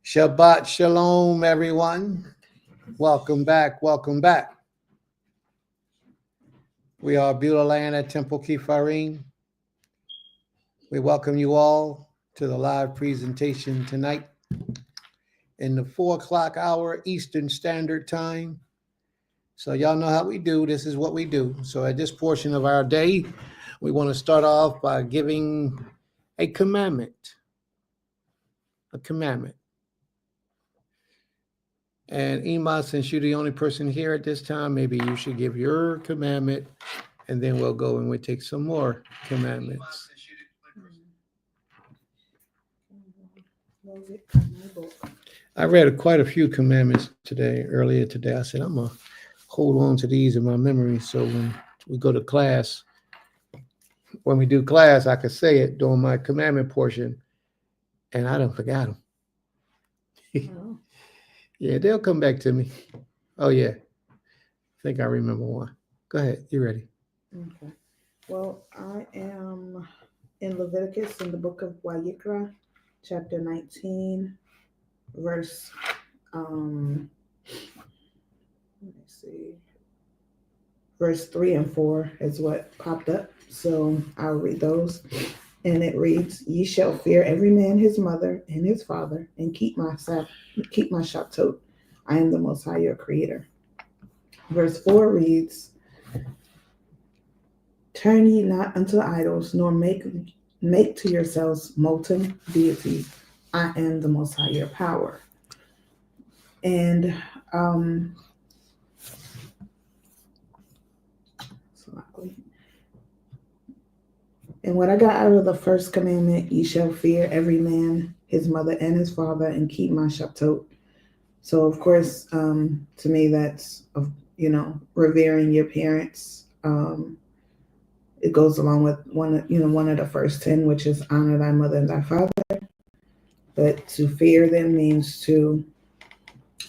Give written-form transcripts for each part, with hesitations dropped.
Shabbat Shalom, everyone. Welcome back. Welcome back. We are Beulah Land at Temple Kifarim. We welcome you all to the live presentation tonight in the 4 o'clock hour Eastern Standard Time. So y'all know how we do. This is what we do. So at this portion of our day, we want to start off by giving a commandment. A commandment. And Ima, since you're the only person here at this time, maybe you should give your commandment, and then we'll go and we'll take some more commandments. I read quite a few commandments earlier today. I said, I'm going to hold on to these in my memory so when we go to class, when we do class, I could say it during my commandment portion, and I don't forget them. Oh. Yeah, they'll come back to me. Oh, yeah. I think I remember one. Go ahead. You ready? Okay. Well, I am in Leviticus in the book of Yhwh, chapter 19, verse, let me see, verse 3 and 4 is what popped up. So I'll read those. And it reads, "Ye shall fear every man his mother and his father, and keep my Shabtot. I am the Most High, your Creator." Verse 4 reads, "Turn ye not unto idols, nor make to yourselves molten deities. I am the Most High, your power." And what I got out of the first commandment, "Ye shall fear every man his mother and his father, and keep my Shabtot." So of course, to me, that's revering your parents. It goes along with one of the first 10, which is honor thy mother and thy father. But to fear them means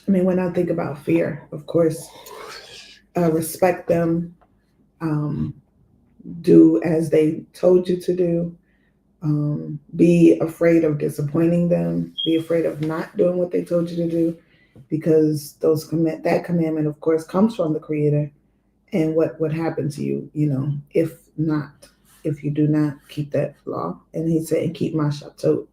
when I think about fear, of course, respect them, do as they told you to do, be afraid of disappointing them, be afraid of not doing what they told you to do, because that commandment, of course, comes from the Creator. And what would happen to you, if you do not keep that law. And he said, "Keep my Shabtot,"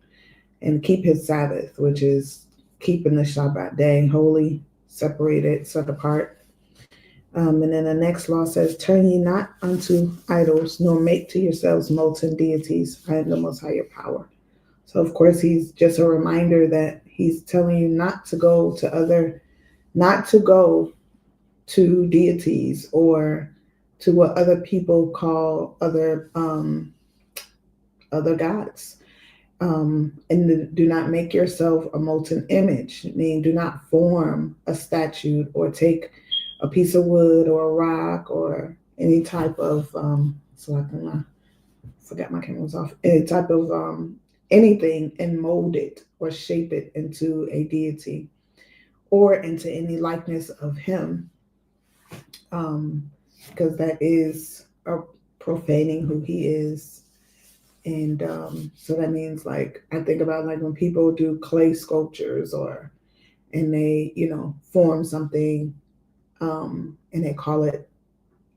and keep his Sabbath, which is keeping the Shabbat day holy, separated, set apart. And then the next law says, "Turn ye not unto idols, nor make to yourselves molten deities. I am the Most High, your power." So, of course, he's just a reminder that he's telling you not to go to deities or to what other people call other gods. And do not make yourself a molten image. I mean, do not form a statue or take a piece of wood or a rock or any type of forgot my camera was off. Any type of anything and mold it or shape it into a deity or into any likeness of him, because that is profaning who he is. And so that means, like, I think about like when people do clay sculptures and they form something, and they call it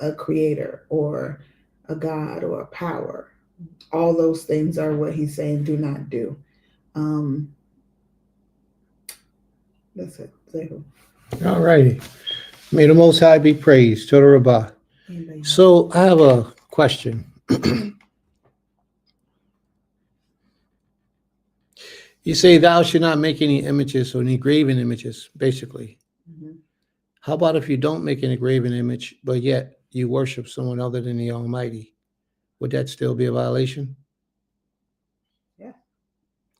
a creator or a god or a power. All those things are what he's saying do not do. That's it. All righty. May the Most High be praised. Toda Rabbah. So I have a question. You say thou should not make any images or any graven images, basically. Mm-hmm. How about if you don't make any graven image, but yet you worship someone other than the Almighty? Would that still be a violation? Yeah.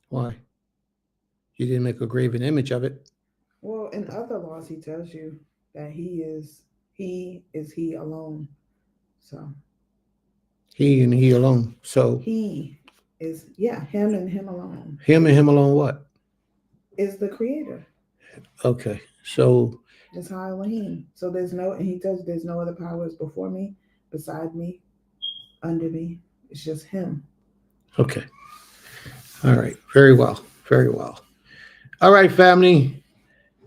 Why? You didn't make a graven image of it. Well, in other laws, he tells you that he is he alone. So he and he alone. So he is, him and him alone. Him and him alone what? Is the creator. Okay. So it's Elohim. So and he tells there's no other powers before me, beside me, under me. It's just him. Okay. All right. Very well. Very well. All right, family.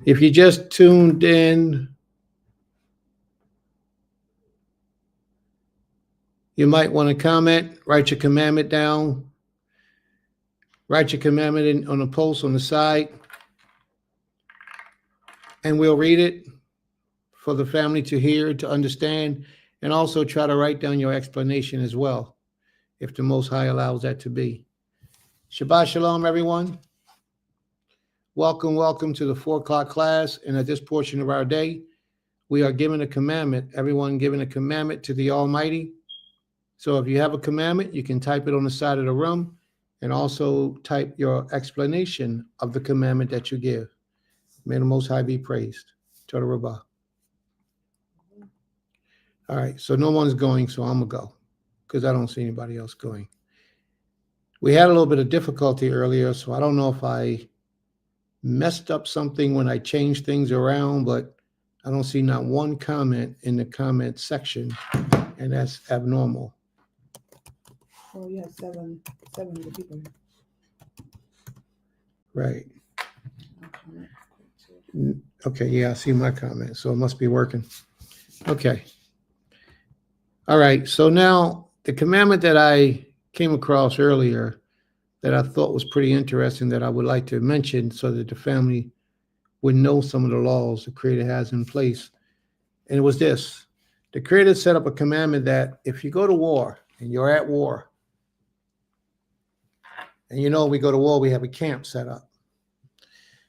If you just tuned in, you might want to comment, write your commandment down, write your commandment on a post on the side, and we'll read it for the family to hear, to understand, and also try to write down your explanation as well, if the Most High allows that to be. Shabbat Shalom, everyone. Welcome to the 4 o'clock class. And at this portion of our day, we are given a commandment, everyone given a commandment to the Almighty. So if you have a commandment, you can type it on the side of the room and also type your explanation of the commandment that you give. May the Most High be praised. Toda Rabbah. All right, so no one's going, so I'm going to go because I don't see anybody else going. We had a little bit of difficulty earlier, so I don't know if I messed up something when I changed things around, but I don't see not one comment in the comment section, and that's abnormal. Oh, yeah, seven of the people. Right. Okay, yeah, I see my comment, so it must be working. Okay. All right, so now the commandment that I came across earlier that I thought was pretty interesting that I would like to mention so that the family would know some of the laws the Creator has in place. And it was this. The Creator set up a commandment that if you go to war and you're at war, and you know we go to war, we have a camp set up.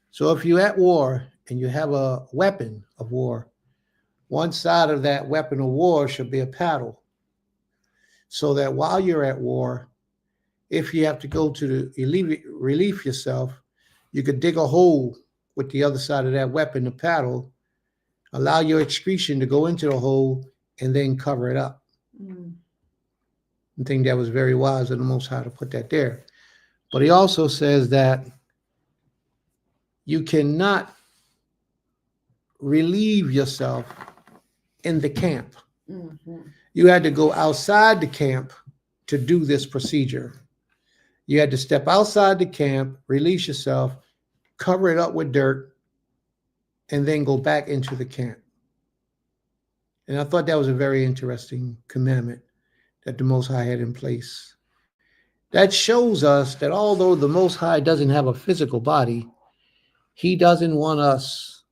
So if you're at war and you have a weapon of war, one side of that weapon of war should be a paddle. So that while you're at war, if you have to go to relieve yourself, you could dig a hole with the other side of that weapon, the paddle, allow your excretion to go into the hole and then cover it up. I think that was very wise of the Most High to put that there. But he also says that you cannot relieve yourself in the camp. You had to go outside the camp to do this procedure. You had to step outside the camp, release yourself, cover it up with dirt, and then go back into the camp. And I thought that was a very interesting commandment that the Most High had in place. That shows us that although the Most High doesn't have a physical body, he doesn't want us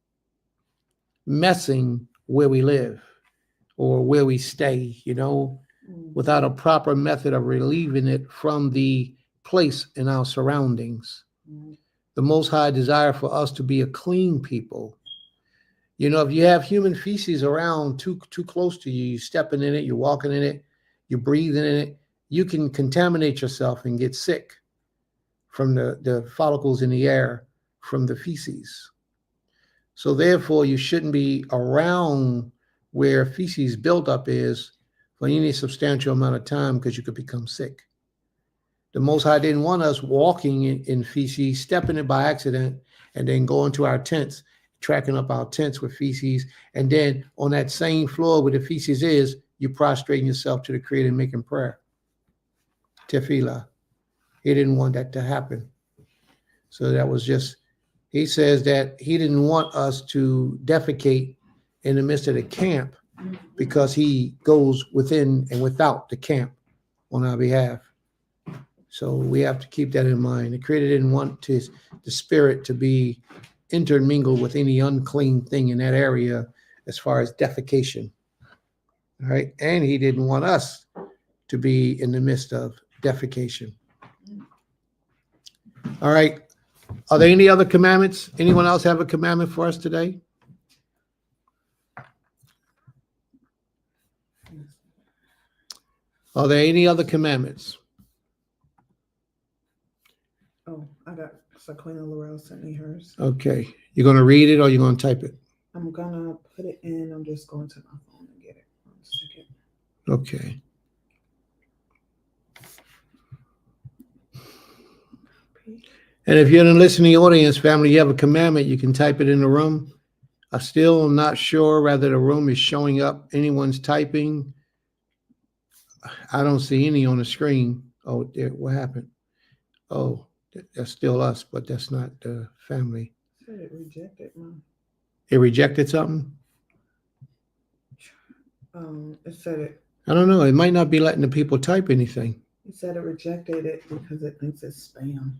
messing where we live or where we stay, without a proper method of relieving it from the place in our surroundings. The Most High desire for us to be a clean people. If you have human feces around too close to you, you're stepping in it, you're walking in it, you're breathing in it, you can contaminate yourself and get sick from the follicles in the air from the feces. So therefore, you shouldn't be around where feces buildup is for any substantial amount of time because you could become sick. The Most High didn't want us walking in feces, stepping it by accident, and then going to our tents, tracking up our tents with feces, and then on that same floor where the feces is, you prostrating yourself to the Creator and making prayer. Tefillah. He didn't want that to happen. So that was just, he says that he didn't want us to defecate in the midst of the camp because he goes within and without the camp on our behalf. So we have to keep that in mind. The Creator didn't want the spirit to be intermingled with any unclean thing in that area as far as defecation. All right. And he didn't want us to be in the midst of defecation. All right. Are there any other commandments? Anyone else have a commandment for us today? Are there any other commandments? Oh, I got Saquina Laurel sent me hers. Okay. You're going to read it or you're going to type it? I'm going to put it in. I'm just going to my phone and get it. 1 second. Okay. And if you're in the listening audience, family, you have a commandment, you can type it in the room. I still am not sure whether the room is showing up. Anyone's typing. I don't see any on the screen. Oh, there, what happened? Oh, That's still us, but that's not the family. Said it rejected mine. It rejected something? It said it. I don't know. It might not be letting the people type anything. It said it rejected it because it thinks it's spam.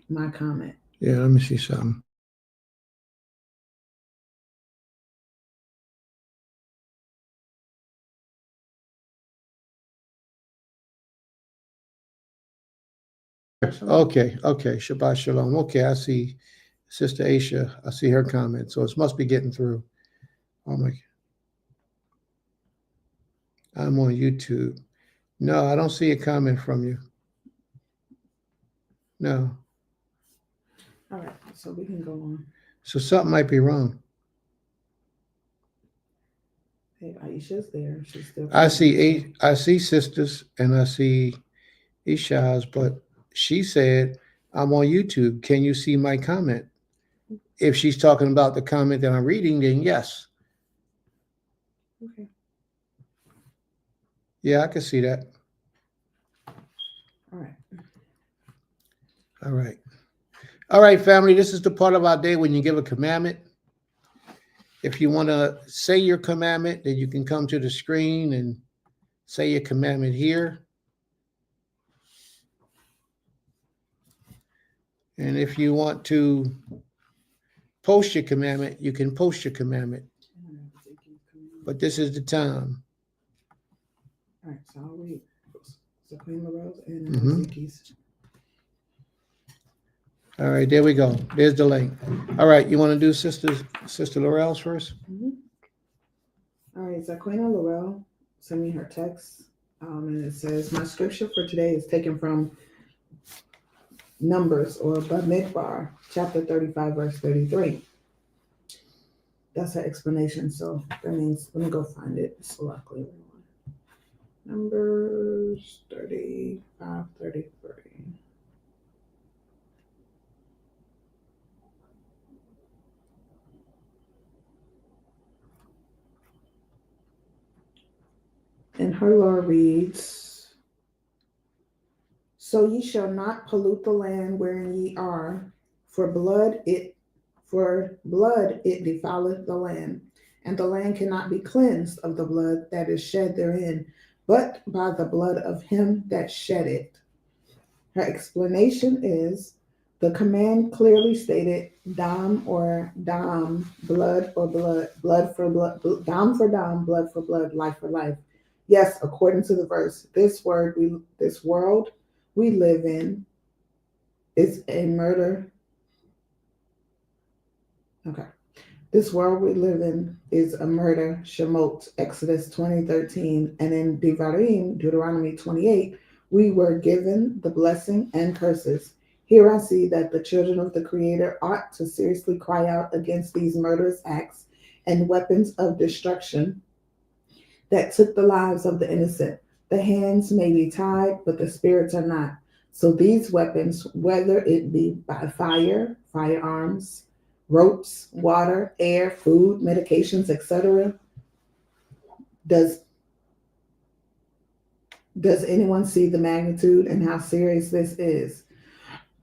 My comment. Yeah, let me see something. Okay. Shabbat shalom. Okay, I see Sister Aisha. I see her comment. So it must be getting through. Oh my. I'm on YouTube. No, I don't see a comment from you. No. All right, so we can go on. So something might be wrong. Hey, Aisha's there. She's still. I see sisters and I see Isha's, but she said, I'm on YouTube. Can you see my comment? If she's talking about the comment that I'm reading, then yes. Okay. Yeah, I can see that. All right. All right. All right, family. This is the part of our day when you give a commandment. If you want to say your commandment, then you can come to the screen and say your commandment here. And if you want to post your commandment, you can post your commandment. But this is the time. All right, so I'll read Queen Laurel's and Ziki's. All right, there we go. There's the link. All right, you want to do Sister Laurel's first? All right, Zaquina Laurel sent me her text, and it says, my scripture for today is taken from Numbers, or Bamidbar, chapter 35, verse 33. That's her explanation, so that means, let me go find it. So luckily, Numbers 35, 33. And her law reads, so ye shall not pollute the land wherein ye are, for blood it defileth the land, and the land cannot be cleansed of the blood that is shed therein, but by the blood of him that shed it. Her explanation is, the command clearly stated dam or dam, blood for blood, blood for blood, dam for dam, blood for blood, life for life. Yes, according to the verse, this world we live in is a murder. Okay. This world we live in is a murder, Shemot, Exodus 20:13, and in Devarim, Deuteronomy 28, we were given the blessing and curses. Here I see that the children of the Creator ought to seriously cry out against these murderous acts and weapons of destruction that took the lives of the innocent. The hands may be tied, but the spirits are not. So these weapons, whether it be by fire, firearms, ropes, water, air, food, medications, etc., does anyone see the magnitude and how serious this is?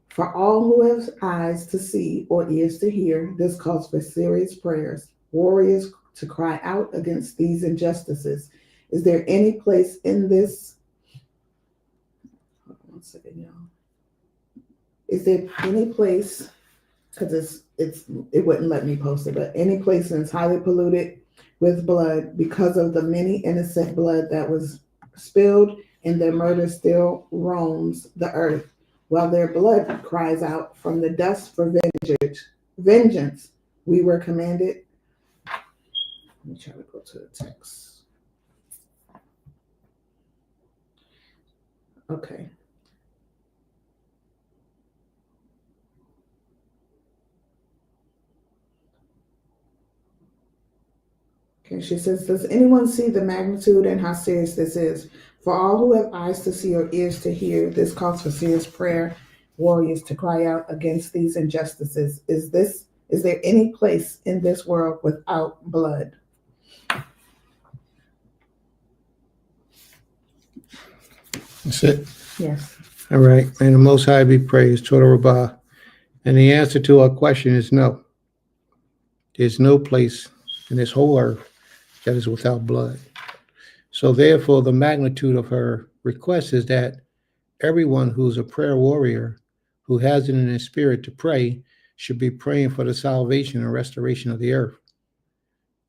For all who have eyes to see or ears to hear, this calls for serious prayers, warriors to cry out against these injustices. Is there any place in this? Hold on 1 second, y'all. Is there any place? Because it wouldn't let me post it, but any place that's highly polluted with blood because of the many innocent blood that was spilled, and their murder still roams the earth, while their blood cries out from the dust for vengeance. We were commanded. Let me try to go to the text. Okay. Okay, she says, does anyone see the magnitude and how serious this is? For all who have eyes to see or ears to hear, this calls for serious prayer, warriors to cry out against these injustices. Is there any place in this world without blood? That's it. Yes. All right. May the Most High be praised. Total Rabbah. And the answer to our question is no. There's no place in this whole earth that is without blood. So, therefore, the magnitude of her request is that everyone who's a prayer warrior, who has it in his spirit to pray, should be praying for the salvation and restoration of the earth,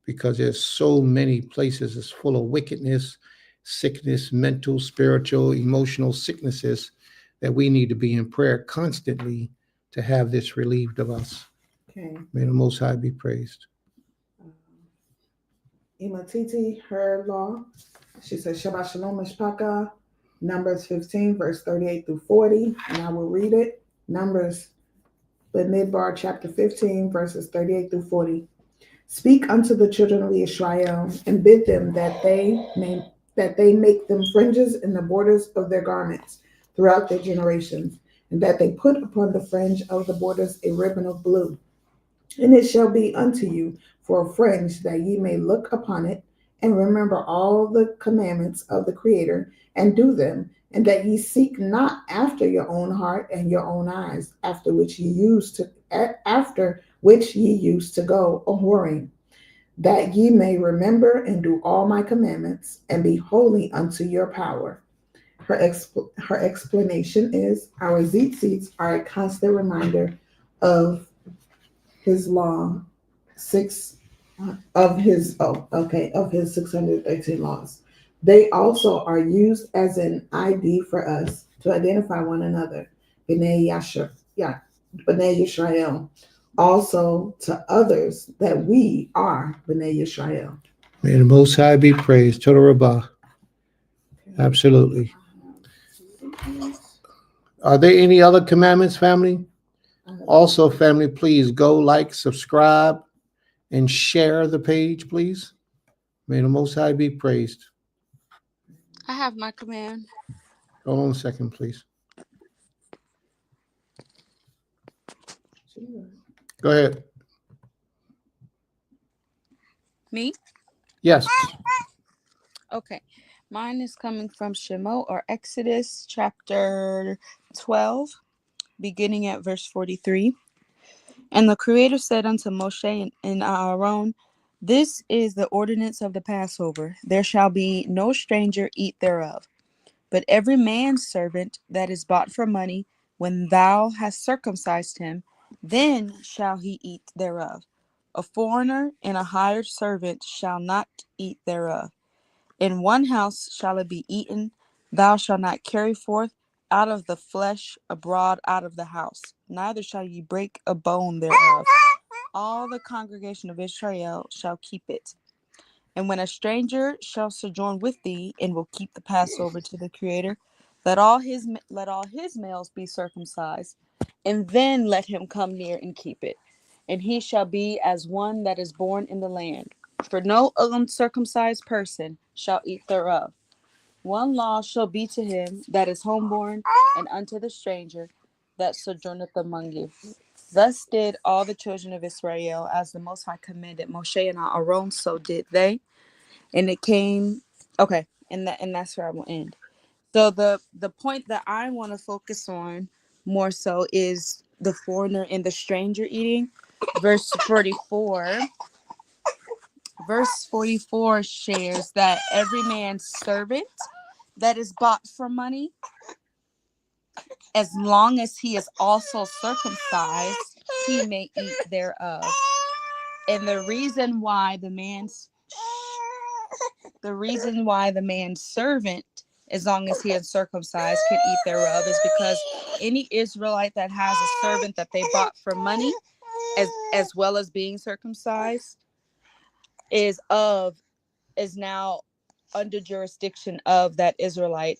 because there's so many places that's full of wickedness, sickness, mental, spiritual, emotional sicknesses, that we need to be in prayer constantly to have this relieved of us. Okay. May the Most High be praised. Imatiti, her law. She says Shabbat Shalom Mishpaka, Numbers 15, verse 38 through 40. And I will read it. Numbers, the Midbar, chapter 15, verses 38 through 40. Speak unto the children of Israel, and bid them that they make them fringes in the borders of their garments throughout their generations, and that they put upon the fringe of the borders a ribbon of blue. And it shall be unto you for a fringe, that ye may look upon it, and remember all the commandments of the Creator, and do them, and that ye seek not after your own heart and your own eyes, after which ye used to go a whoring, that ye may remember and do all my commandments, and be holy unto your power. Her explanation is, our tzitzits are a constant reminder of his law, of his 613 laws. They also are used as an ID for us to identify one another. B'nai Yisrael. Also to others that we are B'nai Yisrael. May the Most High be praised. Total Rabbah. Absolutely. Are there any other commandments, family? Also, family, please go like, subscribe, and share the page, please. May the Most High be praised. I have my command. Hold on a second, please. Go ahead. Me? Yes. Okay. Mine is coming from Shemot or Exodus chapter 12, beginning at verse 43. And the Creator said unto Moshe and Aaron, this is the ordinance of the Passover. There shall be no stranger eat thereof. But every man's servant that is bought for money, when thou hast circumcised him, then shall he eat thereof. A foreigner and a hired servant shall not eat thereof. In one house shall it be eaten. Thou shalt not carry forth out of the flesh abroad out of the house, neither shall ye break a bone thereof. All the congregation of Israel shall keep it. And when a stranger shall sojourn with thee, and will keep the Passover to the Creator, let all his males be circumcised, and then let him come near and keep it. And he shall be as one that is born in the land. For no uncircumcised person shall eat thereof. One law shall be to him that is homeborn, and unto the stranger that sojourneth among you. Thus did all the children of Israel, as the Most High commanded Moshe and Aaron, so did they. And it came, okay, and that's where I will end. So the point that I want to focus on more so is the foreigner and the stranger eating. Verse 44. Verse 44 shares that every man's servant that is bought for money, as long as he is also circumcised, he may eat thereof. And the reason why the man's servant, as long as he is circumcised, can eat thereof, is because any Israelite that has a servant that they bought for money, as well as being circumcised, is now under jurisdiction of that Israelite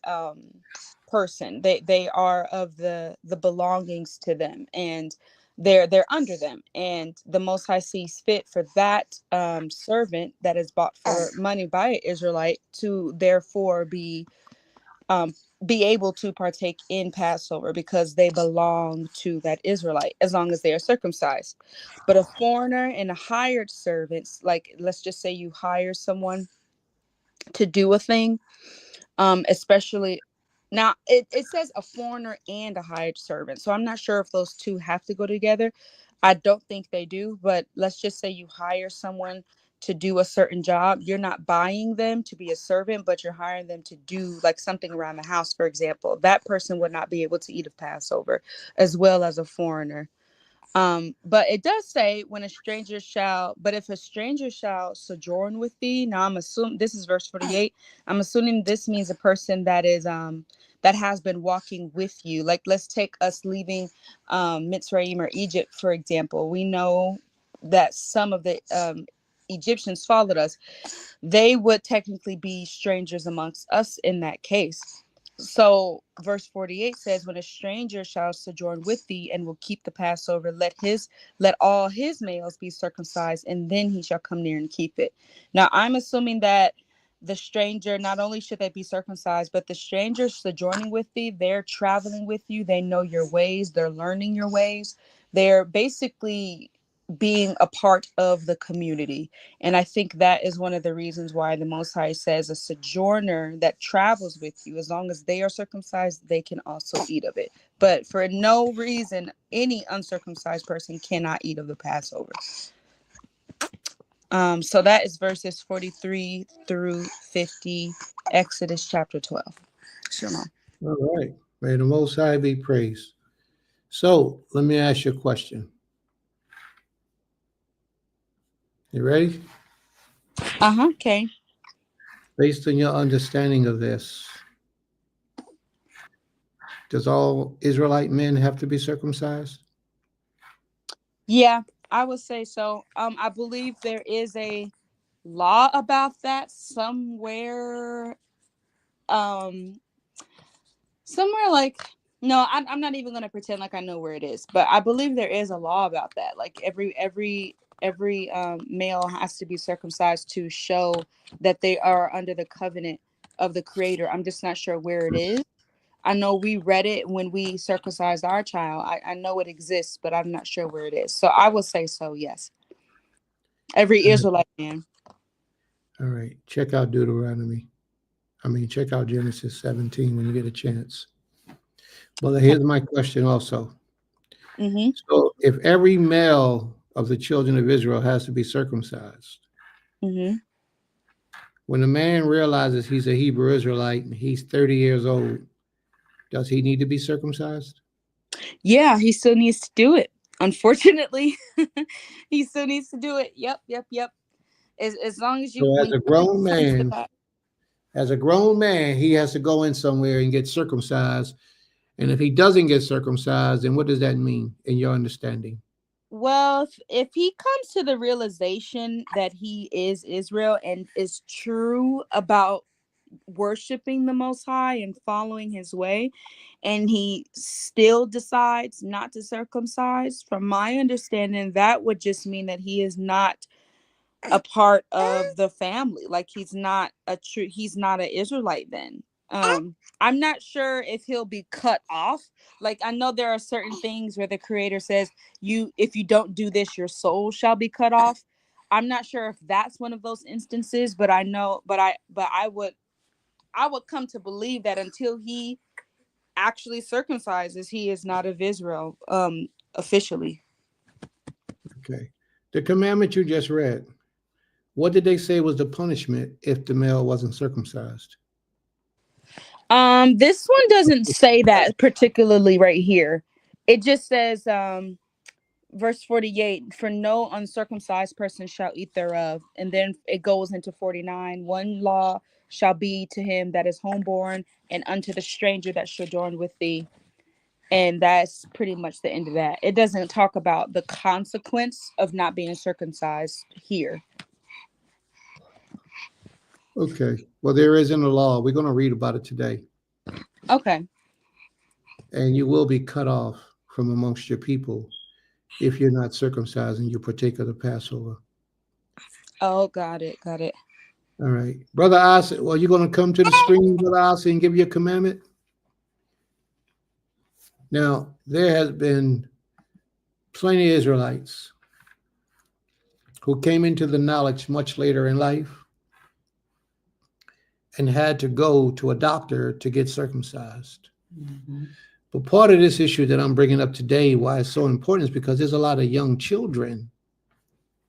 person. They are of the belongings to them, and they're under them. And the Most High sees fit for that servant that is bought for money by an Israelite to therefore be able to partake in Passover, because they belong to that Israelite as long as they are circumcised. But a foreigner and a hired servant, like let's just say you hire someone to do a thing, especially Now, it says a foreigner and a hired servant. So I'm not sure if those two have to go together. I don't think they do, but let's just say you hire someone to do a certain job. You're not buying them to be a servant, but you're hiring them to do like something around the house, for example. That person would not be able to eat of Passover as well as a foreigner. But it does say but if a stranger shall sojourn with thee. Now I'm assuming this is verse 48. I'm assuming this means a person that is that has been walking with you. Like let's take us leaving Mitzrayim or Egypt, for example. We know that some of the Egyptians followed us. They would technically be strangers amongst us in that case. So verse 48 says, when a stranger shall sojourn with thee and will keep the Passover, let all his males be circumcised, and then he shall come near and keep it. Now I'm assuming that the stranger, not only should they be circumcised, but the stranger sojourning with thee, they're traveling with you, they know your ways, they're learning your ways, they're basically being a part of the community. And I think that is one of the reasons why the Most High says a sojourner that travels with you, as long as they are circumcised, they can also eat of it. But for no reason, any uncircumcised person cannot eat of the Passover. So that is verses 43 through 50, Exodus chapter 12. Shalom. All right. May the Most High be praised. So let me ask you a question. You ready? Okay. Based on your understanding of this, does all Israelite men have to be circumcised? Yeah, I would say so. I believe there is a law about that somewhere. Um, somewhere like no, I'm not even gonna pretend like I know where it is, but I believe there is a law about that. Like every male has to be circumcised to show that they are under the covenant of the Creator. I'm just not sure where it is. I know we read it when we circumcised our child. I know it exists, but I'm not sure where it is. So I would say so, yes. Every Israelite man. All right. Check out check out Genesis 17 when you get a chance. Well, here's my question also. Mm-hmm. So if every male of the children of Israel has to be circumcised, Mm-hmm. when a man realizes he's a Hebrew Israelite and he's 30 years old, does he need to be circumcised? Yeah, he still needs to do it. Unfortunately, he still needs to do it. Yep. As long as you, So when you come to that, as a grown man, he has to go in somewhere and get circumcised. And if he doesn't get circumcised, then what does that mean in your understanding? well, if he comes to the realization that he is Israel and is true about worshiping the Most High and following His way, and he still decides not to circumcise, from my understanding, that would just mean that he is not a part of the family. Like he's not an Israelite then. I'm not sure if he'll be cut off. Like I know there are certain things where the Creator says if you don't do this, your soul shall be cut off. I'm not sure if that's one of those instances, but I would come to believe that until he actually circumcises, he is not of Israel officially. Okay. The commandment you just read, what did they say was the punishment if the male wasn't circumcised? This one doesn't say that particularly right here. It just says, verse 48, for no uncircumcised person shall eat thereof. And then it goes into 49, one law shall be to him that is homeborn and unto the stranger that sojourn with thee. And that's pretty much the end of that. It doesn't talk about the consequence of not being circumcised here. Okay. Well, there isn't a law. We're going to read about it today. Okay. And you will be cut off from amongst your people if you're not circumcised and you partake of the Passover. Oh, got it. All right. Brother Asa, well, you're going to come to the screen, Brother Asa, and give you a commandment? Now, there has been plenty of Israelites who came into the knowledge much later in life, and had to go to a doctor to get circumcised. Mhm. But part of this issue that I'm bringing up today, why it's so important, is because there's a lot of young children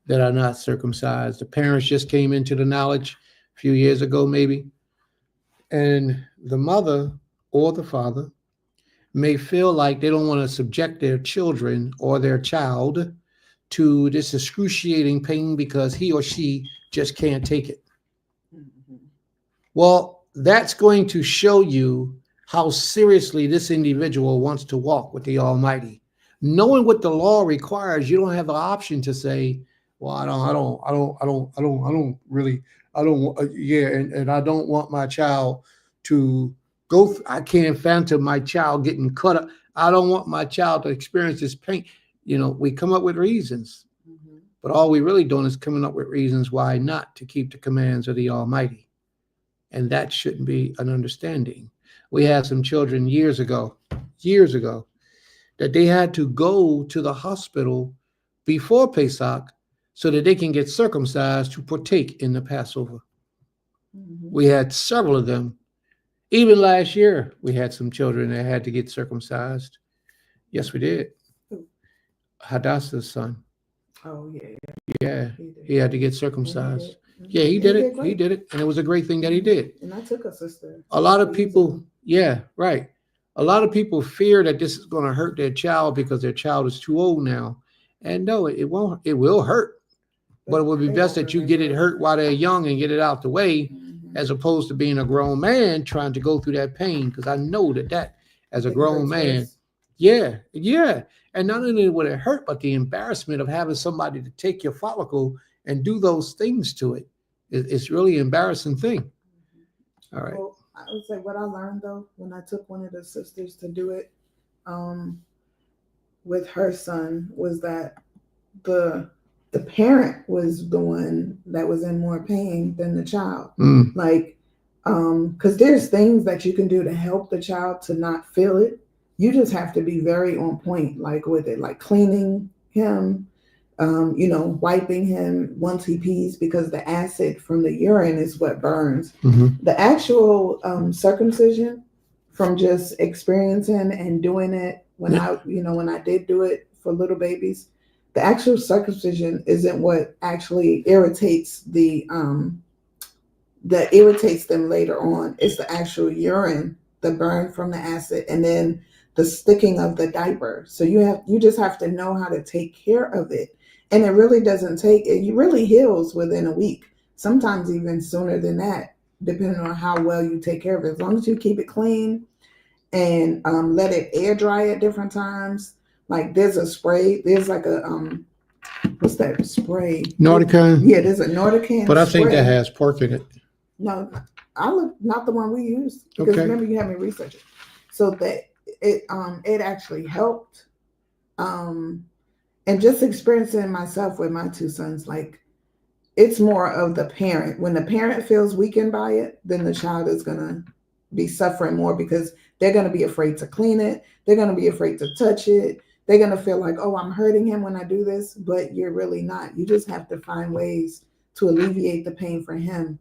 that are not circumcised. The parents just came into the knowledge a few years ago, maybe, and the mother or the father may feel like they don't want to subject their children or their child to this excruciating pain because he or she just can't take it. Mhm. Well, that's going to show you how seriously this individual wants to walk with the Almighty. Knowing what the law requires, you don't have the option to say, "Well, and I don't want my child to go. I can't fathom my child getting cut up. I don't want my child to experience this pain." We come up with reasons, Mhm. but all we really doing is coming up with reasons why not to keep the commands of the Almighty. And that shouldn't be an understanding. We had some children years ago, that they had to go to the hospital before Pesach so that they can get circumcised to partake in the Passover. Mhm. We had several of them. Even last year, we had some children that had to get circumcised. Yes, we did. Who? Hadassah's son. Oh yeah, Yeah, he did. he had to get And he circumcised. did. Mhm. Yeah, he And did it. He great. did it. And it was a great thing that he Mhm. did. And I took a sister. A lot of for people, using- yeah, right. A lot of people fear that this is going to hurt their child because their child is too old now. And no, it won't. It will hurt, but it would be they best won't that you get it remember. hurt while they're young and get it out the way, Mhm. as opposed to being a grown man trying to go through that pain. Because I know that as I a think it grown hurts man, worse. yeah. And not only would it hurt, but the embarrassment of having somebody to take your follicle and do those things to it, it's really an embarrassing thing. All right. Well, I would say what I learned though when I took one of the sisters to do it, um, with her son was that the the parent was the one that was in more pain than the child. Mm. Like, because there's things that you can do to help the child to not feel it. You just have to be very on point, like with it, like cleaning him, wiping him once he pees because the acid from the urine is what burns. Mm-hmm. The actual circumcision, from just experiencing and doing it when I did do it for little babies, the actual circumcision isn't what actually irritates that irritates them later on. It's the actual urine, the burn from the acid, and then the sticking of the diaper. So you just have to know how to take care of it. And it really doesn't take it really heals within a week, sometimes even sooner than that, depending on how well you take care of it. As long as you keep it clean and let it air dry at different times. Like there's a spray, there's like a what's that spray? Nordica. Yeah, there's a Nordican But I spray. think that has pork in it. No, not the one we used because Okay. remember you had me research it. So that it actually helped. And just experiencing myself with my two sons, like it's more of the parent. When the parent feels weakened by it, then the child is gonna be suffering more because they're gonna be afraid to clean it, they're gonna be afraid to touch it, they're gonna feel like, oh, I'm hurting him when I do this, but you're really not. You just have to find ways to alleviate the pain for him.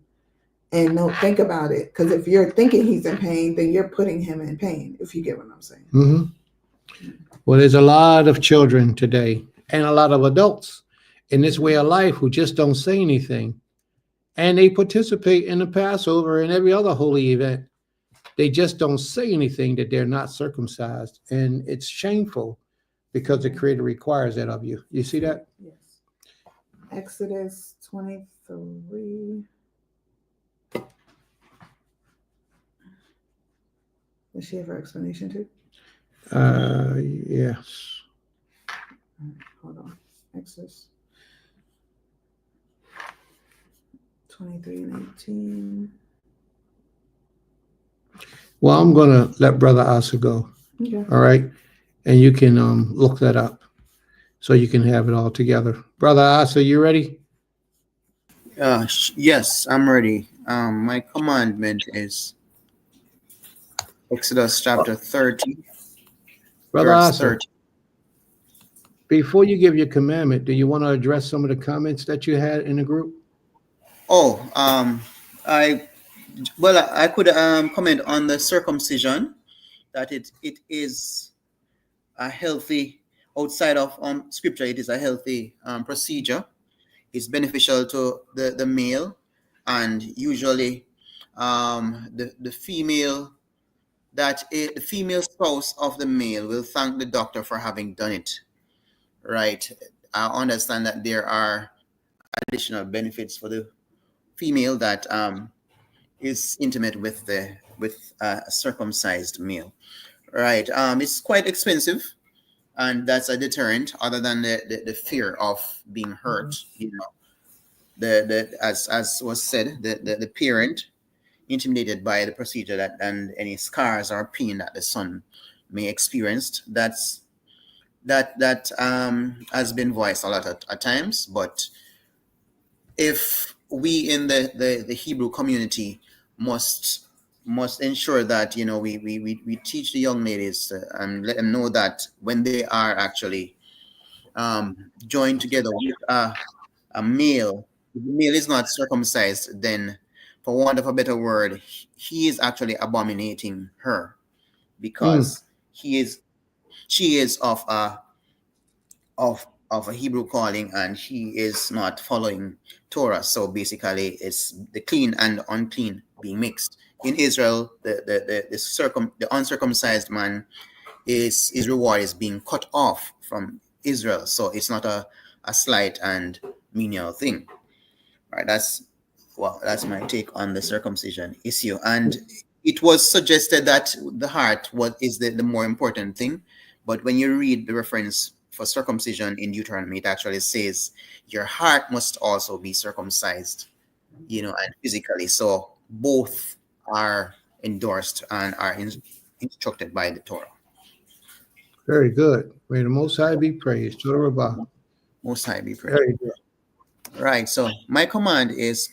And don't think about it, because if you're thinking he's in pain, then you're putting him in pain, if you get what I'm saying. Mm-hmm. Well, there's a lot of children today and a lot of adults in this way of life who just don't say anything. And they participate in the Passover and every other holy event. They just don't say anything that they're not circumcised. And it's shameful because the Creator requires that of you. You see that? Yes. Exodus 23. Does she have her explanation too? Yes. Hold on. Exodus 23 and 18. Well, I'm going to let Brother Asa go. Okay. All right. And you can look that up so you can have it all together. Brother Asa, you ready? Yes, I'm ready. My commandment is Exodus chapter 30, Brother verse Asa, 30. before you give your commandment, do you want to address some of the comments that you had in the group? Oh, I Well, I could comment on the circumcision, that it is a healthy, outside of scripture, it is a healthy procedure. It's beneficial to the male, and usually the female, the female spouse of the male will thank the doctor for having done it. Right. I understand that there are additional benefits for the female that is intimate with the with a circumcised male. Right. It's quite expensive, and that's a deterrent. Other than the fear of being hurt, the as was said, the parent intimidated by the procedure, that and any scars or pain that the son may experience. That has been voiced a lot at times. But if we in the Hebrew community must ensure that we teach the young ladies and let them know that when they are actually joined together with a male, if the male is not circumcised, then for want of a better word, he is actually abominating her, because she is of a Hebrew calling, and he is not following Torah. So basically, it's the clean and unclean being mixed. In Israel, the uncircumcised man, his reward is being cut off from Israel. So it's not a slight and menial thing. Right? That's my take on the circumcision issue. And it was suggested that the heart is the more important thing. But when you read the reference for circumcision in Deuteronomy, it actually says your heart must also be circumcised, and physically. So both are endorsed and are instructed by the Torah. Very good. May the Most High be praised. Torah Rabbah. Most High be praised. Very good. Right. So my command is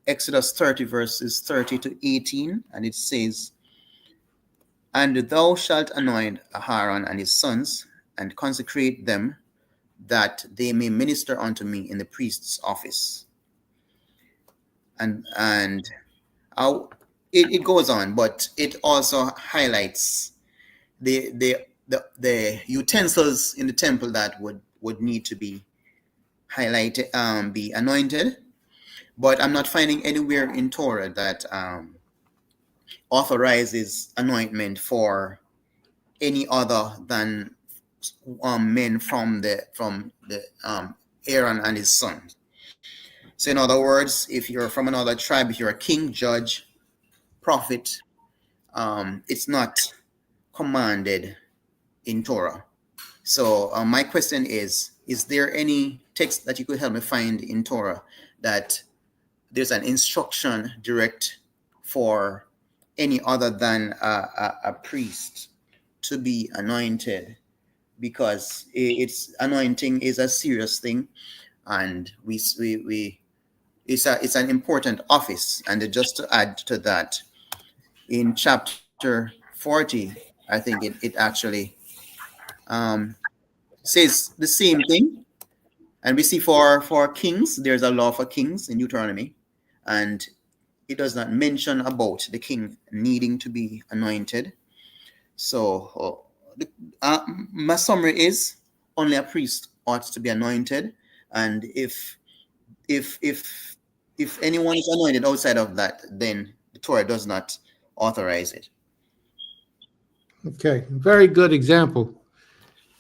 Exodus 30 verses 30 to 18, and it says, "And thou shalt anoint Aaron and his sons, and consecrate them, that they may minister unto me in the priest's office." And it goes on, but it also highlights the utensils in the temple that would need to be highlighted, be anointed. But I'm not finding anywhere in Torah that authorizes anointment for any other than men from the Aaron and his sons. So in other words, if you're from another tribe, if you're a king, judge, prophet, it's not commanded in Torah. So my question is there any text that you could help me find in Torah that there's an instruction direct for any other than a priest to be anointed? Because it's anointing is a serious thing, and it's an important office. And just to add to that, in chapter 40, I think it actually says the same thing. And we see for kings, there's a law for kings in Deuteronomy, and it does not mention about the king needing to be anointed. So my summary is only a priest ought to be anointed, and if anyone is anointed outside of that, then the Torah does not authorize it. Okay. Very good example.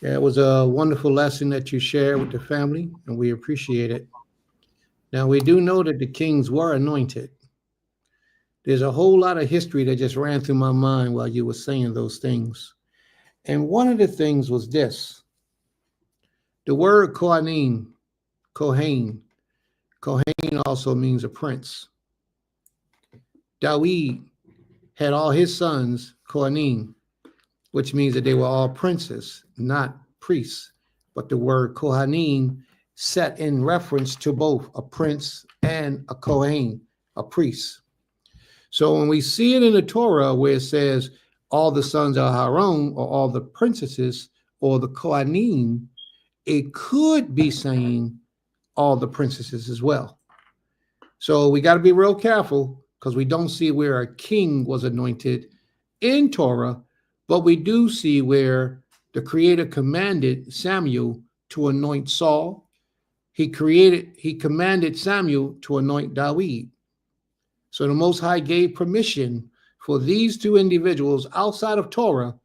Yeah, it was a wonderful lesson that you shared with the family, and we appreciate it. Now, we do know that the kings were anointed. There's a whole lot of history that just ran through my mind while you were saying those things. And one of the things was this. The word Kohanim, Kohen also means a prince. Dawid had all his sons Kohanim, which means that they were all princes, not priests. But the word Kohanim set in reference to both a prince and a Kohen, a priest. So when we see it in the Torah where it says all the sons of Aaron, or all the princesses, or the Kohanim, it could be saying all the princesses as well. So we got to be real careful because we don't see where a king was anointed in Torah, but we do see where the Creator commanded Samuel to anoint Saul. He commanded Samuel to anoint David. So the Most High gave permission for these two individuals outside of Torah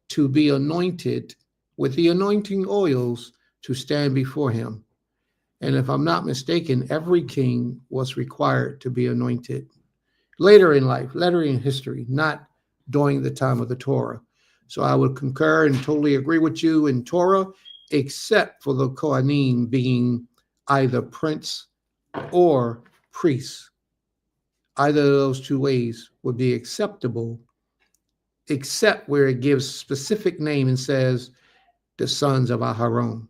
to be anointed with the anointing oils to stand before him. And if I'm not mistaken, every king was required to be anointed later in life, later in history, not during the time of the Torah. So I would concur and totally agree with you in Torah, except for the Kohanim being either prince or priest. Either of those two ways would be acceptable, except where it gives specific name and says the sons of Aharon,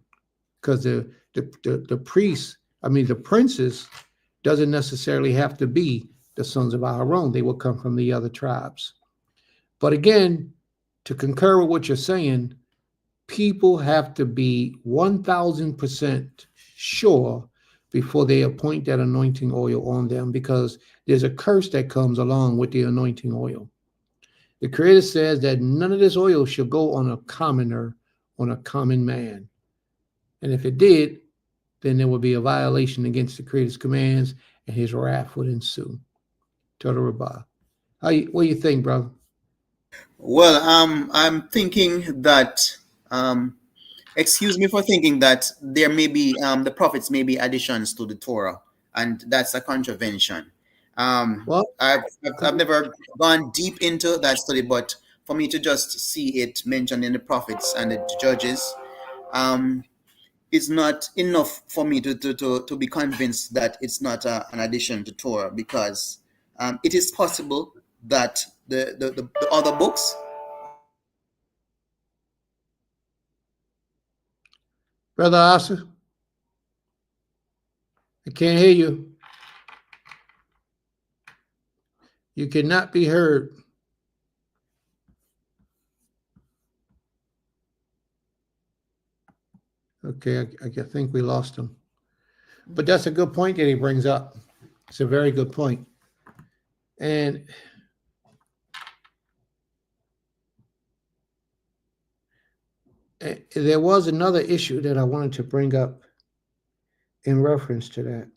because the priests, the princes, doesn't necessarily have to be the sons of Aharon. They will come from the other tribes. But again, to concur with what you're saying, people have to be 1,000% sure before they appoint that anointing oil on them, because there's a curse that comes along with the anointing oil. The Creator says that none of this oil shall go on a commoner, on a common man. And if it did, then there would be a violation against the Creator's commands, and his wrath would ensue. Total Rabbah. What do you think, brother? Well, I'm thinking that, excuse me for thinking that there may be, the prophets may be additions to the Torah, and that's a contravention. Well, I've never gone deep into that study, but for me to just see it mentioned in the prophets and the judges, is not enough for me to be convinced that it's not an addition to Torah, because it is possible that the other books. Brother Asa, I can't hear you. You cannot be heard. Okay, I think we lost him. But that's a good point that he brings up. It's a very good point. And there was another issue that I wanted to bring up in reference to that.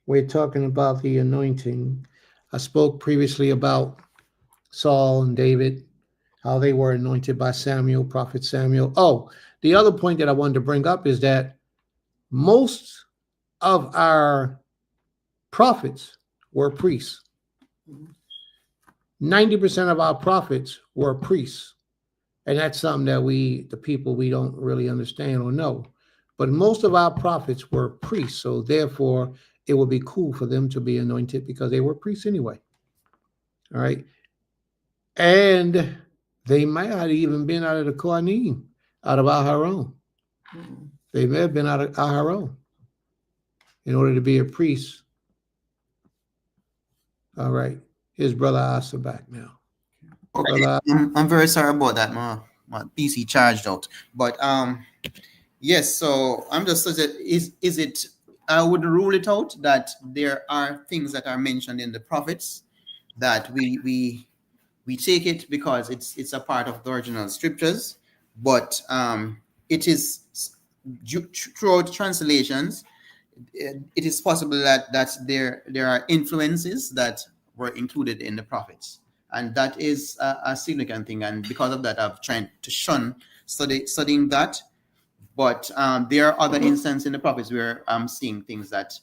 We're talking about the anointing. I spoke previously about Saul and David, how they were anointed by Samuel, Prophet Samuel. Oh, the other point that I wanted to bring up is that most of our prophets were priests. 90% of our prophets were priests. And that's something that the people, we don't really understand or know. But most of our prophets were priests. So therefore, it would be cool for them to be anointed because they were priests anyway. All right. And they might have even been out of the Kohanim, out of Aharon. They may have been out of Aharon in order to be a priest. All right. Here's Brother Asa back now. Okay. I'm very sorry about that. My PC charged out. But yes, so I'm just saying, is it, I would rule it out that there are things that are mentioned in the prophets that we take it because it's a part of the original scriptures, but it is throughout translations, it is possible that there are influences that were included in the prophets, and that is a significant thing. And because of that, I've tried to shun studying that. But there are other instances in the prophets where I'm seeing things that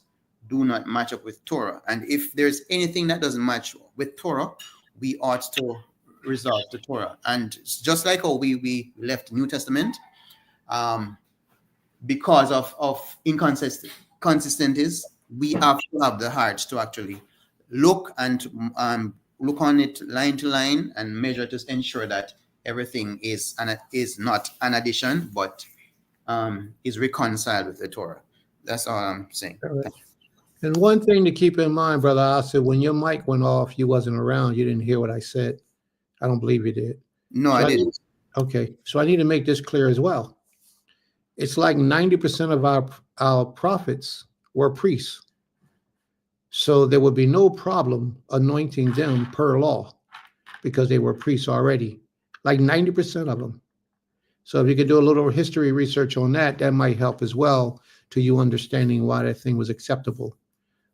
do not match up with Torah. And if there's anything that doesn't match with Torah, we ought to resort to Torah. And just like how we left New Testament, because of inconsistencies, we have to have the heart to actually look and look on it line to line and measure to ensure that everything is not an addition, but is reconciled with the Torah. That's all I'm saying. Right. And one thing to keep in mind, Brother Asa, when your mic went off, you wasn't around. You didn't hear what I said. I don't believe you did. No, I didn't. Okay, so I need to make this clear as well. It's like 90% of our prophets were priests. So there would be no problem anointing them per law because they were priests already, like 90% of them. So if you could do a little history research on that, that might help as well to you understanding why that thing was acceptable.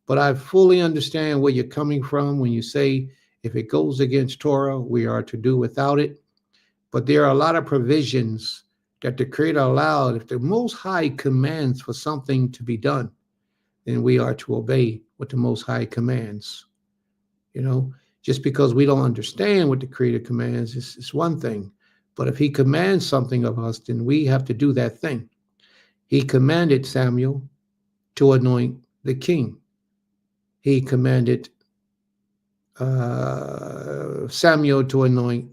But I fully understand where you're coming from when you say if it goes against Torah, we are to do without it. But there are a lot of provisions that the Creator allowed. If the Most High commands for something to be done, then we are to obey what the Most High commands. You know, just because we don't understand what the Creator commands is one thing. But if he commands something of us, then we have to do that thing. He commanded Samuel to anoint the king. He commanded Samuel to anoint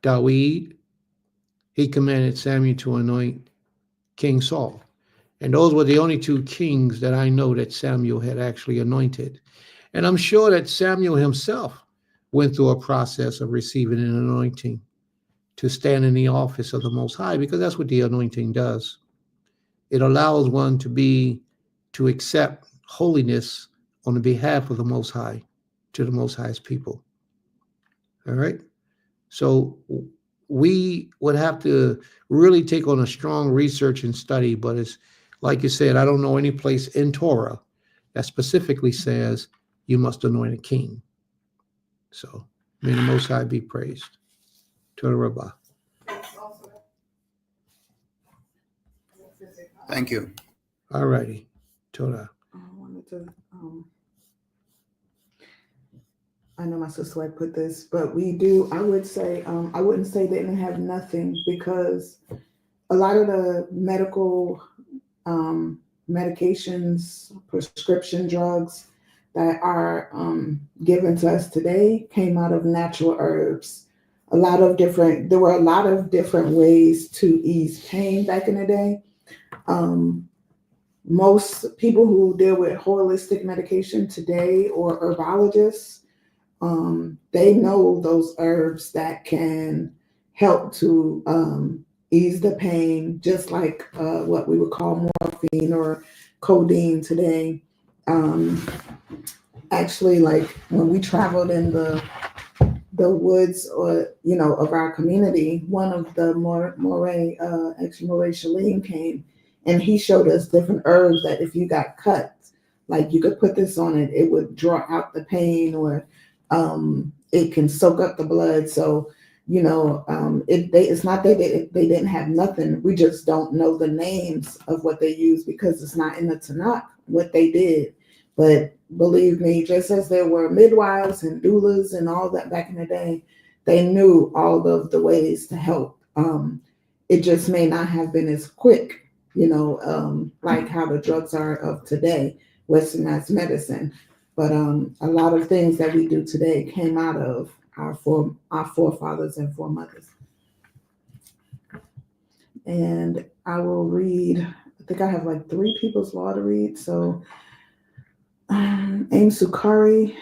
David. He commanded Samuel to anoint King Saul. And those were the only two kings that I know that Samuel had actually anointed. And I'm sure that Samuel himself went through a process of receiving an anointing to stand in the office of the Most High, because that's what the anointing does. It allows one to accept holiness on the behalf of the Most High, to the Most High's people. All right? So we would have to really take on a strong research and study, but it's like you said, I don't know any place in Torah that specifically says you must anoint a king. So may the Most High be praised. Torah Rabbah. Thank you. All righty. Torah. I wanted to, I know my sister had put this, but we do, I would say, I wouldn't say they didn't have nothing, because a lot of the medical medications, prescription drugs that are given to us today came out of natural herbs. There were a lot of different ways to ease pain back in the day. Most people who deal with holistic medication today, or herbologists, they know those herbs that can help to ease the pain, just like what we would call morphine or codeine today. Actually, like when we traveled in the woods, or of our community, one of the Moray Shalim came, and he showed us different herbs that if you got cut, like you could put this on it, it would draw out the pain, or it can soak up the blood. So it's not that they didn't have nothing. We just don't know the names of what they use because it's not in the Tanakh what they did. But believe me, just as there were midwives and doulas and all that back in the day, they knew all of the ways to help. It just may not have been as quick, like how the drugs are of today, westernized medicine. But a lot of things that we do today came out of our forefathers and foremothers. And I will read, I think I have like 3 people's law to read. So Aim Sukari,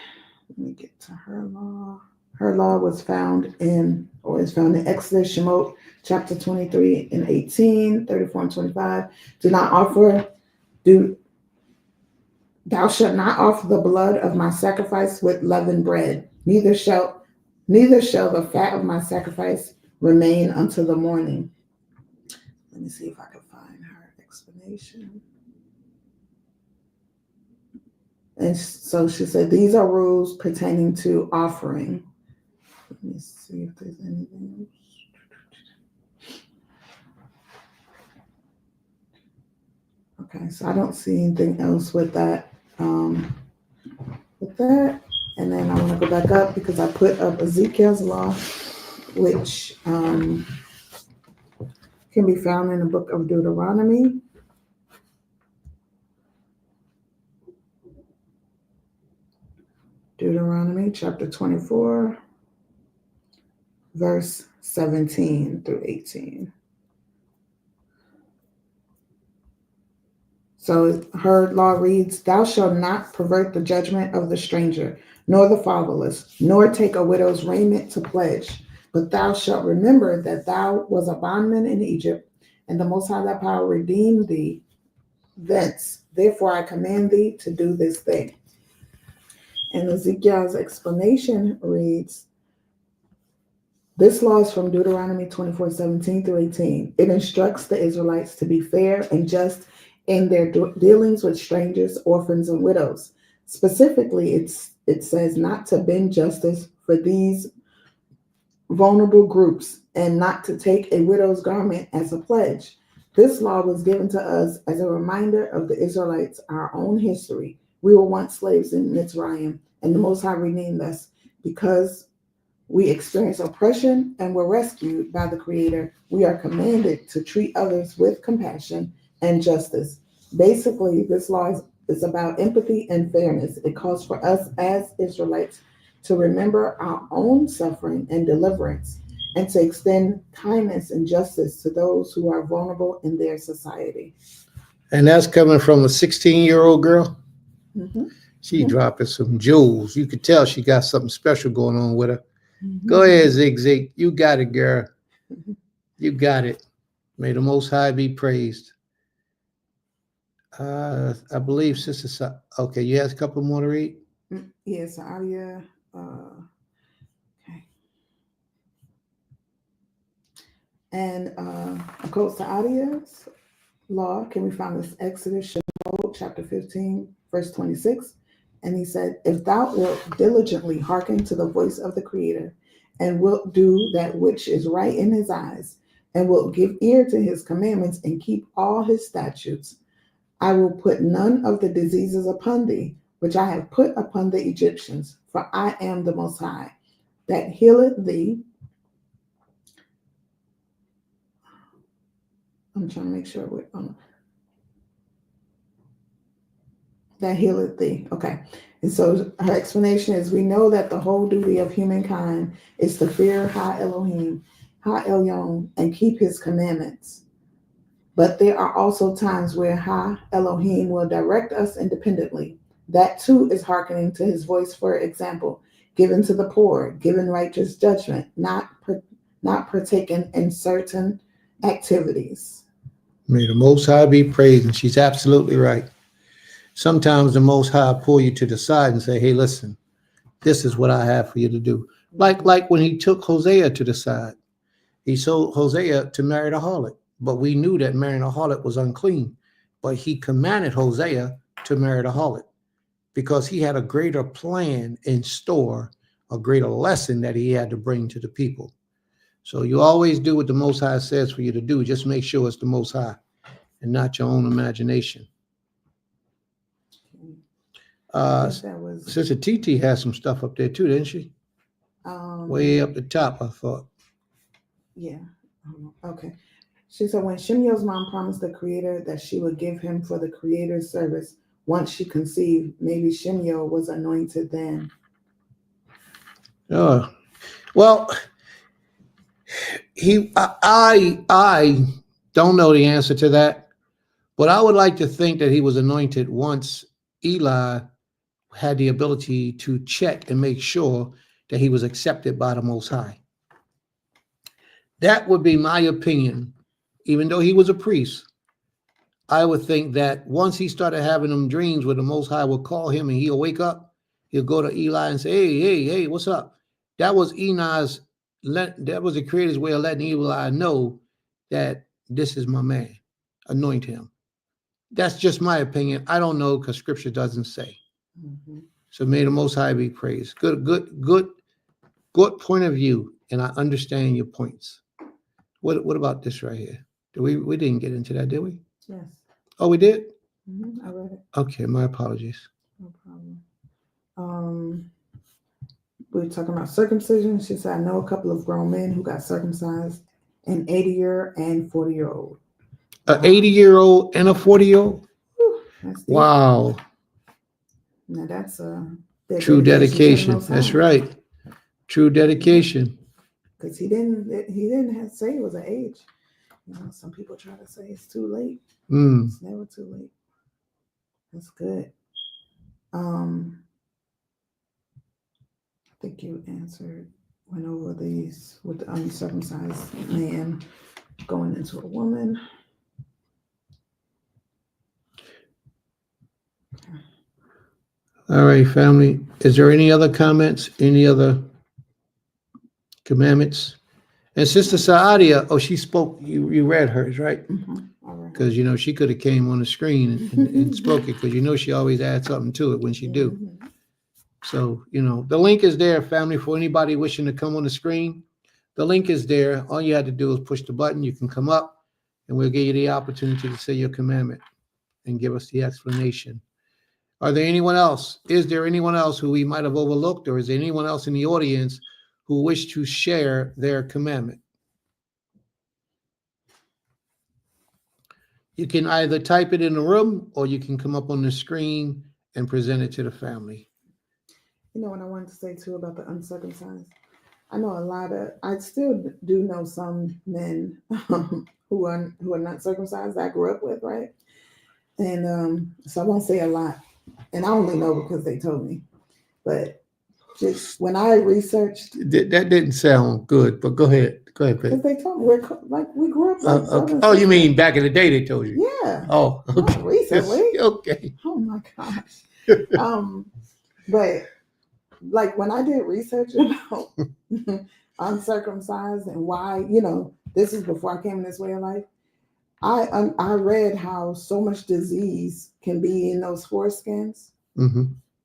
let me get to her law. Her law was found in Exodus, Shemot, chapter 23 and 18, 34 and 25. Thou shalt not offer the blood of my sacrifice with leavened bread, neither shall the fat of my sacrifice remain until the morning. Let me see if I can find her explanation. And so she said, these are rules pertaining to offering. Let me see if there's anything else. Okay, so I don't see anything else with that. And then I want to go back up because I put up Ezekiel's law, which can be found in the book of Deuteronomy. Deuteronomy chapter 24, verse 17 through 18. So her law reads, thou shalt not pervert the judgment of the stranger, nor the fatherless, nor take a widow's raiment to pledge. But thou shalt remember that thou was a bondman in Egypt, and the Most High thy power redeemed thee. thence. Therefore, I command thee to do this thing. And Ezekiel's explanation reads, this law is from Deuteronomy 24:17 through 18. It instructs the Israelites to be fair and just in their dealings with strangers, orphans, and widows. Specifically, it says not to bend justice for these vulnerable groups and not to take a widow's garment as a pledge. This law was given to us as a reminder of the Israelites, our own history. We were once slaves in Mitzrayim, and the Most High redeemed us because we experienced oppression and were rescued by the Creator. We are commanded to treat others with compassion and justice. Basically, this law is about empathy and fairness. It calls for us as Israelites to remember our own suffering and deliverance and to extend kindness and justice to those who are vulnerable in their society. And that's coming from a 16-year-old girl. Mm-hmm. She dropping some jewels. You could tell she got something special going on with her. Mm-hmm. Go ahead, Zig. You got it, girl. You got it. May the Most High be praised. I believe Sister. Okay, you have a couple more to read? Yes, Adia. Okay. And goes to Adia's law. Can we find this? Exodus chapter 15, verse 26. And he said, if thou wilt diligently hearken to the voice of the Creator, and wilt do that which is right in his eyes, and wilt give ear to his commandments, and keep all his statutes, I will put none of the diseases upon thee, which I have put upon the Egyptians, for I am the Most High, that healeth thee. I'm trying to make sure that healeth thee. Okay. And so her explanation is, we know that the whole duty of humankind is to fear Ha Elohim, Ha Elyon, and keep his commandments. But there are also times where Ha Elohim will direct us independently. That too is hearkening to his voice. For example, giving to the poor, giving righteous judgment, not partaking in certain activities. May the Most High be praised, and she's absolutely right. Sometimes the Most High pull you to the side and say, hey, listen, this is what I have for you to do. Like when he took Hosea to the side. He told Hosea to marry the harlot, but we knew that marrying a harlot was unclean. But he commanded Hosea to marry the harlot because he had a greater plan in store, a greater lesson that he had to bring to the people. So you always do what the Most High says for you to do. Just make sure it's the Most High and not your own imagination. Sister TT has some stuff up there too, didn't she? Way up the top, I thought. Yeah. Okay. She said when Shemuel's mom promised the Creator that she would give him for the Creator's service once she conceived, maybe Shemuel was anointed then. Oh, well, I don't know the answer to that, but I would like to think that he was anointed once Eli had the ability to check and make sure that he was accepted by the Most High. That would be my opinion. Even though he was a priest, I would think that once he started having them dreams where the Most High would call him and he'll wake up, he'll go to Eli and say, hey, what's up? That was that was the Creator's way of letting Eli know that this is my man. Anoint him. That's just my opinion. I don't know because Scripture doesn't say. Mm-hmm. So may the Most High be praised. Good point of view, and I understand your points. What about this right here? We didn't get into that, did we? Yes. Oh, we did? Mm-hmm. I read it. Okay, my apologies. No problem. We were talking about circumcision. She said, I know a couple of grown men who got circumcised, an 80-year and 40-year-old. An 80-year-old and a 40-year-old? Wow. Now that's true dedication. That's right. True dedication. Because he didn't say it was an age. You know, some people try to say it's too late. It's never too late. That's good. I think you went over these with the uncircumcised man going into a woman. All right, family. Is there any other comments? Any other commandments? And Sister Saadia, oh, she spoke. You read hers, right? All right. Because she could have came on the screen and spoke it. Because she always adds something to it when she do. So the link is there, family, for anybody wishing to come on the screen. The link is there. All you had to do is push the button. You can come up, and we'll give you the opportunity to say your commandment and give us the explanation. Are there anyone else? Is there anyone else who we might have overlooked, or is there anyone else in the audience who wish to share their commandment? You can either type it in the room, or you can come up on the screen and present it to the family. What I wanted to say too about the uncircumcised. I know I still do know some men who are not circumcised that I grew up with, right? And so I won't say a lot. And I only know because they told me. But just when I researched, That didn't sound good, but go ahead. Go ahead, because babe. they told me we grew up like Okay. Oh, you mean back in the day they told you? Yeah. Oh, okay. Not recently. Okay. Oh my gosh. But like when I did research about uncircumcised and why, this is before I came in this way of life. I read how so much disease can be in those foreskins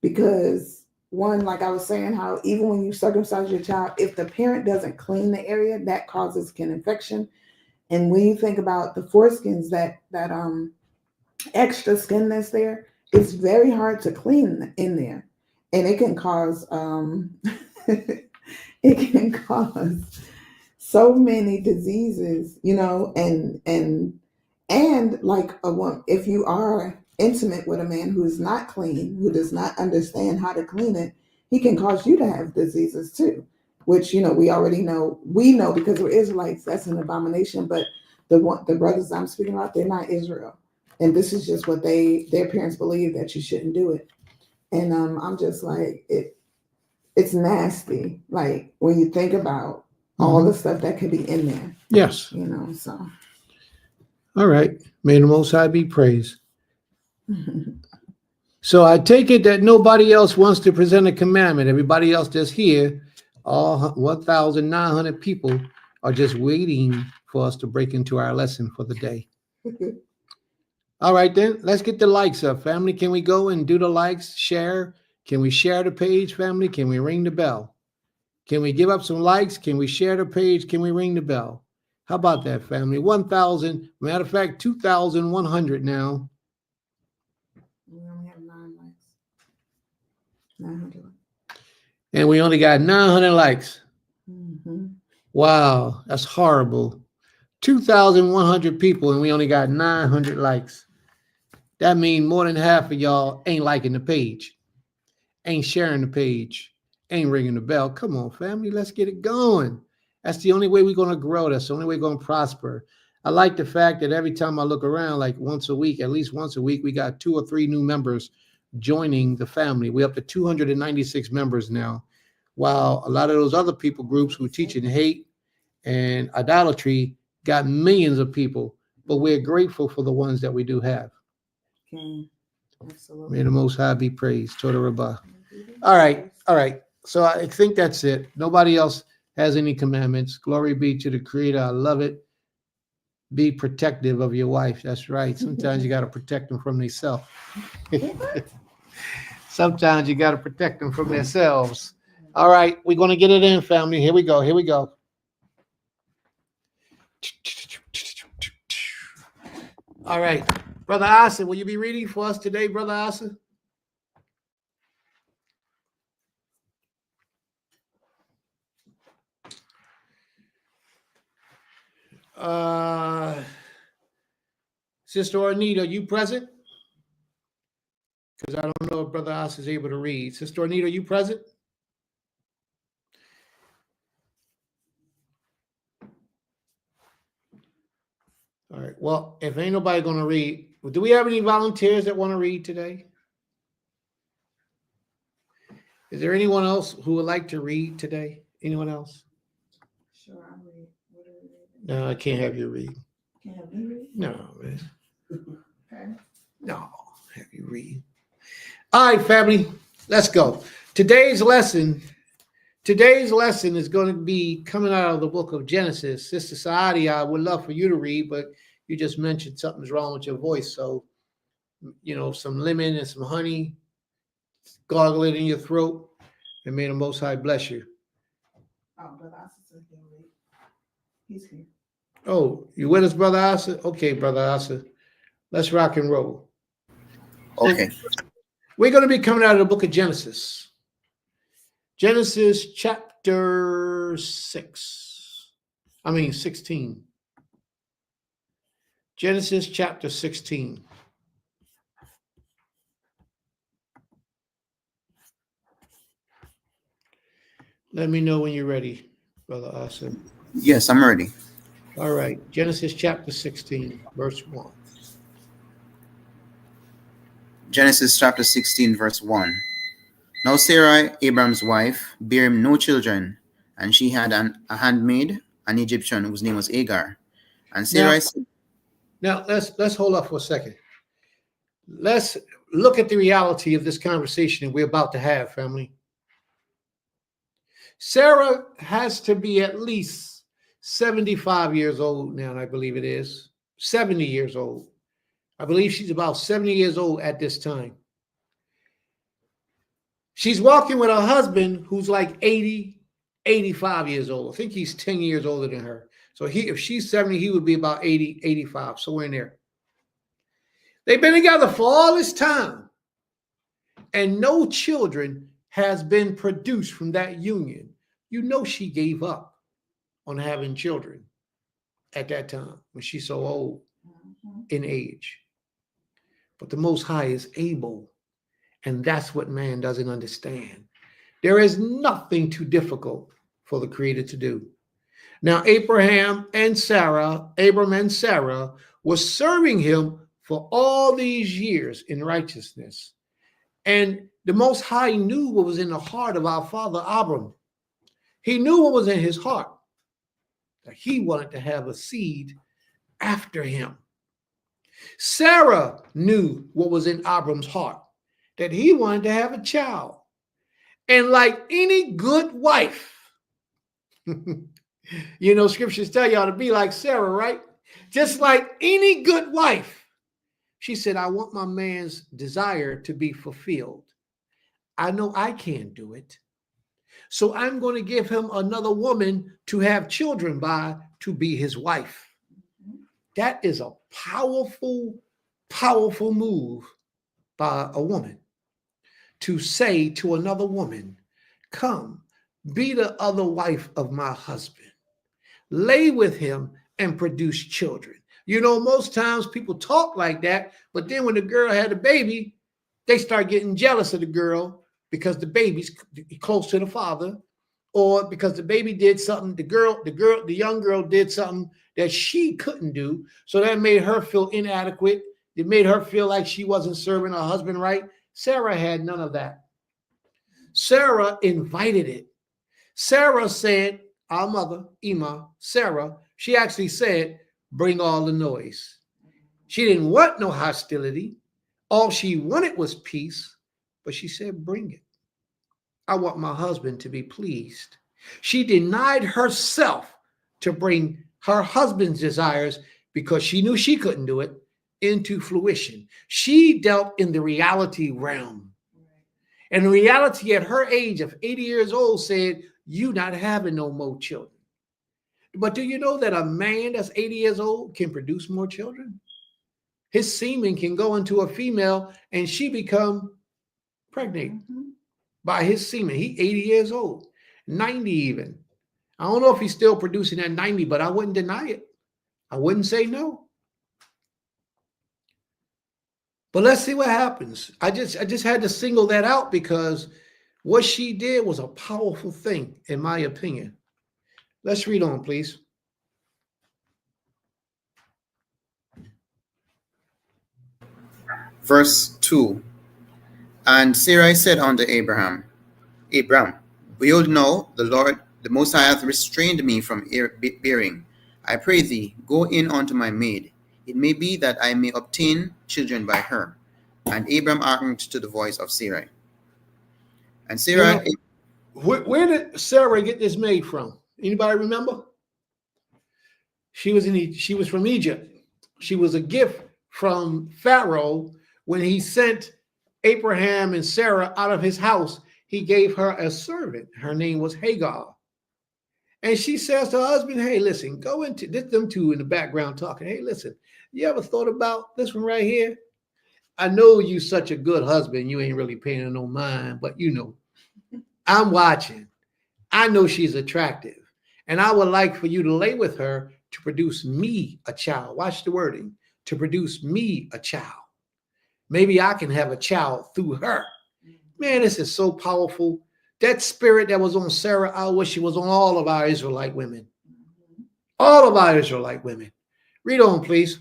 because one, like I was saying, how even when you circumcise your child, if the parent doesn't clean the area, that causes skin infection. And when you think about the foreskins, that extra skin that's there, it's very hard to clean in there, and it can cause it can cause so many diseases, and like a woman, if you are intimate with a man who is not clean, who does not understand how to clean it, he can cause you to have diseases too, which we already know. We know because we're Israelites, that's an abomination. But the brothers I'm speaking about, they're not Israel, and this is just what their parents believe, that you shouldn't do it. And I'm just like, it's nasty, like when you think about all the stuff that could be in there. Yes. So. All right. May the Most High be praised. So I take it that nobody else wants to present a commandment. Everybody else that's here, all 1,900 people, are just waiting for us to break into our lesson for the day. All right, then. Let's get the likes up, family. Can we go and do the likes, share? Can we share the page, family? Can we ring the bell? Can we give up some likes? Can we share the page? Can we ring the bell? How about that, family? 1,000. Matter of fact, 2,100 now. We only have 9 likes. 900 likes. And we only got 900 likes. Mm-hmm. Wow, that's horrible. 2,100 people and we only got 900 likes. That means more than half of y'all ain't liking the page, ain't sharing the page, ain't ringing the bell. Come on, family, let's get it going. That's the only way we're going to grow. That's the only way we're going to prosper. I like the fact that every time I look around, like once a week, at least once a week, we got 2 or 3 new members joining the family. We're up to 296 members now. While a lot of those other people groups who teach in hate and idolatry got millions of people, but we're grateful for the ones that we do have. Okay. Absolutely. May the Most High be praised. Toda Rabbah. All right. So I think that's it. Nobody else has any commandments. Glory be to the Creator. I love it. Be protective of your wife. That's right. Sometimes you got to protect them from themselves. Sometimes you got to protect them from themselves. All right, we're going to get it in, family. Here we go. All right. Brother Asa, will you be reading for us today, Brother Asa? Sister Ornita, are you present? Because I don't know if Brother Asa is able to read. Sister Ornita, are you present? All right. Well, if ain't nobody going to read, do we have any volunteers that want to read today? Is there anyone else who would like to read today? Anyone else? Sure, I'll read. No, I can't have you read. Can't have me read? No, man. Okay. No, have you read. All right, family. Let's go. Today's lesson is going to be coming out of the book of Genesis. Sister Saadi, I would love for you to read, but you just mentioned something's wrong with your voice. So, some lemon and some honey, gargle it in your throat, and may the Most High bless you. Oh, Brother Asa, he's here. Oh, you with us, Brother Asa? Okay, Brother Asa. Let's rock and roll. Okay. We're going to be coming out of the book of Genesis. Genesis chapter 16. Genesis chapter 16. Let me know when you're ready, Brother Asa. Yes, I'm ready. All right. Genesis chapter 16, verse 1. Genesis chapter 16, verse 1. Now Sarai, Abraham's wife, bare him no children, and she had a handmaid, an Egyptian, whose name was Hagar. And Sarai said, Now let's hold up for a second. Let's look at the reality of this conversation we're about to have, family. Sarah has to be at least 75 years old now, I believe it is. 70 years old. I believe she's about 70 years old at this time. She's walking with her husband who's like 80, 85 years old. I think he's 10 years older than her. So if she's 70, he would be about 80, 85, somewhere in there. They've been together for all this time, and no children has been produced from that union. She gave up on having children at that time when she's so old in age. But the Most High is able, and that's what man doesn't understand. There is nothing too difficult for the Creator to do. Now, Abram and Sarah were serving him for all these years in righteousness. And the Most High knew what was in the heart of our father Abram. He knew what was in his heart, that he wanted to have a seed after him. Sarah knew what was in Abram's heart, that he wanted to have a child. And like any good wife, scriptures tell y'all to be like Sarah, right? Just like any good wife, she said, I want my man's desire to be fulfilled. I know I can't do it. So I'm going to give him another woman to have children by, to be his wife. That is a powerful, powerful move by a woman to say to another woman, come, be the other wife of my husband. Lay with him and produce children. Most times people talk like that, but then when the girl had a baby, they start getting jealous of the girl because the baby's close to the father, or because the baby did something, the young girl did something that she couldn't do. So that made her feel inadequate. It made her feel like she wasn't serving her husband right. Sarah had none of that. Sarah invited it. Sarah said, our mother, Sarah, she actually said, bring all the noise. She didn't want no hostility. All she wanted was peace, but she said, bring it. I want my husband to be pleased. She denied herself to bring her husband's desires because she knew she couldn't do it into fruition. She dealt in the reality realm. And the reality at her age of 80 years old said, you not having no more children. But do you know that a man that's 80 years old can produce more children? His semen can go into a female and she become pregnant by his semen. He 80 years old, 90 even. I don't know if he's still producing at 90, but I wouldn't deny it. I wouldn't say no. But let's see what happens. I just had to single that out because what she did was a powerful thing, in my opinion. Let's read on, please. Verse 2. And Sarai said unto Abram, behold, now the Lord, the Most High, hath restrained me from bearing. I pray thee, go in unto my maid. It may be that I may obtain children by her. And Abram hearkened to the voice of Sarai. And Sarah, Where did Sarah get this maid from? Anybody remember? She was from Egypt. She was a gift from Pharaoh when he sent Abraham and Sarah out of his house. He gave her a servant. Her name was Hagar. And she says to her husband, hey, listen, go into this, them two in the background talking. Hey, listen, you ever thought about this one right here? I know you such a good husband. You ain't really paying no mind, but you know, I'm watching. I know she's attractive. And I would like for you to lay with her to produce me a child. Watch the wording. To produce me a child. Maybe I can have a child through her. Man, this is so powerful. That spirit that was on Sarah, I wish she was on all of our Israelite women. All of our Israelite women. Read on, please.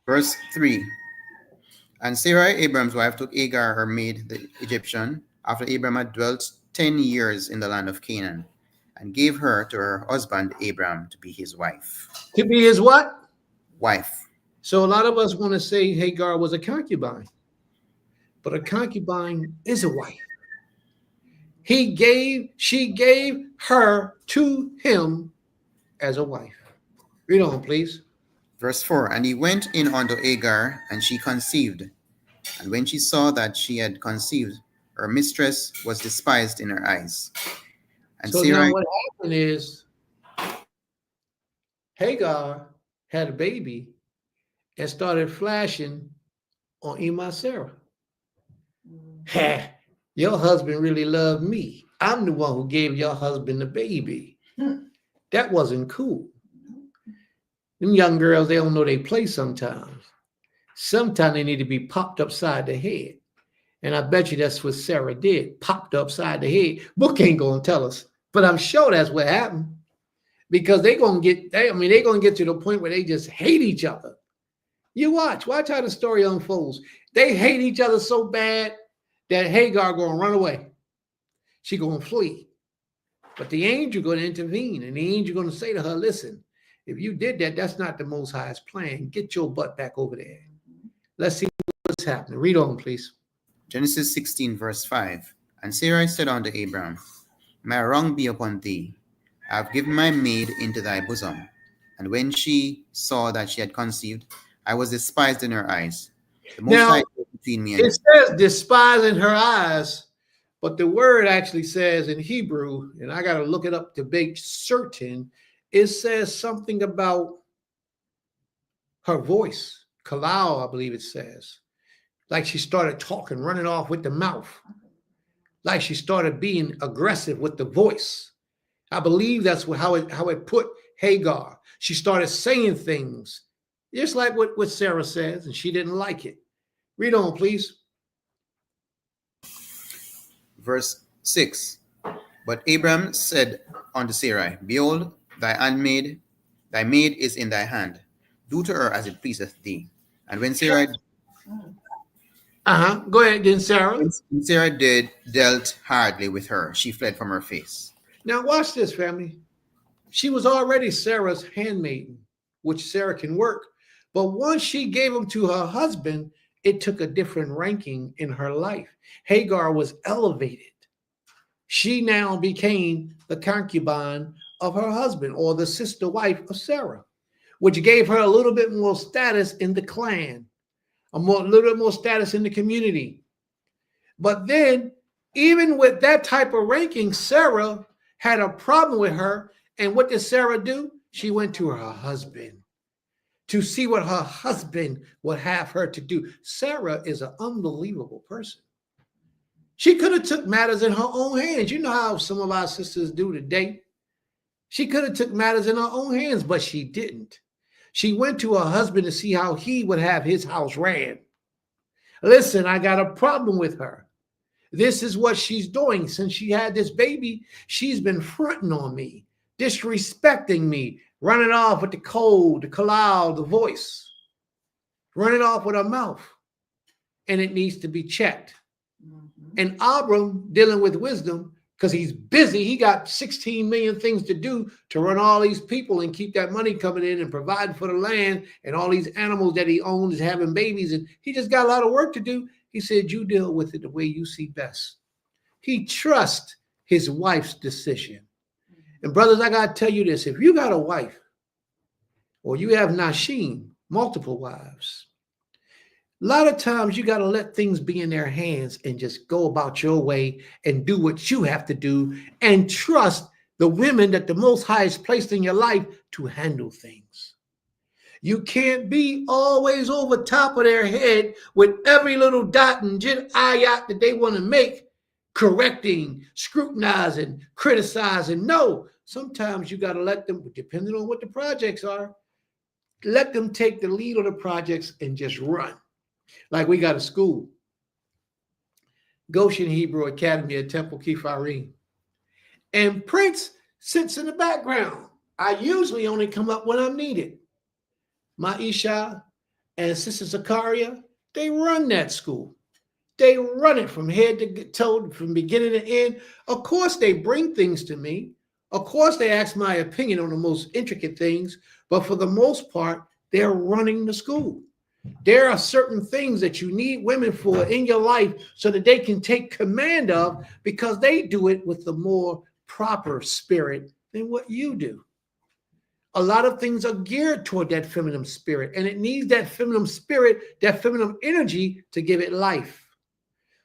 verse 3. And Sarai, Abram's wife, took Hagar, her maid, the Egyptian, after Abram had dwelt 10 years in the land of Canaan, and gave her to her husband Abram to be his wife. To be his what? Wife. So a lot of us want to say Hagar was a concubine, but a concubine is a wife. She gave her to him as a wife. Read on, please. Verse 4. And he went in unto Hagar, and she conceived. And when she saw that she had conceived, her mistress was despised in her eyes. And So Sarai, now what happened is Hagar had a baby and started flashing on Ima Sarah. Your husband really loved me. I'm the one who gave your husband the baby. That wasn't cool. Them young girls, they don't know they play sometimes. Sometimes they need to be popped upside the head. And I bet you that's what Sarah did, popped upside the head. Book ain't going to tell us, but I'm sure that's what happened. Because they're going to get to the point where they just hate each other. You watch how the story unfolds. They hate each other so bad that Hagar going to run away. She going to flee. But the angel going to intervene, and the angel going to say to her, listen, if you did that, that's not the Most High's plan. Get your butt back over there. Let's see what's happening. Read on, please. Genesis 16, verse 5. And Sarai said unto Abram, my wrong be upon thee. I have given my maid into thy bosom. And when she saw that she had conceived, I was despised in her eyes. The Most High between me and it says despise in her eyes, but the word actually says in Hebrew, and I got to look it up to be certain, it says something about her voice. Kalau, I believe it says. Like she started talking, running off with the mouth. Like she started being aggressive with the voice. I believe that's how it put Hagar. She started saying things, just like what Sarah says, and she didn't like it. Read on, please. Verse 6. But Abram said unto Sarai, behold, thy maid is in thy hand. Do to her as it pleaseth thee. And when Sarai... Go ahead then, Sarah. When Sarah dealt hardly with her, she fled from her face. Now watch this, family. She was already Sarah's handmaiden, which Sarah can work. But once she gave him to her husband, it took a different ranking in her life. Hagar was elevated. She now became the concubine of her husband, or the sister wife of Sarah, which gave her a little bit more status in the clan, a little bit more status in the community. But then, even with that type of ranking, Sarah had a problem with her. And what did Sarah do? She went to her husband to see what her husband would have her to do. Sarah is an unbelievable person. She could have took matters in her own hands. You know how some of our sisters do today. She could have took matters in her own hands, but she didn't. She went to her husband to see how he would have his house ran. Listen, I got a problem with her. This is what she's doing. Since she had this baby, she's been fronting on me, disrespecting me, running off with the cold, the kalau, the voice, running off with her mouth. And it needs to be checked. And Abram, dealing with wisdom, because he's busy, he got 16 million things to do to run all these people and keep that money coming in and provide for the land, and all these animals that he owns is having babies, and he just got a lot of work to do. He said, you deal with it the way you see best. He trusts his wife's decision. And brothers, I got to tell you this. If you got a wife or you have Nashim, multiple wives, a lot of times you got to let things be in their hands and just go about your way and do what you have to do and trust the women that the Most High has placed in your life to handle things. You can't be always over top of their head with every little dot and ayat that they want to make, correcting, scrutinizing, criticizing. No, sometimes you got to let them, depending on what the projects are, let them take the lead on the projects and just run. Like we got a school, Goshen Hebrew Academy at Temple Kifarim. And Prince sits in the background. I usually only come up when I'm needed. Maisha and Sister Zakaria, they run that school. They run it from head to toe, from beginning to end. Of course, they bring things to me. Of course, they ask my opinion on the most intricate things. But for the most part, they're running the school. There are certain things that you need women for in your life so that they can take command of, because they do it with the more proper spirit than what you do. A lot of things are geared toward that feminine spirit, and it needs that feminine spirit, that feminine energy to give it life.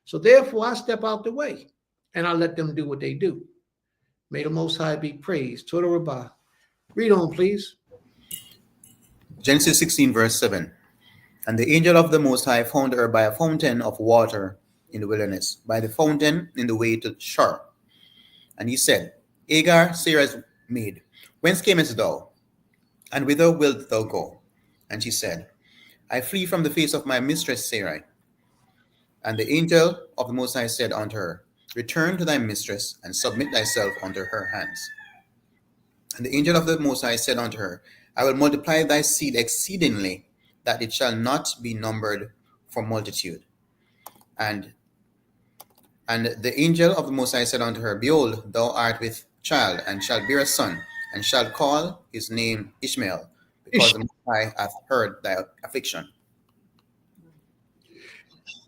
So therefore, I step out the way and I let them do what they do. May the Most High be praised. Toda Rabbah. Read on, please. Genesis 16, verse 7. And the angel of the Most High found her by a fountain of water in the wilderness, by the fountain in the way to Shur. And he said, Hagar, Sarah's maid, whence camest thou? And whither wilt thou go? And she said, I flee from the face of my mistress Sarai. And the angel of the Most High said unto her, Return to thy mistress, and submit thyself unto her hands. And the angel of the Most High said unto her, I will multiply thy seed exceedingly, that it shall not be numbered for multitude. And the angel of the Most High said unto her, Behold, thou art with child, and shalt bear a son, and shalt call his name Ishmael, because the Most High hath heard thy affliction.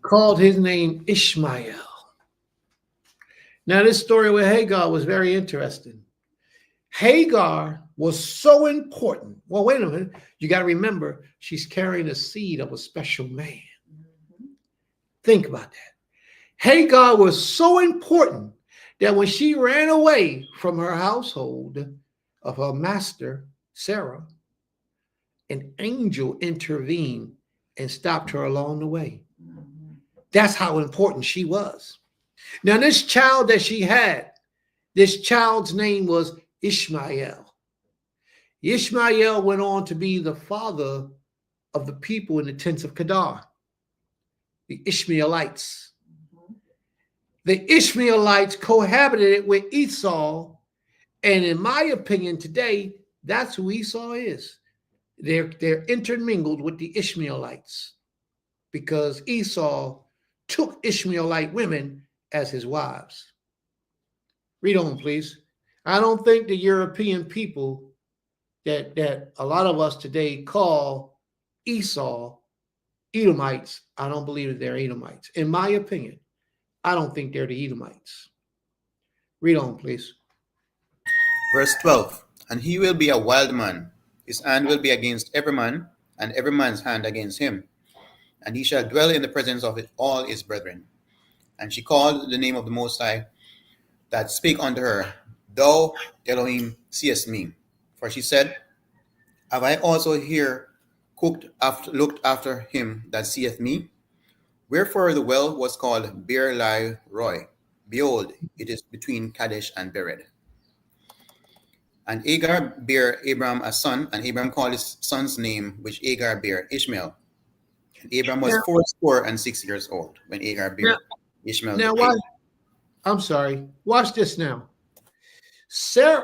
Called his name Ishmael. Now, this story with Hagar was very interesting. Hagar was so important. Well, wait a minute. You got to remember, she's carrying the seed of a special man. Think about that. Hagar was so important that when she ran away from her household of her master, Sarah, an angel intervened and stopped her along the way. That's how important she was. Now, this child that she had, this child's name was Ishmael. Ishmael went on to be the father of the people in the tents of Kedar, the Ishmaelites. The Ishmaelites cohabited with Esau, and in my opinion today, that's who Esau is. They're intermingled with the Ishmaelites because Esau took Ishmaelite women as his wives. Read on, please. I don't think the European people that a lot of us today call Esau Edomites, I don't believe that they're Edomites. In my opinion, I don't think they're the Edomites. Read on, please. Verse 12. And he will be a wild man. His hand will be against every man, and every man's hand against him. And he shall dwell in the presence of all his brethren. And she called the name of the Most High that spake unto her, Thou, Elohim, seest me. For she said, Have I also here looked after him that seeth me? Wherefore the well was called Beer Lai Roy. Behold, it is between Kadesh and Bered. And Hagar bare Abram a son, and Abram called his son's name, which Hagar bare, Ishmael. And Abram was 86 years old when Hagar bare Ishmael. Now, I'm sorry. Watch this now.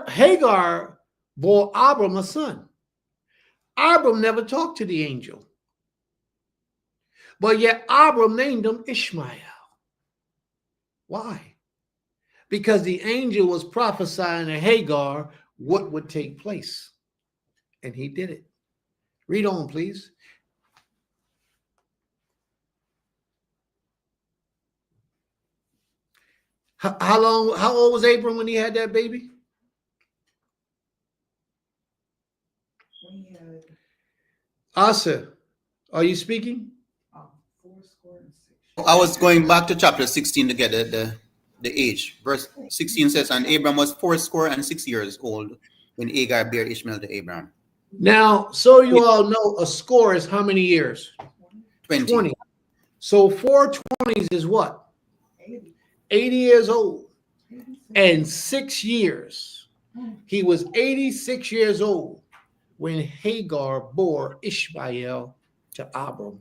Hagar bore Abram a son. Abram never talked to the angel. But yet Abram named him Ishmael. Why? Because the angel was prophesying to Hagar what would take place. And he did it. Read on, please. How old was Abram when he had that baby? Asa, are you speaking? 4 score and 6. I was going back to chapter 16 to get the age. Verse 16 says, and Abram was 86 years old when Agar bare Ishmael to Abram. Now, so you all know, a score is how many years? 20. So 420s is what? 80 years old. And 6 years. He was 86 years old when Hagar bore Ishmael to Abram.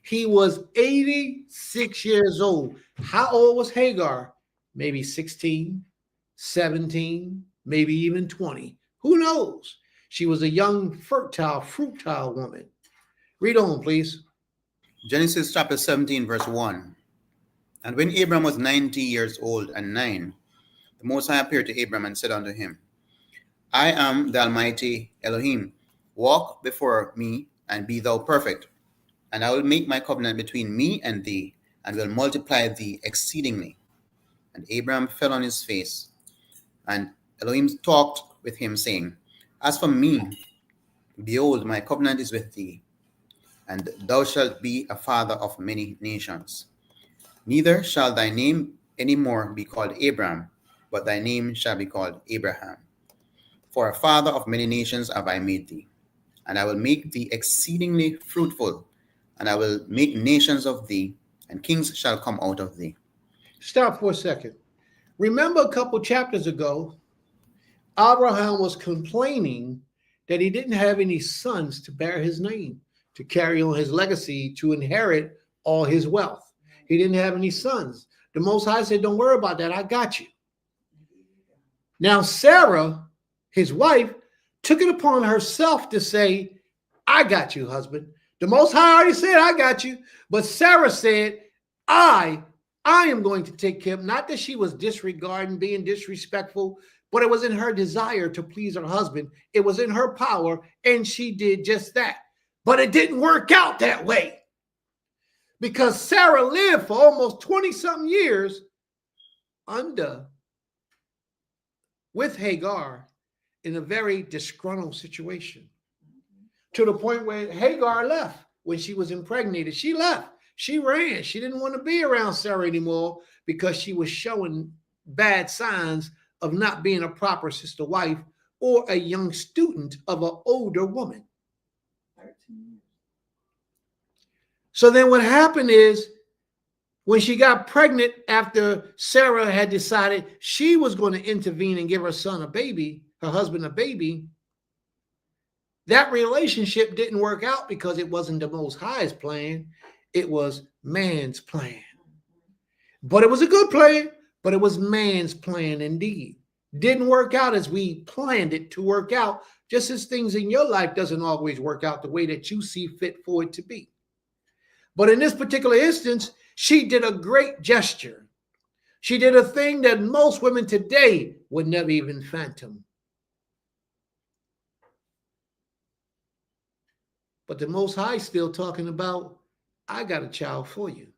He was 86 years old. How old was Hagar? Maybe 16, 17, maybe even 20. Who knows? She was a young, fertile, fruitile woman. Read on, please. Genesis chapter 17, verse 1. And when Abram was 90 years old and 9, the Most High appeared to Abram and said unto him, I am the Almighty Elohim. Walk before me and be thou perfect. And I will make my covenant between me and thee, and will multiply thee exceedingly. And Abram fell on his face. And Elohim talked with him, saying, As for me, behold, my covenant is with thee, and thou shalt be a father of many nations. Neither shall thy name any more be called Abram, but thy name shall be called Abraham. For a father of many nations have I made thee, and I will make thee exceedingly fruitful, and I will make nations of thee, and kings shall come out of thee. Stop for a second. Remember a couple chapters ago, Abraham was complaining that he didn't have any sons to bear his name, to carry on his legacy, to inherit all his wealth. He didn't have any sons. The Most High said, don't worry about that. I got you. Now, Sarah, his wife, took it upon herself to say, I got you, husband. The Most High already said, I got you. But Sarah said, I am going to take care of him. Not that she was disregarding, being disrespectful, but it was in her desire to please her husband. It was in her power, and she did just that. But it didn't work out that way, because Sarah lived for almost 20-something years with Hagar in a very disgruntled situation, to the point where Hagar left when she was impregnated. She left. She ran. She didn't want to be around Sarah anymore because she was showing bad signs of not being a proper sister wife or a young student of an older woman. 13 years. So then what happened is, when she got pregnant, after Sarah had decided she was going to intervene and give her son a baby, her husband a baby, that relationship didn't work out because it wasn't the Most High's plan. It was man's plan. But it was a good plan, but it was man's plan indeed. Didn't work out as we planned it to work out, just as things in your life doesn't always work out the way that you see fit for it to be. But in this particular instance, she did a great gesture. She did a thing that most women today would never even fathom. But the Most High still talking about, I got a child for you.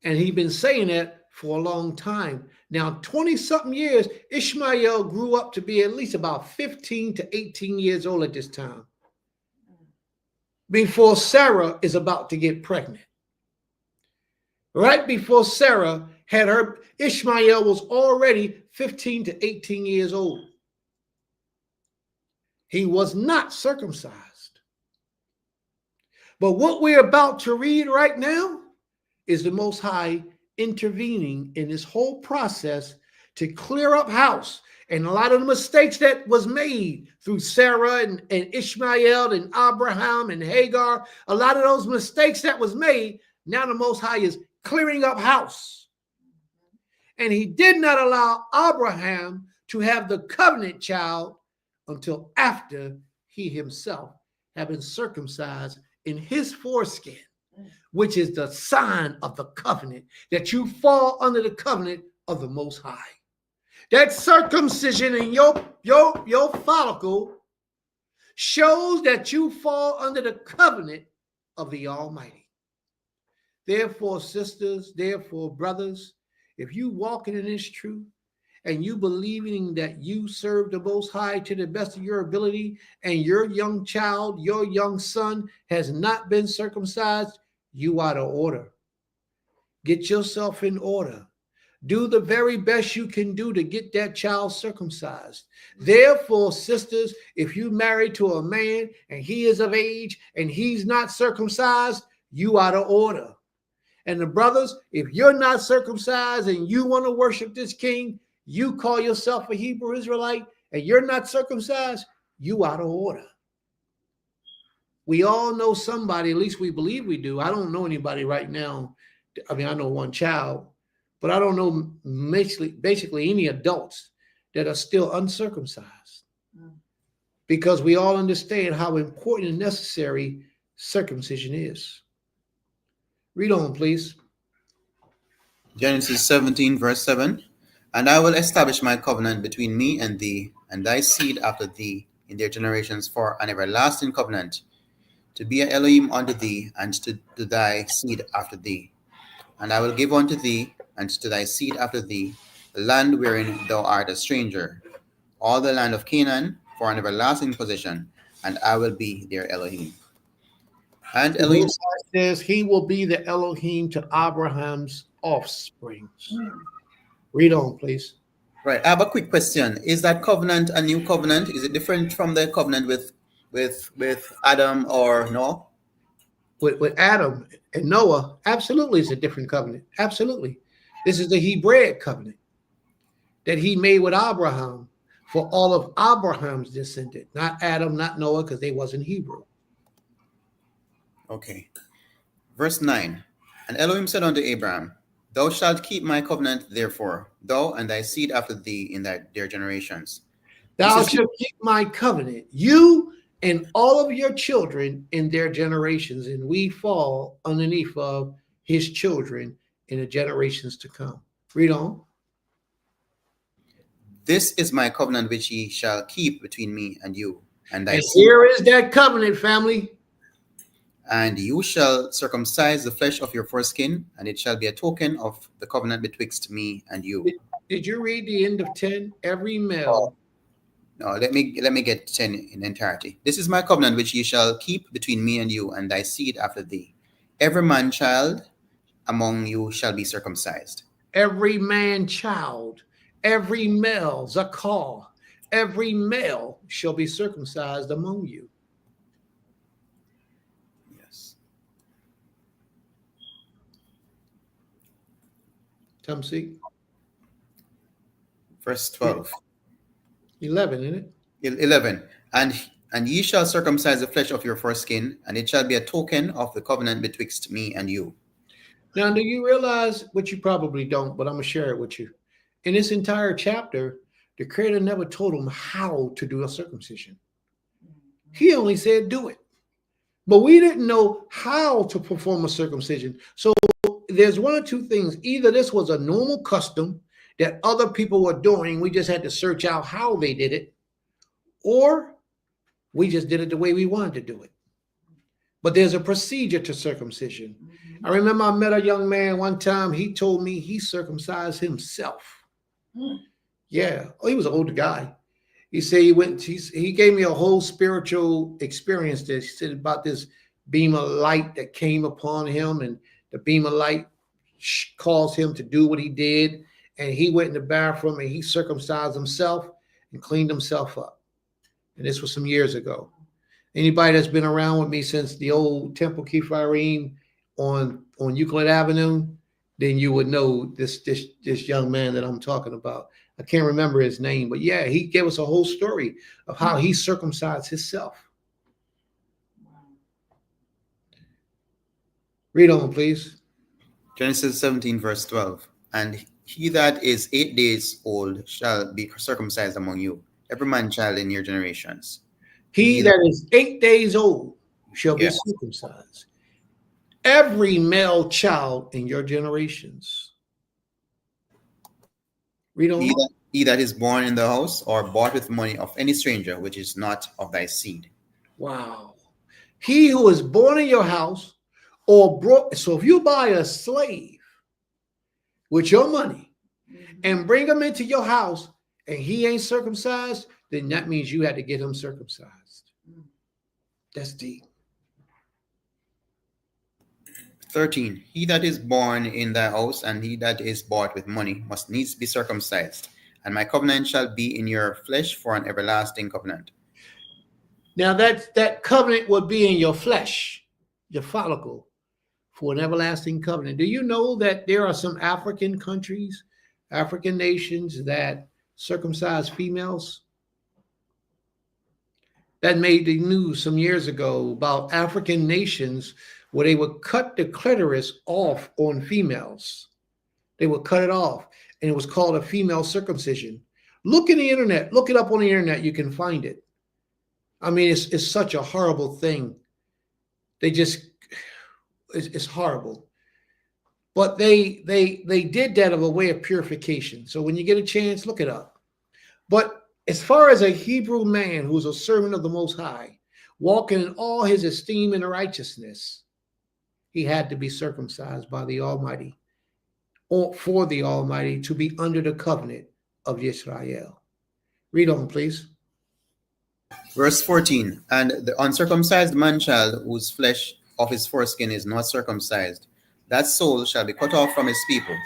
And he's been saying that for a long time. Now, 20-something years, Ishmael grew up to be at least about 15 to 18 years old at this time, before Sarah is about to get pregnant. Right before Sarah had her, Ishmael was already 15 to 18 years old. He was not circumcised. But what we're about to read right now is the Most High intervening in this whole process to clear up house. And a lot of the mistakes that was made through Sarah and Ishmael and Abraham and Hagar, a lot of those mistakes that was made, now the Most High is clearing up house. And he did not allow Abraham to have the covenant child until after he himself had been circumcised in his foreskin, which is the sign of the covenant, that you fall under the covenant of the Most High. That circumcision in your follicle shows that you fall under the covenant of the Almighty. Therefore, sisters, therefore, brothers, if you walking in this truth and you believing that you serve the Most High to the best of your ability, and your young child, your young son has not been circumcised, you out of order. Get yourself in order. Do the very best you can do to get that child circumcised. Therefore, sisters, if you marry to a man and he is of age and he's not circumcised, you out of order. And the brothers, if you're not circumcised and you want to worship this king, you call yourself a Hebrew Israelite and you're not circumcised, you out of order. We all know somebody, at least we believe we do. I don't know anybody right now. I mean, I know one child, but I don't know basically any adults that are still uncircumcised, because we all understand how important and necessary circumcision is. Read on, please. Genesis 17, verse 7. And I will establish my covenant between me and thee, and thy seed after thee, in their generations, for an everlasting covenant, to be an Elohim unto thee, and to thy seed after thee. And I will give unto thee, and to thy seed after thee, the land wherein thou art a stranger, all the land of Canaan, for an everlasting possession, and I will be their Elohim. And Elohim says he will be the Elohim to Abraham's offspring. Read on, please. Right. I have a quick question. Is that covenant a new covenant? Is it different from the covenant with Adam or Noah? With Adam and Noah, absolutely it's a different covenant. Absolutely. This is the Hebraic covenant that he made with Abraham for all of Abraham's descendant, not Adam, not Noah, because they wasn't Hebrew. Okay. Verse 9. And Elohim said unto Abraham, Thou shalt keep my covenant, therefore, thou and thy seed after thee in their generations. Thou shalt keep my covenant, you and all of your children in their generations, and we fall underneath of his children in the generations to come. Read on. This is my covenant which ye shall keep between me and you and thy seed. Here is that covenant, family. And you shall circumcise the flesh of your foreskin, and it shall be a token of the covenant betwixt me and you. Did you read the end of 10? Every male. No, let me get 10 in entirety. This is my covenant which ye shall keep between me and you and thy seed after thee. Every man child among you shall be circumcised. Every man child, every male, zakar, every male shall be circumcised among you. Yes. See? Verse 12. 11, isn't it? 11. And ye shall circumcise the flesh of your foreskin, and it shall be a token of the covenant betwixt me and you. Now, do you realize, what you probably don't, but I'm going to share it with you. In this entire chapter, the Creator never told him how to do a circumcision. He only said do it. But we didn't know how to perform a circumcision. So there's one or two things. Either this was a normal custom that other people were doing, we just had to search out how they did it, or we just did it the way we wanted to do it. But there's a procedure to circumcision. I remember I met a young man one time. He told me he circumcised himself. Yeah. Oh, he was an older guy. He said he gave me a whole spiritual experience. He said about this beam of light that came upon him, and the beam of light caused him to do what he did. And he went in the bathroom and he circumcised himself and cleaned himself up. And this was some years ago. Anybody that's been around with me since the old Temple Kipharim on Euclid Avenue, then you would know this young man that I'm talking about. I can't remember his name, but yeah, he gave us a whole story of how he circumcised himself. Read on, please. Genesis 17, verse 12. And he that is 8 days old shall be circumcised among you, every man child in your generations. He that is 8 days old shall be circumcised, every male child in your generations. Read on. He that is born in the house or bought with money of any stranger, which is not of thy seed. Wow. He who is born in your house or brought. So if you buy a slave with your money and bring him into your house and he ain't circumcised, then that means you had to get him circumcised. That's deep. 13. He that is born in thy house and he that is bought with money must needs be circumcised, and my covenant shall be in your flesh for an everlasting covenant. Now that covenant would be in your flesh, your follicle, for an everlasting covenant. Do you know that there are some African countries, African nations that circumcise females? That made the news some years ago about African nations where they would cut the clitoris off on females. They would cut it off, and it was called a female circumcision. Look in the internet, look it up on the internet, you can find it. I mean, it's such a horrible thing. It's horrible. But they did that of a way of purification. So when you get a chance, look it up. But as far as a Hebrew man who's a servant of the Most High, walking in all his esteem and righteousness, he had to be circumcised by the Almighty, or for the Almighty, to be under the covenant of Israel. Read on, please. Verse 14. And the uncircumcised man-child whose flesh of his foreskin is not circumcised, that soul shall be cut off from his people.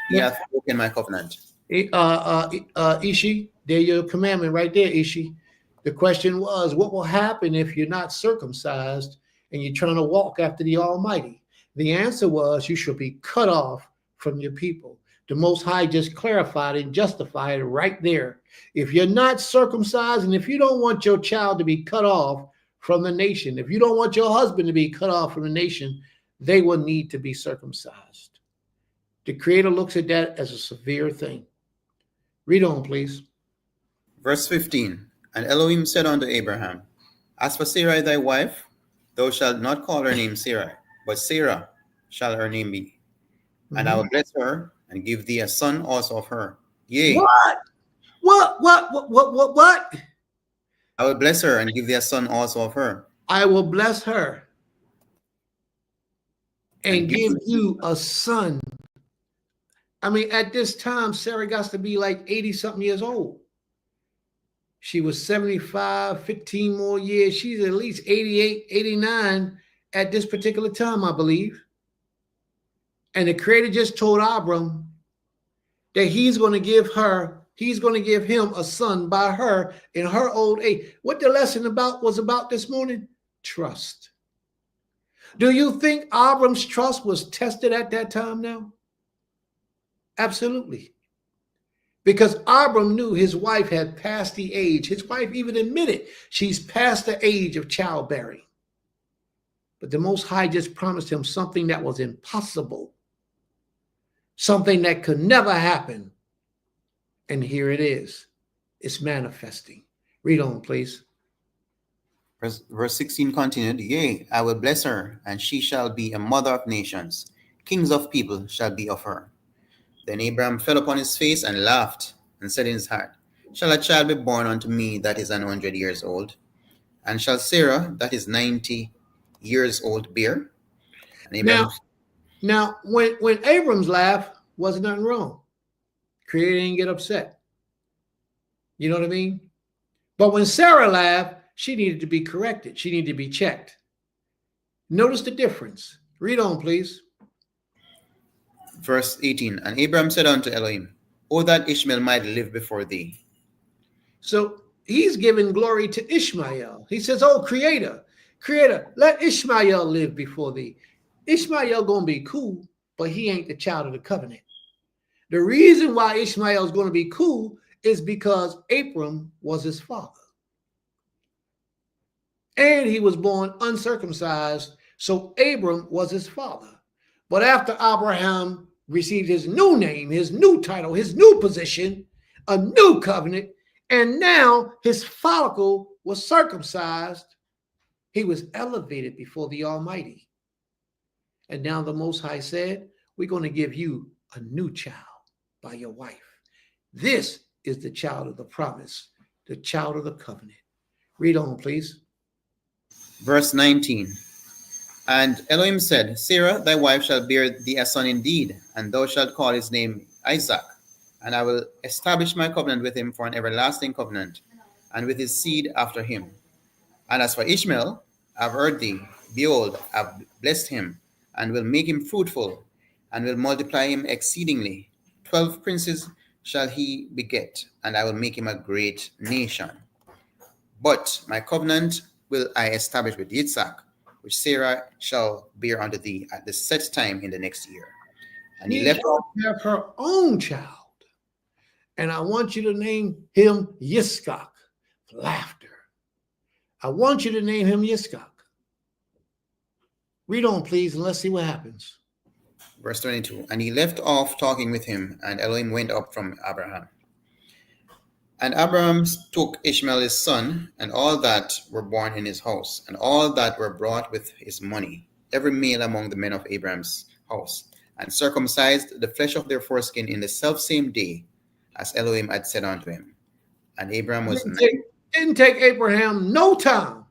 He hath broken my covenant. Ishi, there's your commandment right there, Ishi. The question was, what will happen if you're not circumcised and you're trying to walk after the Almighty? The answer was, you shall be cut off from your people. The Most High just clarified and justified it right there. If you're not circumcised, and if you don't want your child to be cut off from the nation, if you don't want your husband to be cut off from the nation, they will need to be circumcised. The Creator looks at that as a severe thing. Read on, please. Verse 15. And Elohim said unto Abraham, As for Sarai thy wife, thou shalt not call her name Sarai, but Sarah shall her name be. And I will bless her and give thee a son also of her. Yea. What? I will bless her and give thee a son also of her. I will bless her and give you a son. I mean, at this time, Sarah got to be like 80-something years old. She was 75, 15 more years. She's at least 88, 89 at this particular time, I believe. And the Creator just told Abram that he's going to give him a son by her in her old age. What the lesson was about this morning? Trust. Do you think Abram's trust was tested at that time now? Absolutely. Because Abram knew his wife had passed the age. His wife even admitted she's past the age of childbearing. But the Most High just promised him something that was impossible. Something that could never happen. And here it is. It's manifesting. Read on, please. Verse 16 continued, Yea, I will bless her, and she shall be a mother of nations. Kings of people shall be of her. Then Abraham fell upon his face and laughed, and said in his heart, Shall a child be born unto me that is 100 years old? And shall Sarah that is 90 years old bear? And Abraham... Now, when Abram's laugh, wasn't nothing wrong. Creator didn't get upset. You know what I mean? But when Sarah laughed, she needed to be corrected. She needed to be checked. Notice the difference. Read on, please. Verse 18, And Abraham said unto Elohim, O that Ishmael might live before thee. So he's giving glory to Ishmael. He says, oh, Creator, let Ishmael live before thee. Ishmael going to be cool, but he ain't the child of the covenant. The reason why Ishmael is going to be cool is because Abram was his father. And he was born uncircumcised, so Abram was his father. But after Abraham received his new name, his new title, his new position, a new covenant, and now his follicle was circumcised, he was elevated before the Almighty. And now the Most High said, we're going to give you a new child by your wife. This is the child of the promise, the child of the covenant. Read on, please. Verse 19, And Elohim said, Sarah, thy wife, shall bear thee a son indeed, and thou shalt call his name Isaac. And I will establish my covenant with him for an everlasting covenant, and with his seed after him. And as for Ishmael, I have heard thee. Behold, I have blessed him, and will make him fruitful, and will multiply him exceedingly. 12 princes shall he beget, and I will make him a great nation. But my covenant will I establish with Yitzhak, which Sarah shall bear unto thee at the set time in the next year. And he left off. Have her own child. And I want you to name him Yitzchak, laughter. I want you to name him Yitzchak. Read on, please, and let's see what happens. Verse 22. And he left off talking with him, and Elohim went up from Abraham. And Abraham took Ishmael his son, and all that were born in his house, and all that were brought with his money, every male among the men of Abraham's house, and circumcised the flesh of their foreskin in the selfsame day, as Elohim had said unto him. And Abraham was didn't take Abraham no time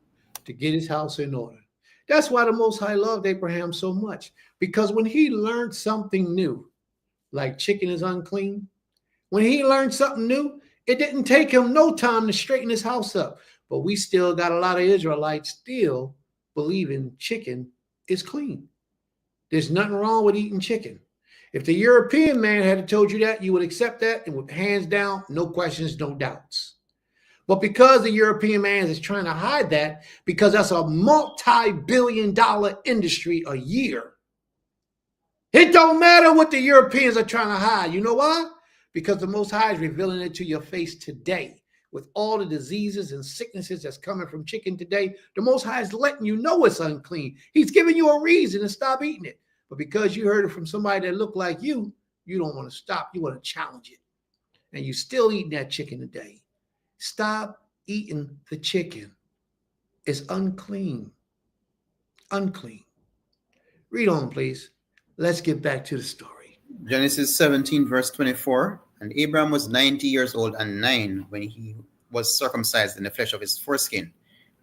to get his house in order. That's why the Most High loved Abraham so much, because when he learned something new, like chicken is unclean, when he learned something new, it didn't take him no time to straighten his house up. But we still got a lot of Israelites still believing chicken is clean. There's nothing wrong with eating chicken. If the European man had told you that, you would accept that, and with hands down, no questions, no doubts. But because the European man is trying to hide that, because that's a multi-billion-dollar industry a year, it don't matter what the Europeans are trying to hide. You know why? Because the Most High is revealing it to your face today. With all the diseases and sicknesses that's coming from chicken today, the Most High is letting you know it's unclean. He's giving you a reason to stop eating it. But because you heard it from somebody that looked like you don't want to stop. You want to challenge it. And you're still eating that chicken today. Stop eating the chicken. It's unclean. Unclean. Read on, please. Let's get back to the story. Genesis 17, verse 24. And Abraham was 90 years old and 9 when he was circumcised in the flesh of his foreskin.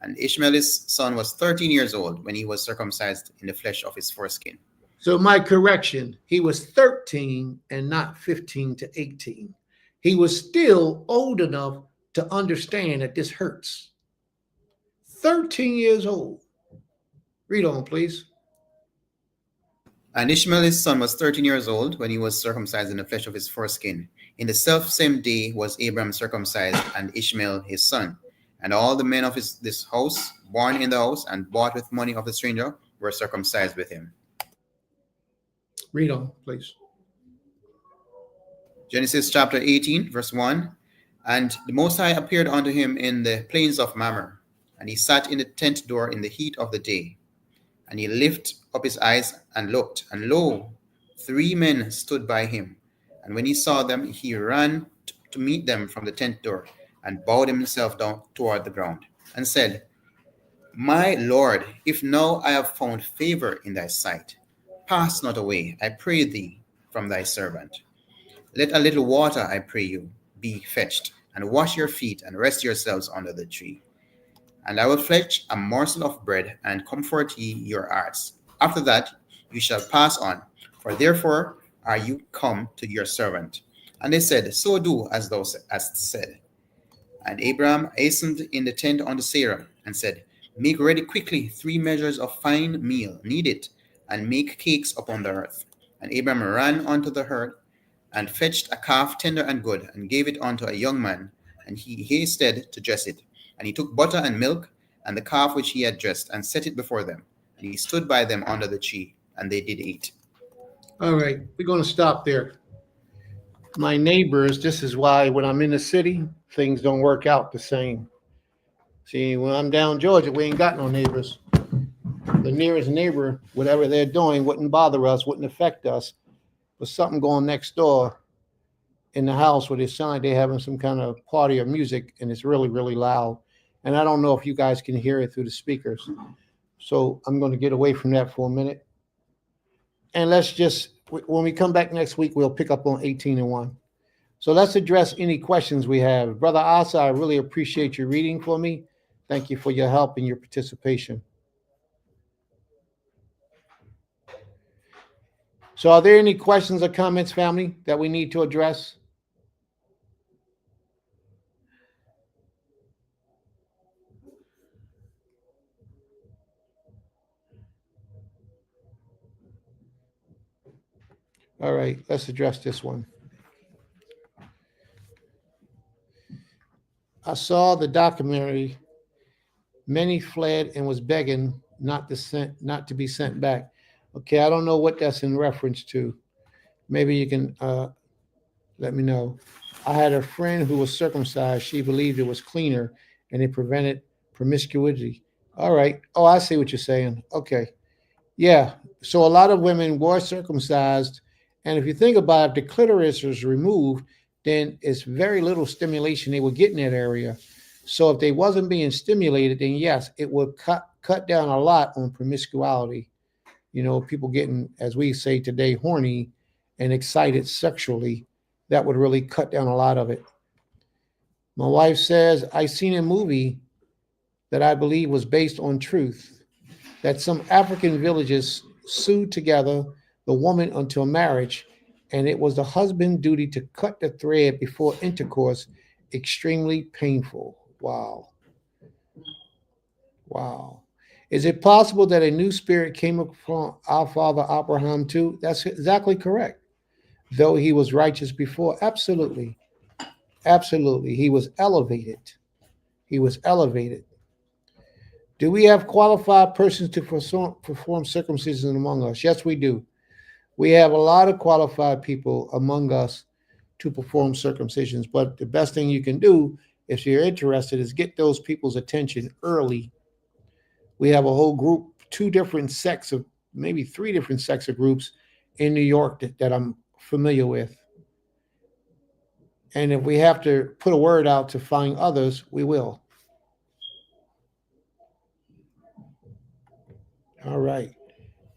And Ishmael his son was 13 years old when he was circumcised in the flesh of his foreskin. So my correction, he was 13 and not 15 to 18. He was still old enough to understand that this hurts. 13 years old. Read on, please. And Ishmael his son was 13 years old when he was circumcised in the flesh of his foreskin. In the selfsame day was Abraham circumcised, and Ishmael his son. And all the men of this house, born in the house and bought with money of the stranger, were circumcised with him. Read on, please. Genesis chapter 18, verse 1. And the Most High appeared unto him in the plains of Mamre, and he sat in the tent door in the heat of the day. And he lifted up his eyes and looked, and lo, 3 men stood by him. And when he saw them, he ran to meet them from the tent door, and bowed himself down toward the ground, and said, My Lord, if now I have found favor in thy sight, pass not away, I pray thee, from thy servant. Let a little water, I pray you, be fetched, and wash your feet, and rest yourselves under the tree. And I will fetch a morsel of bread, and comfort ye your hearts. After that you shall pass on, for therefore are you come to your servant. And they said, So do as thou hast said. And Abraham hastened in the tent unto Sarah, and said, Make ready quickly 3 measures of fine meal, knead it, and make cakes upon the earth. And Abraham ran unto the herd, and fetched a calf tender and good, and gave it unto a young man, and he hasted to dress it. And he took butter and milk, and the calf which he had dressed, and set it before them. And he stood by them under the tree, and they did eat. All right, we're going to stop there. My neighbors, this is why when I'm in the city, things don't work out the same. See, when I'm down Georgia, we ain't got no neighbors. The nearest neighbor, whatever they're doing, wouldn't bother us, wouldn't affect us. But something going next door in the house where they sound like they're having some kind of party or music, and it's really, really loud. And I don't know if you guys can hear it through the speakers. So I'm going to get away from that for a minute. And let's just, when we come back next week, we'll pick up on 18:1. So let's address any questions we have. Brother Asa, I really appreciate you reading for me. Thank you for your help and your participation. So are there any questions or comments, family, that we need to address? All right, let's address this one. I saw the documentary. Many fled and was begging not to be sent back. Okay, I don't know what that's in reference to. Maybe you can let me know. I had a friend who was circumcised. She believed it was cleaner and it prevented promiscuity. All right. Oh, I see what you're saying. Okay. Yeah. So a lot of women were circumcised. And if you think about it, if the clitoris was removed, then it's very little stimulation they would get in that area. So if they wasn't being stimulated, then yes, it would cut down a lot on promiscuity. You know, people getting, as we say today, horny and excited sexually. That would really cut down a lot of it. My wife says, I seen a movie that I believe was based on truth, that some African villages sued together the woman until marriage, and it was the husband's duty to cut the thread before intercourse, extremely painful. Wow. Wow. Is it possible that a new spirit came from our father Abraham too? That's exactly correct. Though he was righteous before, absolutely. Absolutely. He was elevated. He was elevated. Do we have qualified persons to perform circumcision among us? Yes, we do. We have a lot of qualified people among us to perform circumcisions, but the best thing you can do if you're interested is get those people's attention early. We have a whole group, maybe three different sects of groups in New York that I'm familiar with. And if we have to put a word out to find others, we will. All right.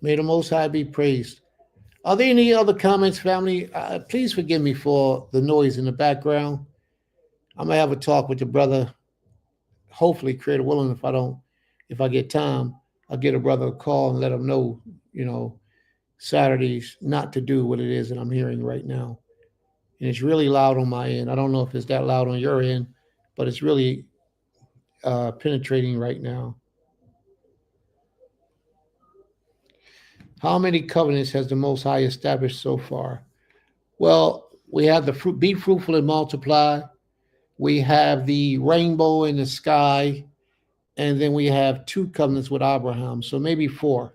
May the Most High be praised. Are there any other comments, family? Please forgive me for the noise in the background. I'm gonna have a talk with the brother. Hopefully, Creator willing, if I get time, I'll get a brother a call and let him know, Saturdays not to do what it is that I'm hearing right now. And it's really loud on my end. I don't know if it's that loud on your end, but it's really penetrating right now. How many covenants has the Most High established so far? Well, we have the fruit, be fruitful and multiply. We have the rainbow in the sky, and then we have 2 covenants with Abraham, so maybe 4.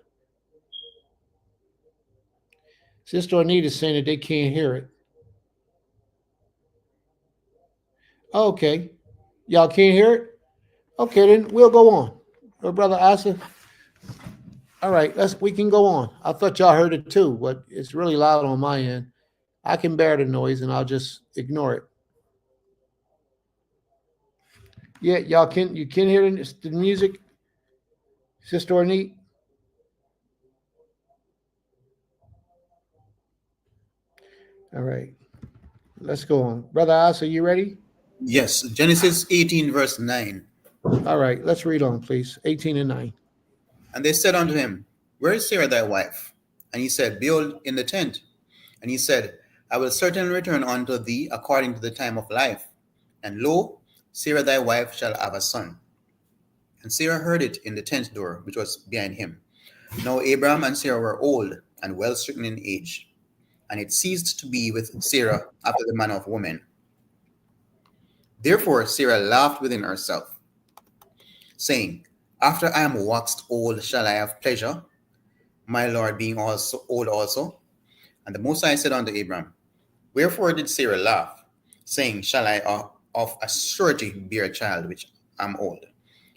Sister Anita is saying that they can't hear it. Okay, y'all can't hear it. Okay, then we'll go on. Brother Asa. All right, we can go on. I thought y'all heard it too, but it's really loud on my end. I can bear the noise and I'll just ignore it. Yeah, you can hear the music, Sister Ornette? All right, let's go on. Brother Asa, you ready? Yes, Genesis 18, verse 9. All right, let's read on, please. 18 and 9. And they said unto him, Where is Sarah thy wife? And he said, Behold, in the tent. And he said, I will certainly return unto thee according to the time of life. And lo, Sarah thy wife shall have a son. And Sarah heard it in the tent door, which was behind him. Now Abraham and Sarah were old and well stricken in age. And it ceased to be with Sarah after the manner of women. Therefore Sarah laughed within herself, saying, After I am waxed old, shall I have pleasure, my Lord being also old also? And the Most High said unto Abraham, Wherefore did Sarah laugh, saying, Shall I of a surety bear a child which am old?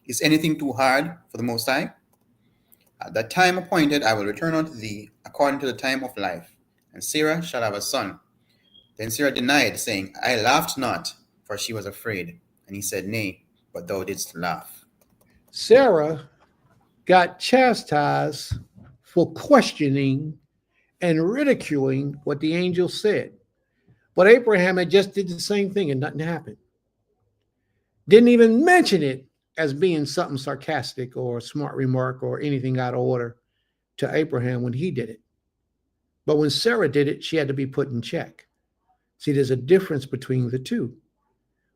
Is anything too hard for the Most High? At that time appointed I will return unto thee according to the time of life, and Sarah shall have a son. Then Sarah denied, saying, I laughed not, for she was afraid. And he said, Nay, but thou didst laugh. Sarah got chastised for questioning and ridiculing what the angel said. But Abraham had just did the same thing and nothing happened. Didn't even mention it as being something sarcastic or a smart remark or anything out of order to Abraham when he did it. But when Sarah did it, she had to be put in check. See, there's a difference between the two.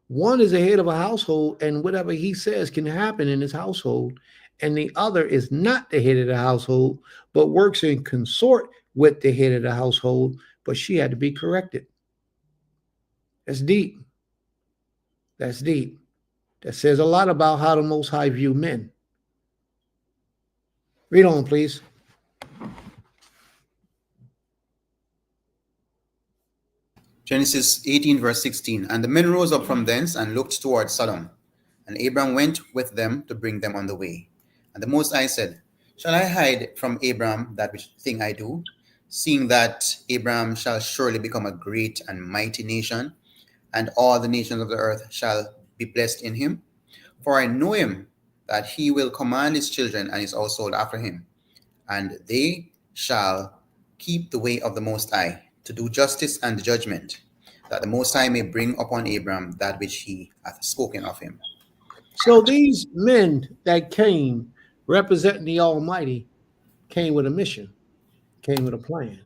One is the head of a household, and whatever he says can happen in his household. And the other is not the head of the household, but works in consort with the head of the household, but she had to be corrected. That's deep. That's deep. That says a lot about how the Most High view men. Read on, please. Genesis 18, verse 16. And the men rose up from thence and looked toward Sodom. And Abram went with them to bring them on the way. And the Most High said, Shall I hide from Abram that which thing I do, seeing that Abram shall surely become a great and mighty nation, and all the nations of the earth shall be blessed in him? For I know him, that he will command his children and his household after him, and they shall keep the way of the Most High, to do justice and judgment, that the Most High may bring upon Abram that which he hath spoken of him. So these men that came representing the Almighty came with a mission, came with a plan.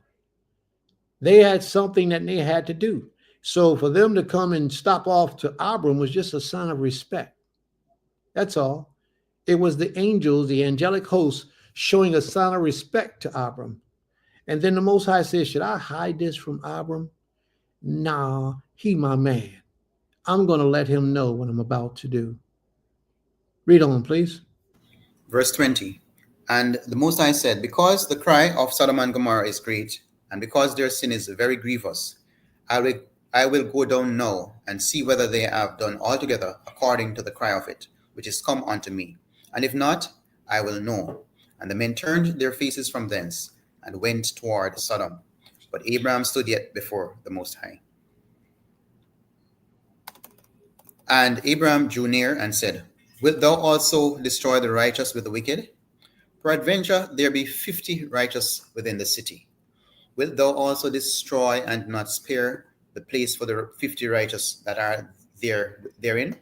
They had something that they had to do. So for them to come and stop off to Abram was just a sign of respect. That's all. It was the angels, the angelic hosts, showing a sign of respect to Abram. And then the Most High says, should I hide this from Abram? Nah, he my man. I'm going to let him know what I'm about to do. Read on, please. Verse 20. And the Most High said, Because the cry of Sodom and Gomorrah is great, and because their sin is very grievous, I will go down now and see whether they have done altogether according to the cry of it, which is come unto me. And if not, I will know. And the men turned their faces from thence and went toward Sodom. But Abraham stood yet before the Most High. And Abraham drew near and said, Wilt thou also destroy the righteous with the wicked? Peradventure there be 50 righteous within the city. Wilt thou also destroy and not spare the place for the 50 righteous that are therein?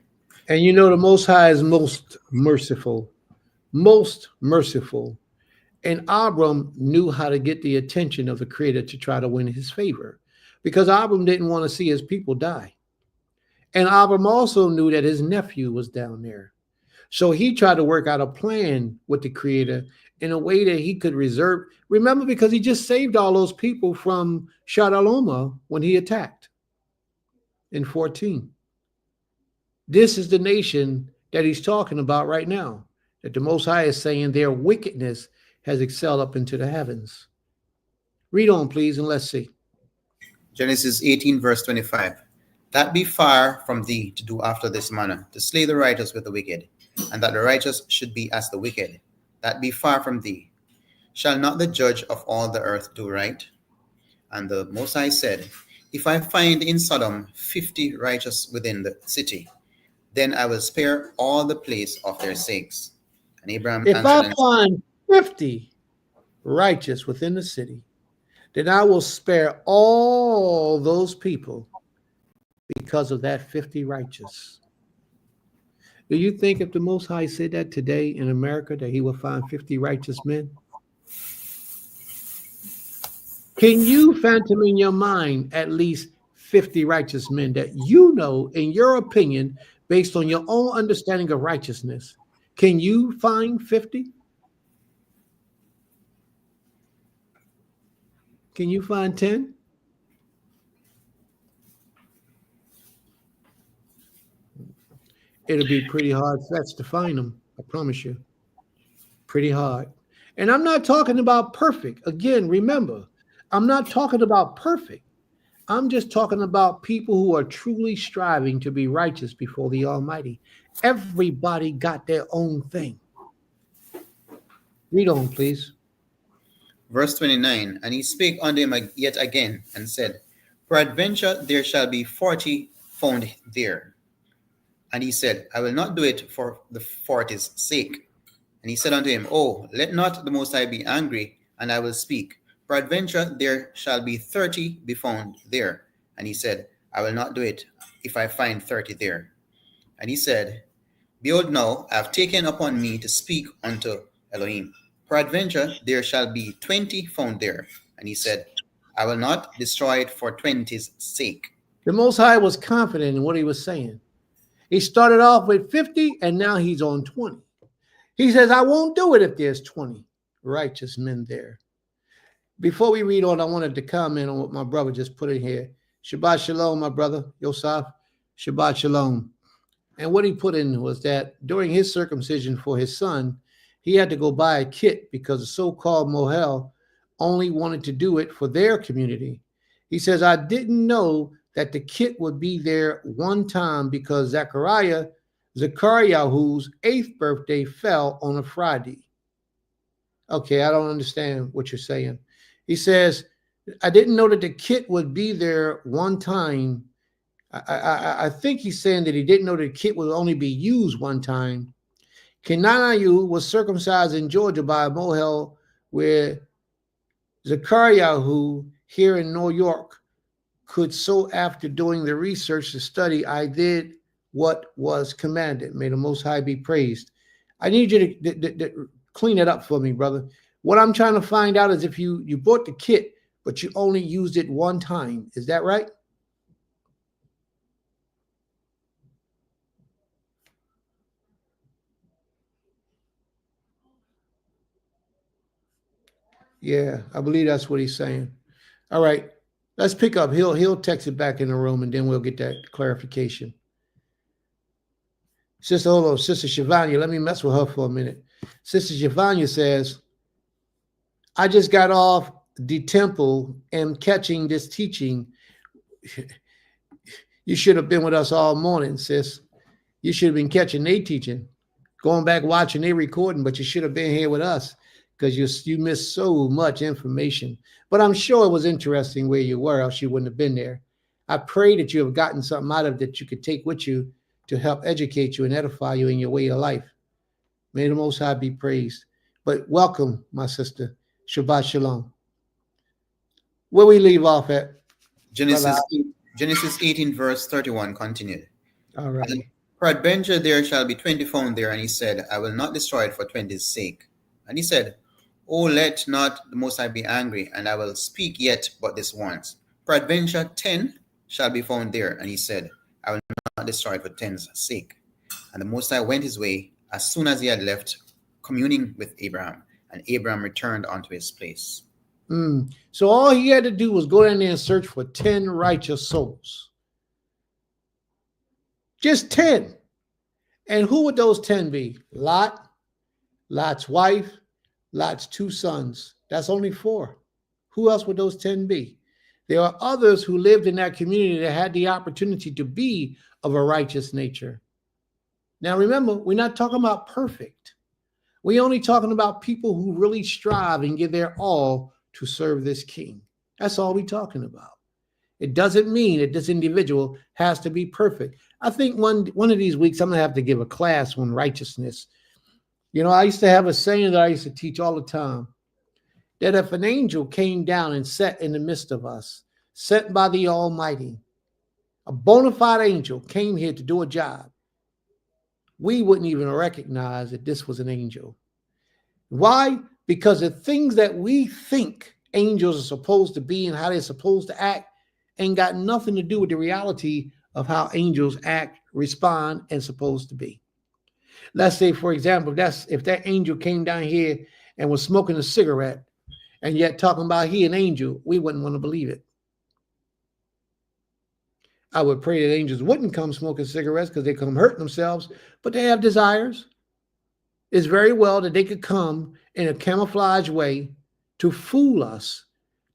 And you know the Most High is most merciful. Most merciful. And Abram knew how to get the attention of the Creator to try to win his favor, because Abram didn't want to see his people die. And Abram also knew that his nephew was down there. So he tried to work out a plan with the Creator in a way that he could reserve. Remember, because he just saved all those people from Shadaloma when he attacked in 14. This is the nation that he's talking about right now, that the Most High is saying their wickedness has excelled up into the heavens. Read on, please, and let's see. Genesis 18, verse 25. That be far from thee to do after this manner, to slay the righteous with the wicked, and that the righteous should be as the wicked. That be far from thee. Shall not the judge of all the earth do right? And the Most High said, If I find in Sodom 50 righteous within the city, then I will spare all the place of their sakes. And Abraham If I answered, find 50 righteous within the city, then I will spare all those people because of that 50 righteous. Do you think if the Most High said that today in America, that he will find 50 righteous men? Can you phantom in your mind at least 50 righteous men that you know, in your opinion, based on your own understanding of righteousness? Can you find 50? Can you find 10? It'll be pretty hard fetch to find them, I promise you. Pretty hard. And I'm not talking about perfect. Again, remember, I'm not talking about perfect. I'm just talking about people who are truly striving to be righteous before the Almighty. Everybody got their own thing. Read on, please. verse 29. And he spake unto him yet again, and said, Peradventure there shall be 40 found there. And he said, I will not do it for the 40's sake. And he said unto him, Oh, let not the Most High be angry, and I will speak. Peradventure there shall be 30 be found there. And he said, I will not do it if I find 30 there. And he said, Behold, now I have taken upon me to speak unto Elohim. Peradventure there shall be 20 found there. And he said, I will not destroy it for 20's sake. The Most High was confident in what he was saying. He started off with 50 and now he's on 20. He says, I won't do it if there's 20 righteous men there. Before we read on, I wanted to comment on what my brother just put in here. Shabbat Shalom, my brother, Yosef. Shabbat Shalom. And what he put in was that during his circumcision for his son, he had to go buy a kit because the so-called Mohel only wanted to do it for their community. He says, I didn't know that the kit would be there one time because Zechariah's 8th birthday fell on a Friday. Okay, I don't understand what you're saying. He says, I didn't know that the kit would be there one time. I think he's saying that he didn't know that the kit would only be used one time. Kenanayu was circumcised in Georgia by a Mohel where Zechariah, here in New York, could so after doing the research to study, I did what was commanded. May the Most High be praised. I need you to clean it up for me, brother. What I'm trying to find out is if you bought the kit, but you only used it one time. Is that right? Yeah, I believe that's what he's saying. All right, let's pick up. He'll text it back in the room, and then we'll get that clarification. Sister Shivanya, let me mess with her for a minute. Sister Shivanya says, I just got off the temple and catching this teaching. You should have been with us all morning, sis. You should have been catching their teaching, going back watching their recording, but you should have been here with us because you missed so much information. But I'm sure it was interesting where you were, else you wouldn't have been there. I pray that you have gotten something out of it that you could take with you to help educate you and edify you in your way of life. May the Most High be praised. But welcome, my sister. Shabbat Shalom. Where we leave off at? Genesis 18, verse 31 continued. All right. Peradventure there shall be 20 found there, and he said, I will not destroy it for 20's sake. And he said, Oh, let not the Most High be angry, and I will speak yet but this once. Peradventure 10 shall be found there, and he said, I will not destroy it for 10's sake. And the Most High went his way as soon as he had left, communing with Abraham, and Abraham returned unto his place. So all he had to do was go down there and search for 10 righteous souls. Just 10. And who would those 10 be? Lot, Lot's wife, Lot's 2 sons. That's only 4. Who else would those 10 be? There are others who lived in that community that had the opportunity to be of a righteous nature. Now remember, we're not talking about perfect. We're only talking about people who really strive and give their all to serve this king. That's all we're talking about. It doesn't mean that this individual has to be perfect. I think one of these weeks I'm going to have to give a class on righteousness. You know, I used to have a saying that I used to teach all the time, that if an angel came down and sat in the midst of us, sent by the Almighty, a bona fide angel came here to do a job, we wouldn't even recognize that this was an angel. Why? Because the things that we think angels are supposed to be and how they're supposed to act ain't got nothing to do with the reality of how angels act, respond, and supposed to be. Let's say, for example, if that angel came down here and was smoking a cigarette and yet talking about he an angel, we wouldn't want to believe it. I would pray that angels wouldn't come smoking cigarettes because they come hurting themselves, but they have desires. It's very well that they could come in a camouflage way to fool us,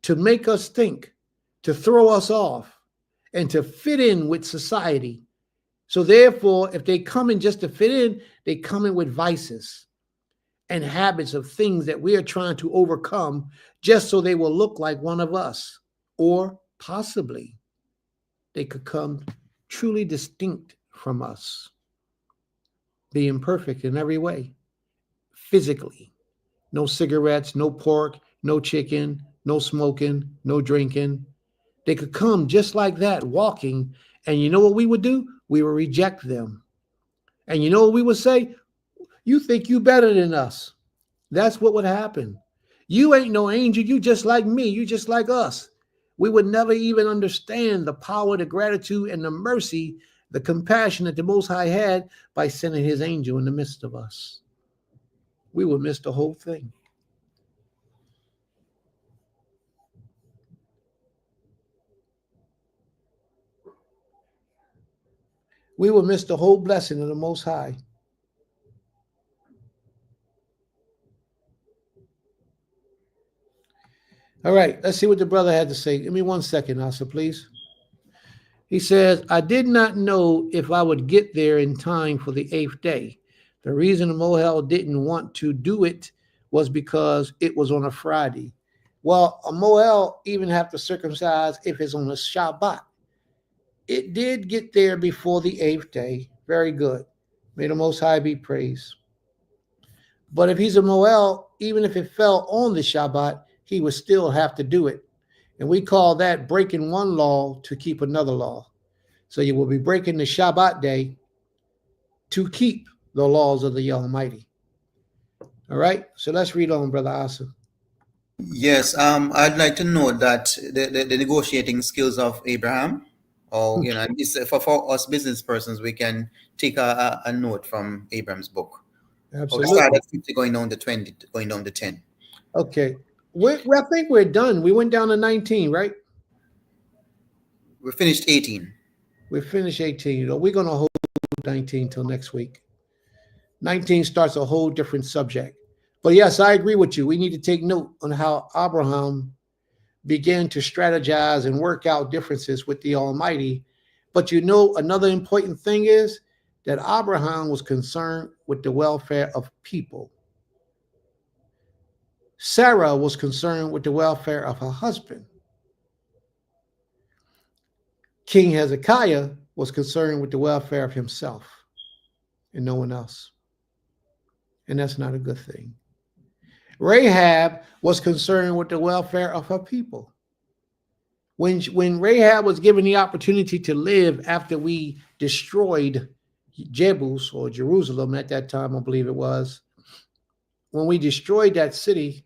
to make us think, to throw us off, and to fit in with society. So therefore, if they come in just to fit in, they come in with vices and habits of things that we are trying to overcome just so they will look like one of us. Or possibly they could come truly distinct from us, being perfect in every way, physically. No cigarettes, no pork, no chicken, no smoking, no drinking. They could come just like that, walking, and you know what we would do? We would reject them. And you know what we would say? You think you better than us. That's what would happen. You ain't no angel. You just like me. You just like us. we would never even understand the power, the gratitude, and the mercy, the compassion that the Most High had by sending his angel in the midst of us. We would miss the whole thing. We will miss the whole blessing of the Most High. All right, let's see what the brother had to say. Give me 1 second, Asa, please. He says, I did not know if I would get there in time for the 8th day. The reason Mohel didn't want to do it was because it was on a Friday. Well, a Mohel even have to circumcise if it's on a Shabbat. It did get there before the 8th day. Very good. May the Most High be praised. But if he's a Mohel, even if it fell on the Shabbat, he would still have to do it. And we call that breaking one law to keep another law. So you will be breaking the Shabbat day to keep the laws of the Almighty. All right, so let's read on, Brother Asa. Yes, I'd like to note that the negotiating skills of Abraham, or it's for us business persons, we can take a note from Abraham's book. Absolutely. We started 50, going down to 20, going down to 10. Okay, I think we're done. We went down to 19, right? We finished 18. We finished 18. We're going to hold 19 till next week. 19 starts a whole different subject. But yes, I agree with you. We need to take note on how Abraham began to strategize and work out differences with the Almighty. But another important thing is that Abraham was concerned with the welfare of people. Sarah was concerned with the welfare of her husband. King Hezekiah was concerned with the welfare of himself and no one else. And that's not a good thing. Rahab was concerned with the welfare of her people. When Rahab was given the opportunity to live after we destroyed Jebus, or Jerusalem at that time, I believe it was, when we destroyed that city,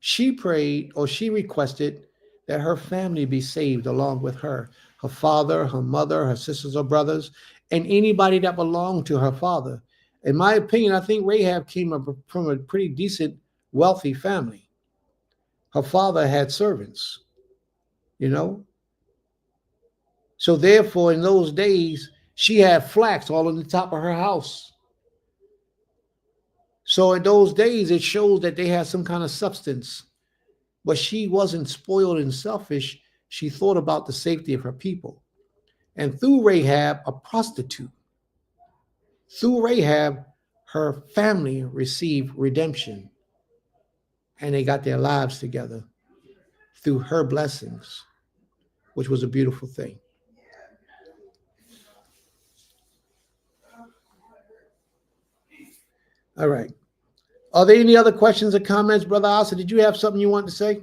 she prayed, or she requested, that her family be saved along with her father, her mother, her sisters or brothers, and anybody that belonged to her father. In my opinion, I think Rahab came up from a pretty decent, wealthy family. Her father had servants, So therefore, in those days, she had flax all on the top of her house. So in those days, it shows that they had some kind of substance. But she wasn't spoiled and selfish. She thought about the safety of her people. And through Rahab, a prostitute, through Rahab, her family received redemption. And they got their lives together through her blessings, which was a beautiful thing. All right. Are there any other questions or comments, Brother Asa? Did you have something you wanted to say?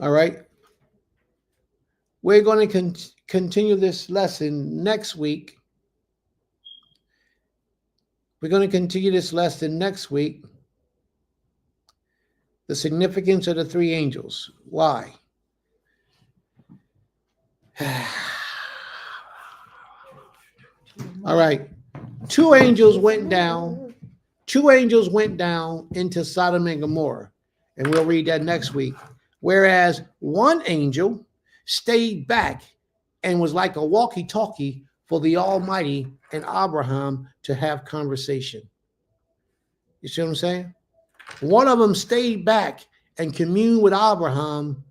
All right. We're going to continue this lesson next week. We're going to continue this lesson next week. The significance of the three angels. Why? All right. Two angels went down into Sodom and Gomorrah. And we'll read that next week. Whereas one angel stayed back and was like a walkie-talkie for the Almighty and Abraham to have conversation. You see what I'm saying? One of them stayed back and communed with Abraham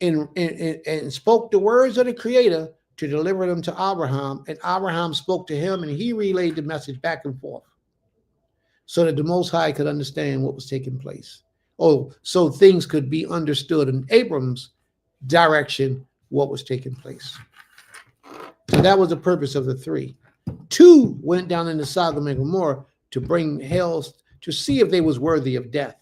and spoke the words of the Creator to deliver them to Abraham, and Abraham spoke to him, and he relayed the message back and forth so that the Most High could understand what was taking place. Oh, so things could be understood in Abram's direction, what was taking place. So that was the purpose of the three. Two went down into Sodom and Gomorrah to bring hell, to see if they was worthy of death.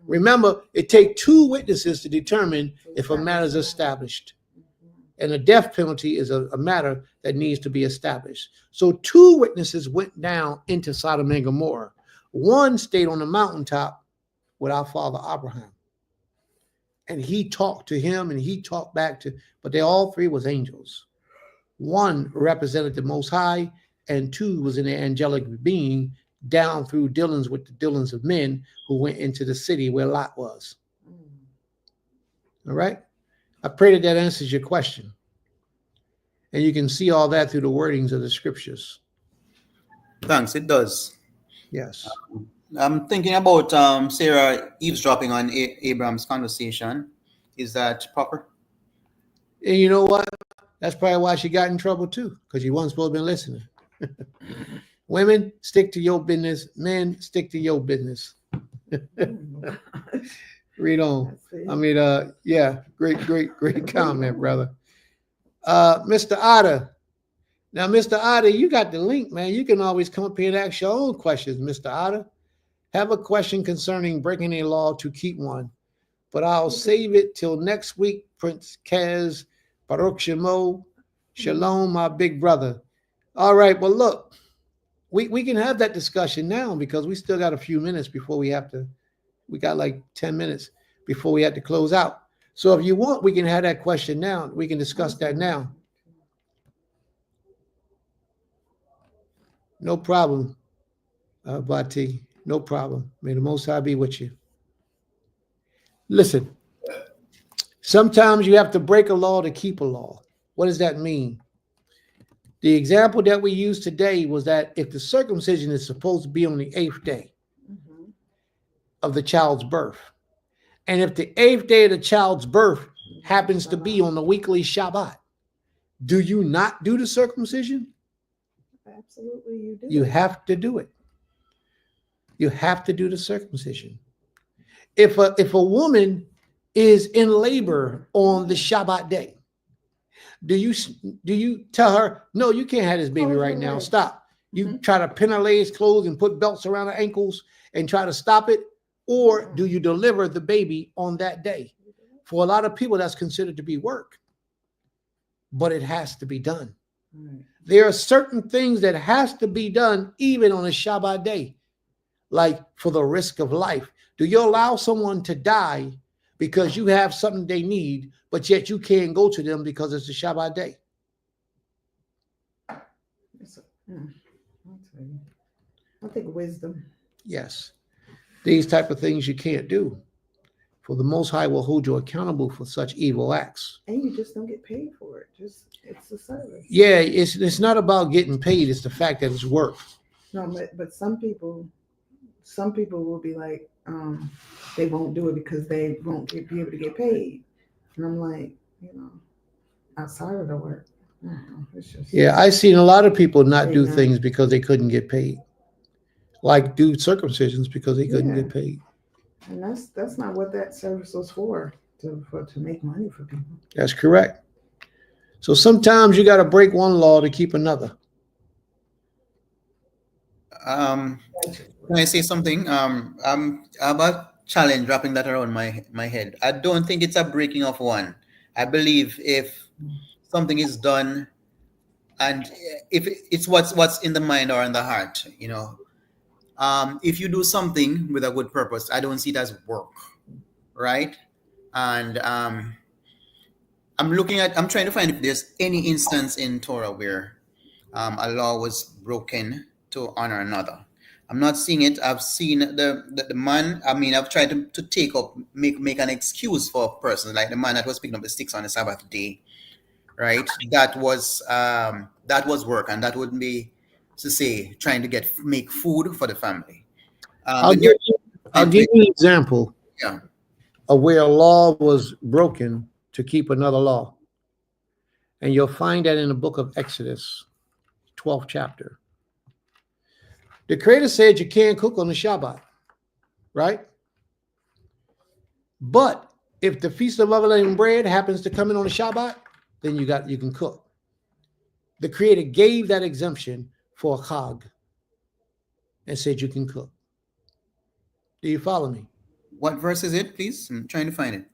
Remember, it takes two witnesses to determine if a matter is established. And a death penalty is a matter that needs to be established. So two witnesses went down into Sodom and Gomorrah. One stayed on the mountaintop with our father Abraham. And he talked to him and he talked back to, but they all three was angels. One represented the Most High, and two was an angelic being down through dealings with the dealings of men who went into the city where Lot was. All right? I pray that answers your question. And you can see all that through the wordings of the scriptures. Thanks, it does. Yes. I'm thinking about Sarah eavesdropping on Abraham's conversation. Is that proper? And you know what? That's probably why she got in trouble too, because you wasn't supposed to be listening. Women, stick to your business. Men, stick to your business. Read on. I mean, yeah, great comment, brother. Mr. Otter. Now, Mr. Otter, you got the link, man. You can always come up here and ask your own questions, Mr. Otter. Have a question concerning breaking a law to keep one, but I'll save it till next week, Prince Kaz, Baruch Shemo, Shalom, my big brother. All right, well, look, we can have that discussion now because we still got a few minutes before we have to, we got like 10 minutes before we have to close out. So if you want, we can have that question now. We can discuss that now. No problem, Bati. No problem. May the Most High be with you. Listen, sometimes you have to break a law to keep a law. What does that mean? The example that we used today was that if the circumcision is supposed to be on the 8th day of the child's birth, and if the 8th day of the child's birth happens to be on the weekly Shabbat, do you not do the circumcision? Absolutely, you do. You have to do it. You have to do the circumcision. If a woman is in labor on the Shabbat day, do you tell her, no, you can't have this baby right now, stop? You try to pin her legs closed and put belts around her ankles and try to stop it? Or do you deliver the baby on that day? For a lot of people, that's considered to be work, but it has to be done. There are certain things that has to be done even on a Shabbat day, like for the risk of life. Do you allow someone to die because you have something they need, but yet you can't go to them because it's a Shabbat day? I think wisdom. Yes. These type of things you can't do. For the Most High will hold you accountable for such evil acts. And you just don't get paid for it. It's a service. Yeah, it's not about getting paid. It's the fact that it's work. No, but some people will be like, they won't do it because they won't be able to get paid. And I'm like, outside of the work, it's just. Yeah, I've seen a lot of people not do things because they couldn't get paid. Like do circumcisions because they couldn't get paid. And that's not what that service was for, to make money for people. That's correct. So sometimes you got to break one law to keep another. Can I say something? I'm about challenge wrapping that around my head. I don't think it's a breaking of one. I believe if something is done, and if it's what's in the mind or in the heart, if you do something with a good purpose, I don't see it as work, right? And I'm trying to find if there's any instance in Torah where a law was broken to honor another. I'm not seeing it. I've seen the man. I mean, I've tried to make an excuse for a person, like the man that was picking up the sticks on the Sabbath day, right? That was work, and that would be to say trying to make food for the family. I'll give you an example of where a law was broken to keep another law. And you'll find that in the book of Exodus, 12th chapter. The Creator said you can't cook on the Shabbat, right? But if the Feast of Unleavened Bread happens to come in on the Shabbat, then you can cook. The Creator gave that exemption for a chag and said you can cook. Do you follow me? What verse is it, please? I'm trying to find it.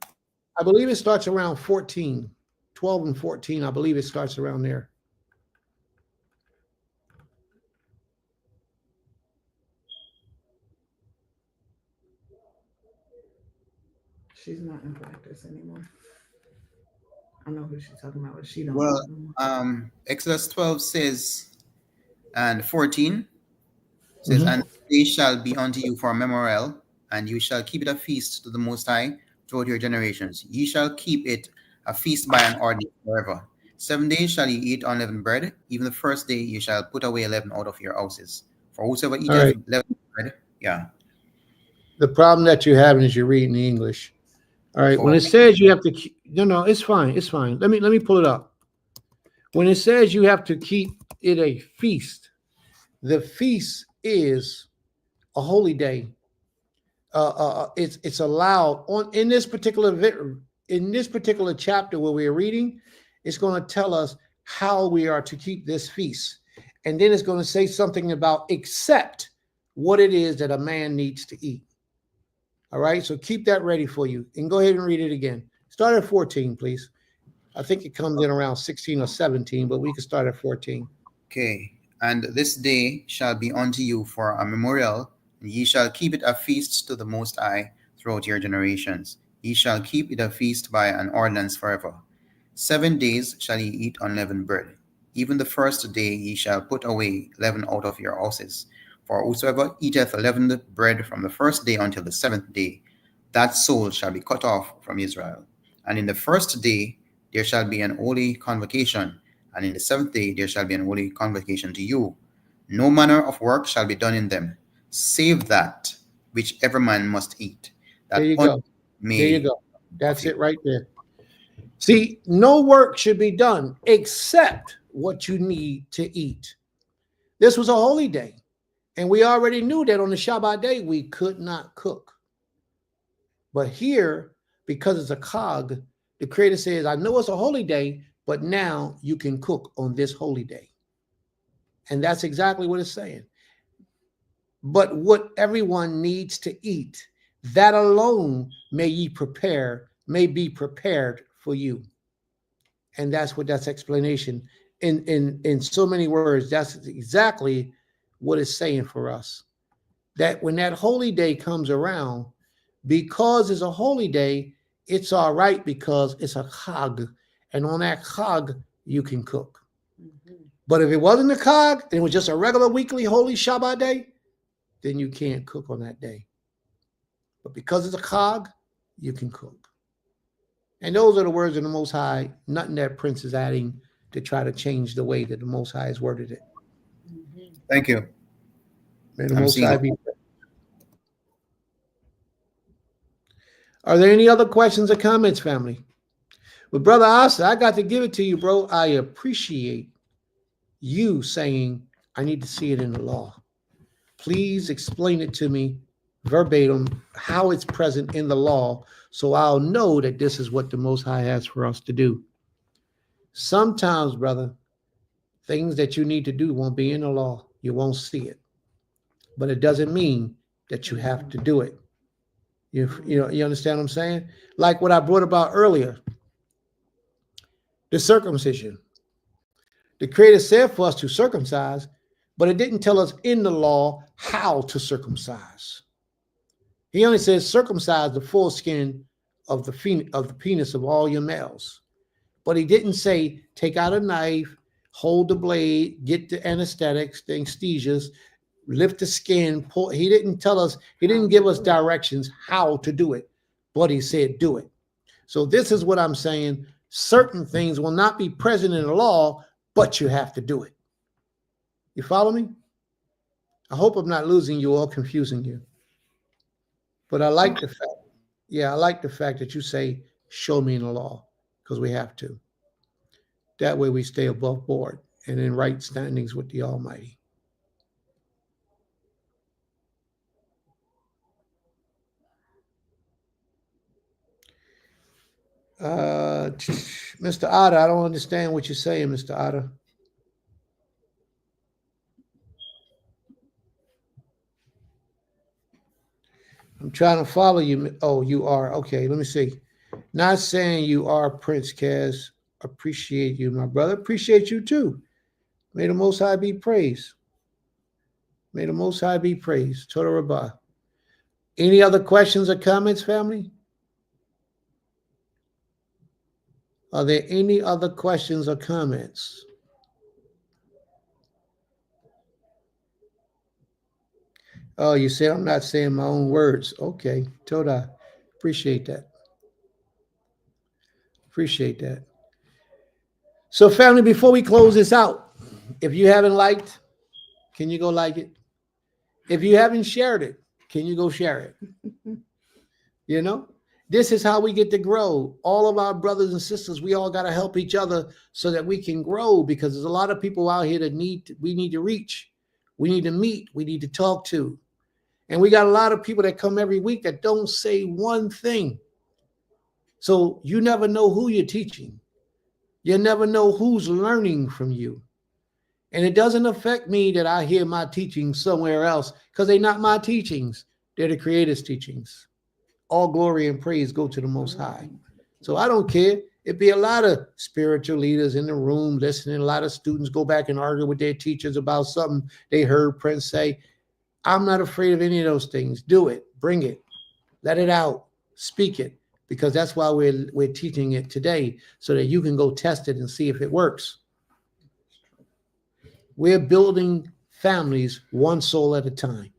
I believe it starts around 14, 12 and 14. I believe it starts around there. she's not in practice anymore. I know who she's talking about, but she don't Well, work no more. Exodus 12 says, and 14 says, Mhm. and they shall be unto you for a memorial, and you shall keep it a feast to the Most High throughout your generations. Ye shall keep it a feast by an ordinance forever. 7 days shall ye eat unleavened bread. Even the first day you shall put away leaven out of your houses. For whosoever All eateth right. leavened bread, yeah. The problem that you're having is you're reading the English. All right. When Oh, it says you have to keep, no, it's fine. It's fine. Let me pull it up. When it says you have to keep it a feast, the feast is a holy day. It's allowed on in this particular chapter where we're reading. It's going to tell us how we are to keep this feast, and then it's going to say something about except what it is that a man needs to eat. All right, so keep that ready for you, and go ahead and read it again. Start at 14, please. I think it comes in around 16 or 17, but we can start at 14. okay. And this day shall be unto you for a memorial, and ye shall keep it a feast to the Most High throughout your generations. Ye shall keep it a feast by an ordinance forever. 7 days shall ye eat unleavened bread. Even the first day ye shall put away leaven out of your houses. For whosoever eateth leavened bread from the first day until the 7th day, that soul shall be cut off from Israel. And in the first day there shall be an holy convocation, and in the 7th day there shall be an holy convocation to you. No manner of work shall be done in them, save that which every man must eat, There that you unto go. There you may go. That's of you. it right there. See, no work should be done except what you need to eat. This was a holy day, and we already knew that on the Shabbat day we could not cook. But here, because it's a cog, the Creator says, I know it's a holy day, but now you can cook on this holy day. And that's exactly what it's saying. But what everyone needs to eat, that alone may be prepared for you. And that's what that's explanation. In so many words, that's exactly what it's saying for us. That when that holy day comes around, because it's a holy day, it's all right because it's a chag. And on that chag, you can cook. Mm-hmm. But if it wasn't a chag, and it was just a regular weekly holy Shabbat day, then you can't cook on that day. But because it's a chag, you can cook. And those are the words of the Most High, nothing that Prince is adding to try to change the way that the Most High has worded it. Mm-hmm. Thank you. May the I'm Most seeing High it. be. Are there any other questions or comments, family? But Brother Asa, I got to give it to you, bro. I appreciate you saying I need to see it in the law. Please explain it to me verbatim, how it's present in the law, so I'll know that this is what the Most High has for us to do. Sometimes, brother, things that you need to do won't be in the law. You won't see it. But it doesn't mean that you have to do it. You understand what I'm saying? Like what I brought about earlier, the circumcision. The Creator said for us to circumcise, but it didn't tell us in the law how to circumcise. He only says circumcise the foreskin of the penis of all your males. But he didn't say take out a knife, hold the blade, get the anesthetics, the anesthesias, lift the skin, pull. He didn't tell us, he didn't give us directions how to do it, but he said do it. So this is what I'm saying. Certain things will not be present in the law, but you have to do it. You follow me? I hope I'm not losing you or confusing you. But I like the fact that you say, show me in the law, because we have to. That way we stay above board and in right standings with the Almighty. Mr. Otter, I don't understand what you're saying, Mr. Otter. I'm trying to follow you. Oh, you are. Okay, let me see. Not saying you are Prince Kaz. Appreciate you, my brother. Appreciate you too. May the Most High be praised. May the Most High be praised. Total Rabbah. Any other questions or comments, family? Are there any other questions or comments? Oh, you said I'm not saying my own words. Okay, Toda. Appreciate that. Appreciate that. So, family, before we close this out, if you haven't liked, can you go like it? If you haven't shared it, can you go share it? You know, this is how we get to grow. All of our brothers and sisters, we all got to help each other so that we can grow, because there's a lot of people out here that we need to reach. We need to meet. We need to talk to. And we got a lot of people that come every week that don't say one thing. So you never know who you're teaching. You never know who's learning from you. And it doesn't affect me that I hear my teachings somewhere else, because they're not my teachings. They're the Creator's teachings. All glory and praise go to the Most High. So I don't care. It'd be a lot of spiritual leaders in the room listening. A lot of students go back and argue with their teachers about something they heard Prince say. I'm not afraid of any of those things. Do it. Bring it. Let it out. Speak it. Because that's why we're teaching it today, so that you can go test it and see if it works. We're building families one soul at a time,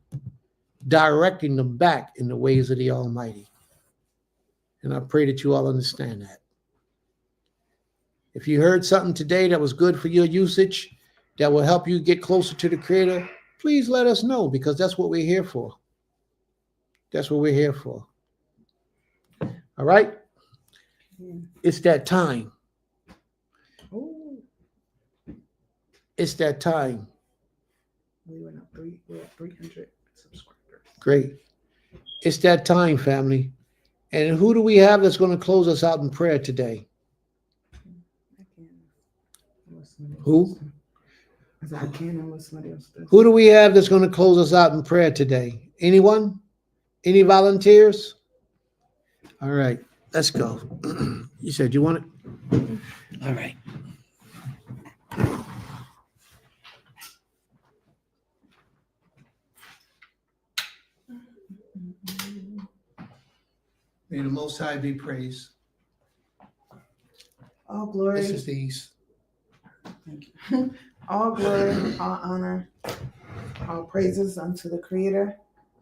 directing them back in the ways of the Almighty. And I pray that you all understand that. If you heard something today that was good for your usage, that will help you get closer to the Creator, please let us know, because that's what we're here for. That's what we're here for. All right? Yeah. It's that time. Ooh, It's that time. we're at 300 subscribers. Great. It's that time, family. And who do we have that's going to close us out in prayer today? I can. Unless somebody else Who? does. I said I can unless somebody else does. Who do we have that's going to close us out in prayer today? Anyone? Any volunteers? All right, let's go. You said you want it? All right. May the Most High be praised. All glory. This is these. Thank you. All glory, all honor, all praises unto the Creator,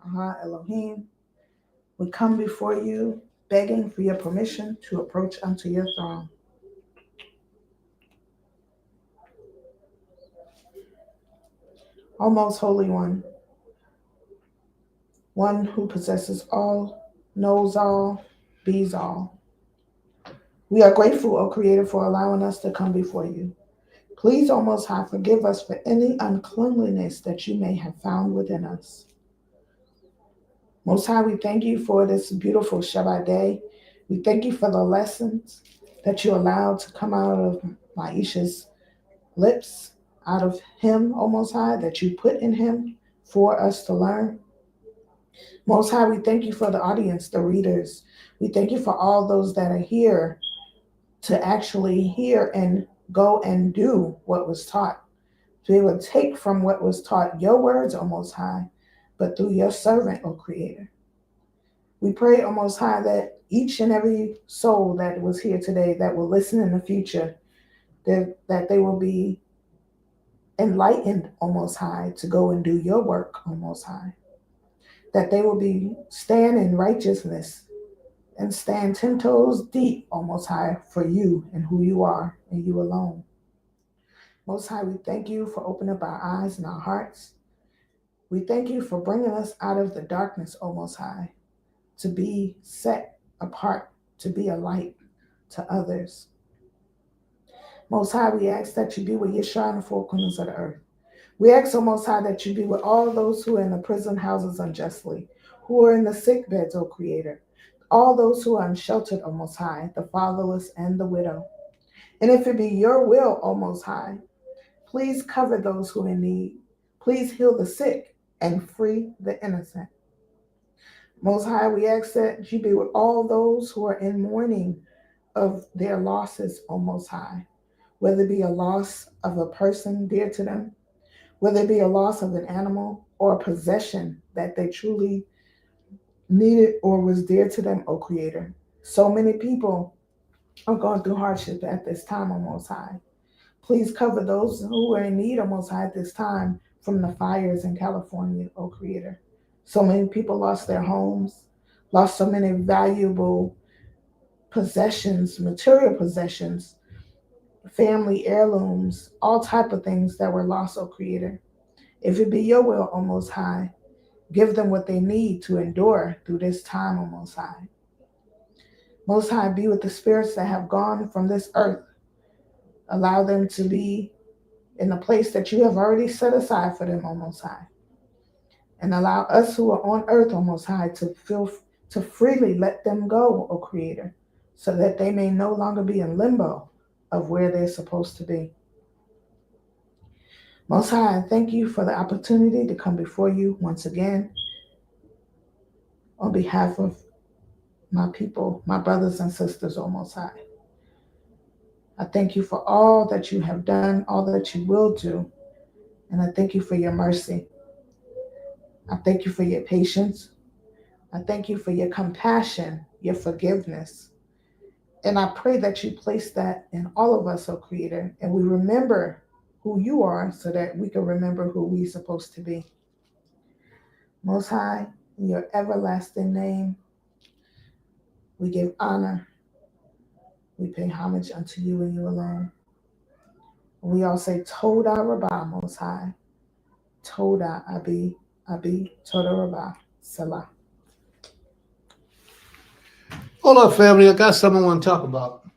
Aha Elohim. We come before you, begging for your permission to approach unto your throne. O most holy one, one who possesses all, knows all, bees all. We are grateful, O Creator, for allowing us to come before you. Please, O Most High, forgive us for any uncleanliness that you may have found within us. Most High, we thank you for this beautiful Shabbat day. We thank you for the lessons that you allowed to come out of Maisha's lips, out of him, O Most High, that you put in him for us to learn. Most High, we thank you for the audience, the readers. We thank you for all those that are here to actually hear and go and do what was taught. To be able to take from what was taught your words, O Most High, but through your servant, O Creator. We pray, O Most High, that each and every soul that was here today that will listen in the future, that they will be enlightened, O Most High, to go and do your work, O Most High. That they will be stand in righteousness and stand 10 toes deep, O Most High, for you and who you are and you alone. Most High, we thank you for opening up our eyes and our hearts. We thank you for bringing us out of the darkness, O Most High, to be set apart, to be a light to others. Most High, we ask that you be with Yeshua in the four corners of the earth. We ask, O Most High, that you be with all those who are in the prison houses unjustly, who are in the sick beds, O Creator, all those who are unsheltered, O Most High, the fatherless and the widow. And if it be your will, O Most High, please cover those who are in need. Please heal the sick and free the innocent. Most High, we ask that you be with all those who are in mourning of their losses, O Most High, whether it be a loss of a person dear to them, whether it be a loss of an animal or a possession that they truly needed or was dear to them, O Creator. So many people are going through hardship at this time, O Most High. Please cover those who are in need, O Most High, at this time from the fires in California, O Creator. So many people lost their homes, lost so many valuable possessions, material possessions, family heirlooms, all type of things that were lost, O Creator. If it be your will, O Most High, give them what they need to endure through this time, O Most High. Most High, be with the spirits that have gone from this earth. Allow them to be in the place that you have already set aside for them, O Most High. And allow us who are on earth, O Most High, to freely let them go, O Creator, so that they may no longer be in limbo of where they're supposed to be. Most High, I thank you for the opportunity to come before you once again on behalf of my people, my brothers and sisters, O Most High. I thank you for all that you have done, all that you will do, and I thank you for your mercy. I thank you for your patience. I thank you for your compassion, your forgiveness. And I pray that you place that in all of us, O Creator, and we remember who you are so that we can remember who we're supposed to be. Most High, in your everlasting name, we give honor. We pay homage unto you and you alone. We all say, Toda Rabbah, Most High. Toda Abi, Toda Rabbah, Salah. Hold up, family. I got something I want to talk about.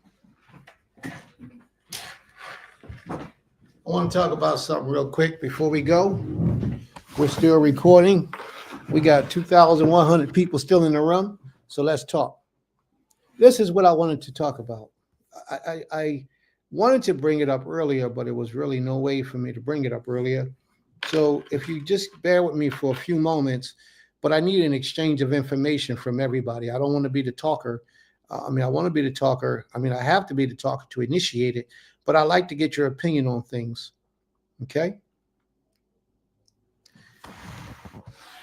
I want to talk about something real quick before we go. We're still recording. We got 2,100 people still in the room, so let's talk. This is what I wanted to talk about. I wanted to bring it up earlier, but it was really no way for me to bring it up earlier. So if you just bear with me for a few moments, but I need an exchange of information from everybody. I don't want to be the talker. I want to be the talker. I have to be the talker to initiate it, but I like to get your opinion on things. Okay?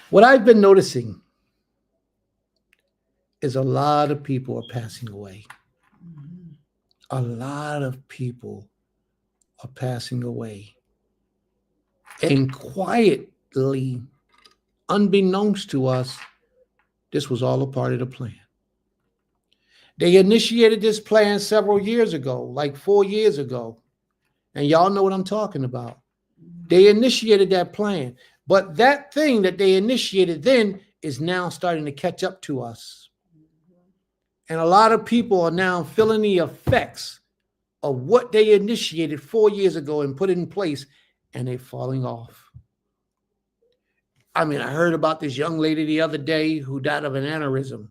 What I've been noticing is a lot of people are passing away. A lot of people are passing away. And quietly, unbeknownst to us, this was all a part of the plan. They initiated this plan several years ago, like 4 years ago. And y'all know what I'm talking about. They initiated that plan. But that thing that they initiated then is now starting to catch up to us. And a lot of people are now feeling the effects of what they initiated 4 years ago and put in place, and they're falling off. I heard about this young lady the other day who died of an aneurysm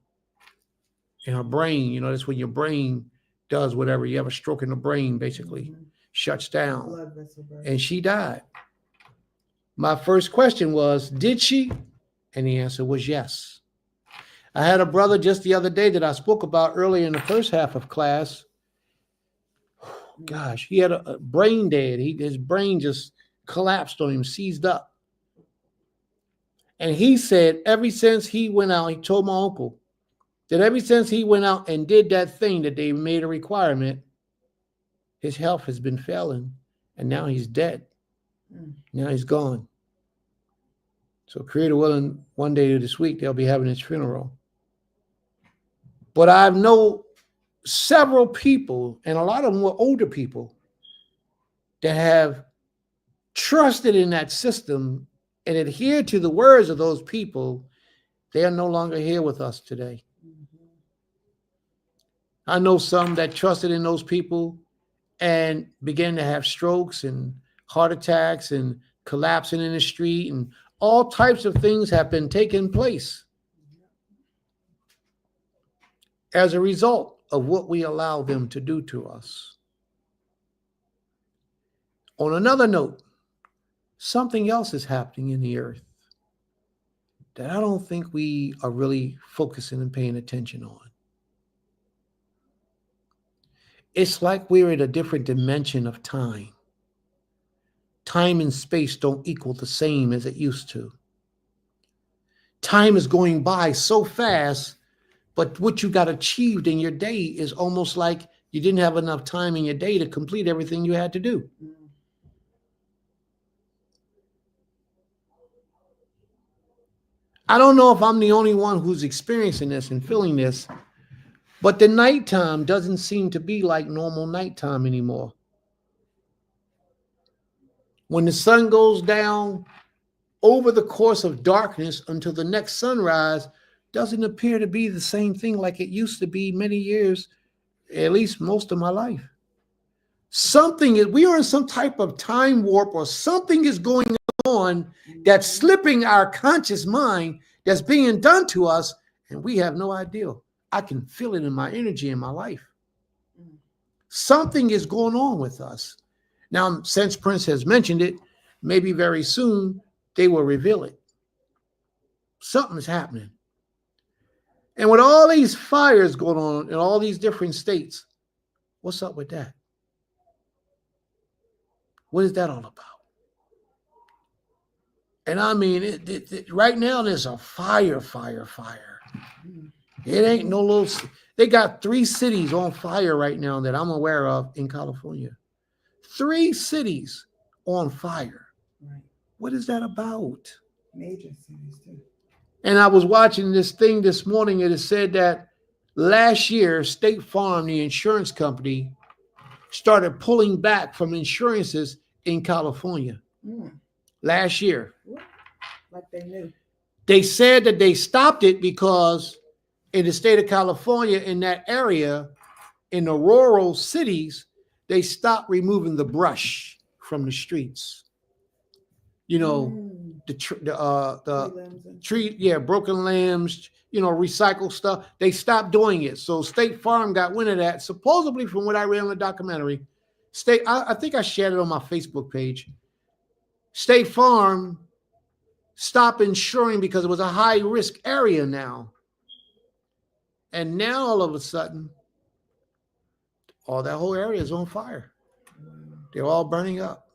in her brain. That's when your brain does whatever. You have a stroke in the brain, basically, shuts down. And she died. My first question was, did she? And the answer was yes. I had a brother just the other day that I spoke about earlier in the first half of class. Gosh, he had a brain dead. His brain just collapsed on him, seized up. And he said ever since he went out, he told my uncle that ever since he went out and did that thing that they made a requirement, his health has been failing. And now he's dead. Now he's gone. So Creator willing, one day this week, they'll be having his funeral. But I know several people, and a lot of them were older people, that have trusted in that system and adhered to the words of those people. They are no longer here with us today. I know some that trusted in those people and began to have strokes and heart attacks and collapsing in the street, and all types of things have been taking place as a result of what we allow them to do to us. On another note, something else is happening in the earth that I don't think we are really focusing and paying attention on. It's like we're in a different dimension of time. Time and space don't equal the same as it used to. Time is going by so fast, but what you got achieved in your day is almost like you didn't have enough time in your day to complete everything you had to do. I don't know if I'm the only one who's experiencing this and feeling this, but the nighttime doesn't seem to be like normal nighttime anymore. When the sun goes down, over the course of darkness until the next sunrise, doesn't appear to be the same thing like it used to be many years, at least most of my life. We are in some type of time warp, or something is going on that's slipping our conscious mind, that's being done to us, and we have no idea. I can feel it in my energy in my life. Something is going on with us. Now, since Prince has mentioned it, maybe very soon they will reveal it. Something's happening. And with all these fires going on in all these different states, what's up with that? What is that all about? And I mean, right now there's a fire. It ain't no little, they got 3 cities on fire right now that I'm aware of in California. 3 cities on fire. Right. What is that about? Major cities too. And I was watching this thing this morning, and it said that last year, State Farm, the insurance company, started pulling back from insurances in California. Last year. Like they knew. They said that they stopped it because in the state of California, in that area, in the rural cities, they stopped removing the brush from the streets. You know, the tree, broken limbs, recycled stuff. They stopped doing it. So State Farm got wind of that. Supposedly, from what I read on the documentary, I think I shared it on my Facebook page. State Farm stopped insuring because it was a high risk area now. And now all of a sudden, all that whole area is on fire. They're all burning up.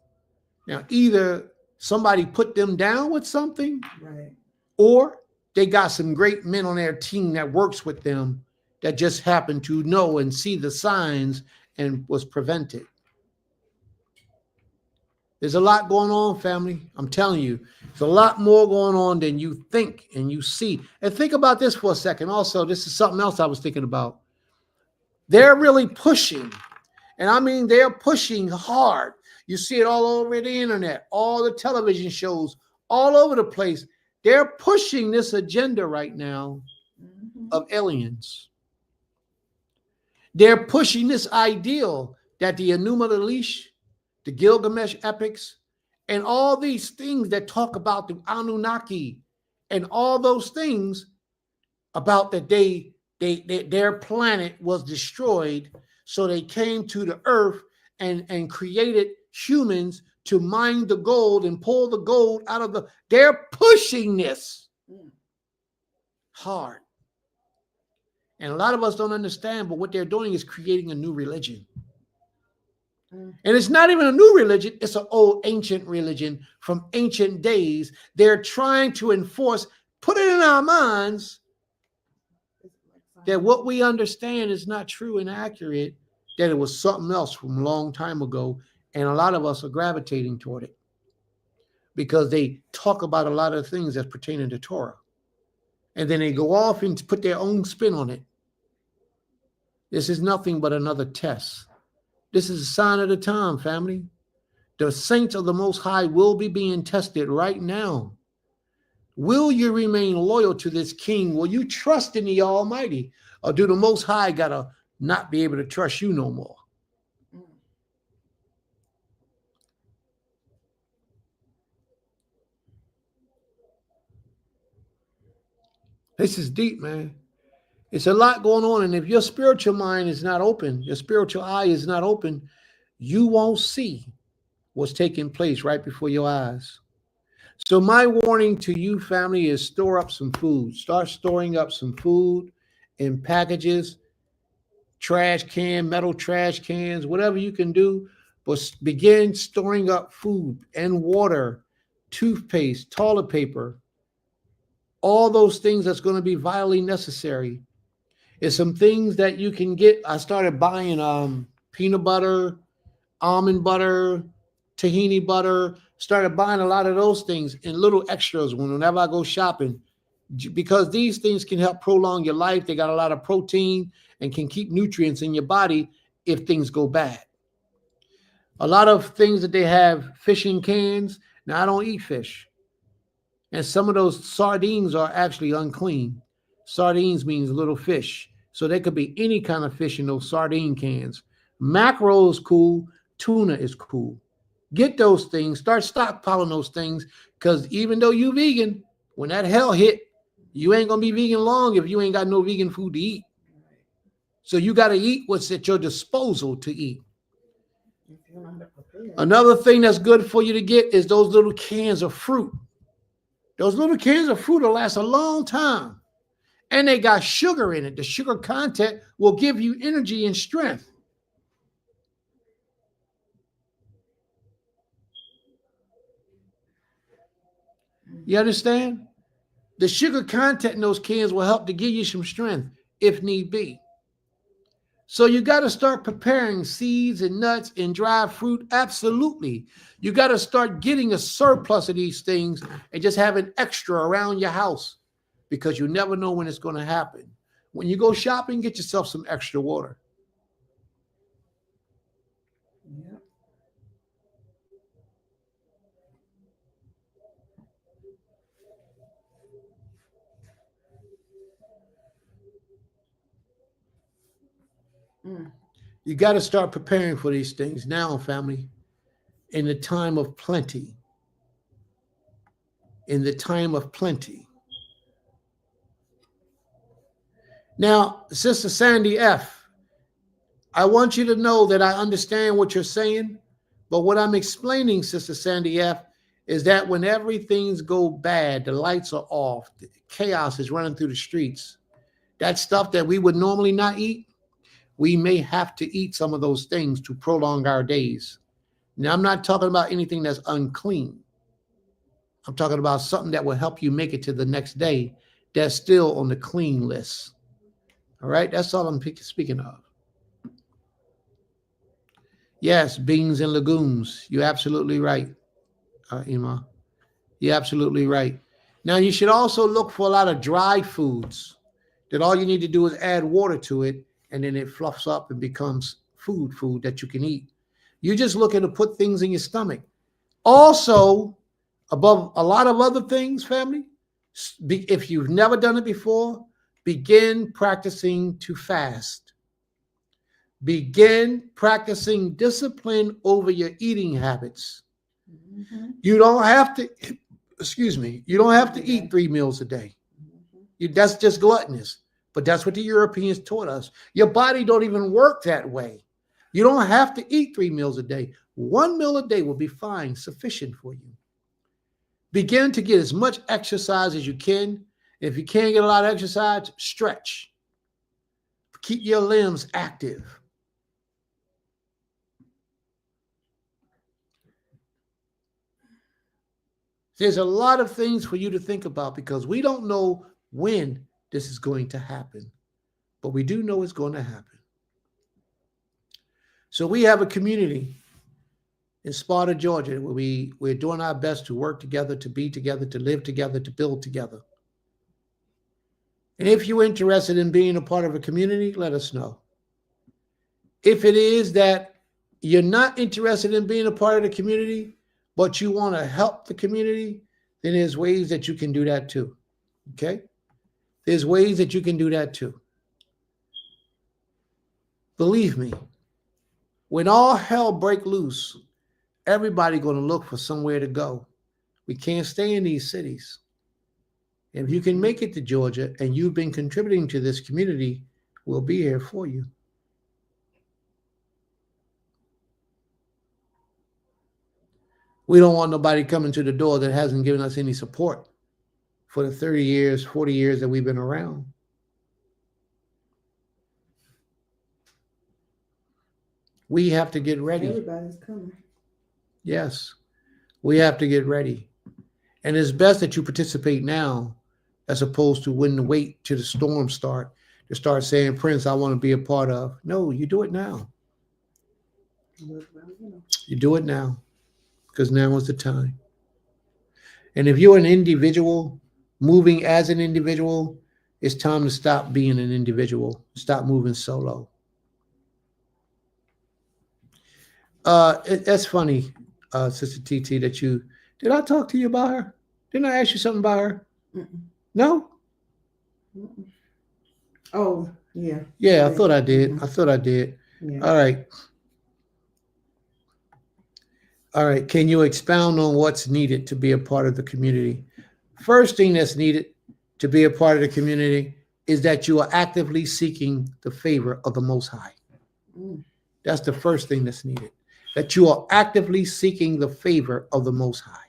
Now, either somebody put them down with something, right, or they got some great men on their team that works with them that just happened to know and see the signs and was prevented. There's a lot going on, family. I'm telling you, there's a lot more going on than you think and you see. And think about this for a second. Also, this is something else I was thinking about. They're really pushing, and I mean, they're pushing hard. You see it all over the internet, all the television shows, all over the place. They're pushing this agenda right now of aliens. They're pushing this ideal that the Enuma Elish, the Gilgamesh epics, and all these things that talk about the Anunnaki and all those things about that their planet was destroyed, so they came to the earth and created humans to mine the gold and pull the gold out of the. They're pushing this hard. And a lot of us don't understand, but what they're doing is creating a new religion. And it's not even a new religion, it's an old ancient religion from ancient days. They're trying to enforce, put it in our minds that what we understand is not true and accurate, that it was something else from a long time ago. And a lot of us are gravitating toward it because they talk about a lot of things that's pertaining to Torah. And then they go off and put their own spin on it. This is nothing but another test. This is a sign of the time, family. The saints of the Most High will be being tested right now. Will you remain loyal to this king? Will you trust in the Almighty? Or do the Most High gotta not be able to trust you no more? This is deep, man. It's a lot going on. And if your spiritual mind is not open, your spiritual eye is not open, you won't see what's taking place right before your eyes. So my warning to you, family, is store up some food. Start storing up some food in packages, trash can, metal trash cans, whatever you can do. But begin storing up food and water, toothpaste, toilet paper, all those things that's going to be vitally necessary. It's some things that you can get. I started buying peanut butter, almond butter, tahini butter. Started buying a lot of those things and little extras whenever I go shopping, because these things can help prolong your life. They got a lot of protein and can keep nutrients in your body if things go bad. A lot of things that they have, fishing cans. Now, I don't eat fish. And some of those sardines are actually unclean. Sardines means little fish. So there could be any kind of fish in those sardine cans. Mackerel is cool. Tuna is cool. Get those things. Start stockpiling those things, because even though you vegan, when that hell hit, you ain't going to be vegan long if you ain't got no vegan food to eat. So you got to eat what's at your disposal to eat. Another thing that's good for you to get is those little cans of fruit. Those little cans of fruit will last a long time. And they got sugar in it. The sugar content will give you energy and strength. You understand? The sugar content in those cans will help to give you some strength if need be. So you got to start preparing seeds and nuts and dried fruit. Absolutely. You got to start getting a surplus of these things and just have an extra around your house, because you never know when it's going to happen. When you go shopping, get yourself some extra water. Yep. You got to start preparing for these things now, family, in the time of plenty. In the time of plenty. Now, Sister Sandy F., I want you to know that I understand what you're saying, but what I'm explaining, Sister Sandy F., is that when everything's go bad, the lights are off, the chaos is running through the streets, that stuff that we would normally not eat, we may have to eat some of those things to prolong our days. Now, I'm not talking about anything that's unclean. I'm talking about something that will help you make it to the next day that's still on the clean list. All right? That's all I'm speaking of. Yes, beans and legumes. You're absolutely right, Ima. You're absolutely right. Now, you should also look for a lot of dry foods that all you need to do is add water to it, and then it fluffs up and becomes food that you can eat. You're just looking to put things in your stomach. Also, above a lot of other things, family, if you've never done it before, begin practicing to fast. Begin practicing discipline over your eating habits. Mm-hmm. You don't have to, you don't have to eat 3 meals a day. That's just gluttonous. But that's what the Europeans taught us. Your body don't even work that way. You don't have to eat 3 meals a day. 1 meal a day will be fine, sufficient for you. Begin to get as much exercise as you can. If you can't get a lot of exercise, stretch. Keep your limbs active. There's a lot of things for you to think about, because we don't know when this is going to happen, but we do know it's going to happen. So we have a community in Sparta, Georgia, where we're doing our best to work together, to be together, to live together, to build together. And if you're interested in being a part of a community, let us know. If it is that you're not interested in being a part of the community, but you want to help the community, then there's ways that you can do that too. Okay? There's ways that you can do that too. Believe me, when all hell break loose, everybody going to look for somewhere to go. We can't stay in these cities. If you can make it to Georgia and you've been contributing to this community, we'll be here for you. We don't want nobody coming to the door that hasn't given us any support for the 30 years, 40 years that we've been around. We have to get ready. Everybody's coming. Yes, we have to get ready. And it's best that you participate now as opposed to when to wait till the storms start. to start saying, Prince, I want to be a part of. No, you do it now. You do it now, because now is the time. And if you're an individual, moving as an individual, it's time to stop being an individual. Stop moving solo. That's funny, Sister TT, that you did. I talk to you about her? Didn't I ask you something about her? Mm-mm. No? Mm-mm. Oh, yeah. Yeah, I thought I did. Mhm. I thought I did. Yeah. All right. All right. Can you expound on what's needed to be a part of the community? First thing that's needed to be a part of the community is that you are actively seeking the favor of the Most High. Mm. That's the first thing that's needed. That you are actively seeking the favor of the Most High.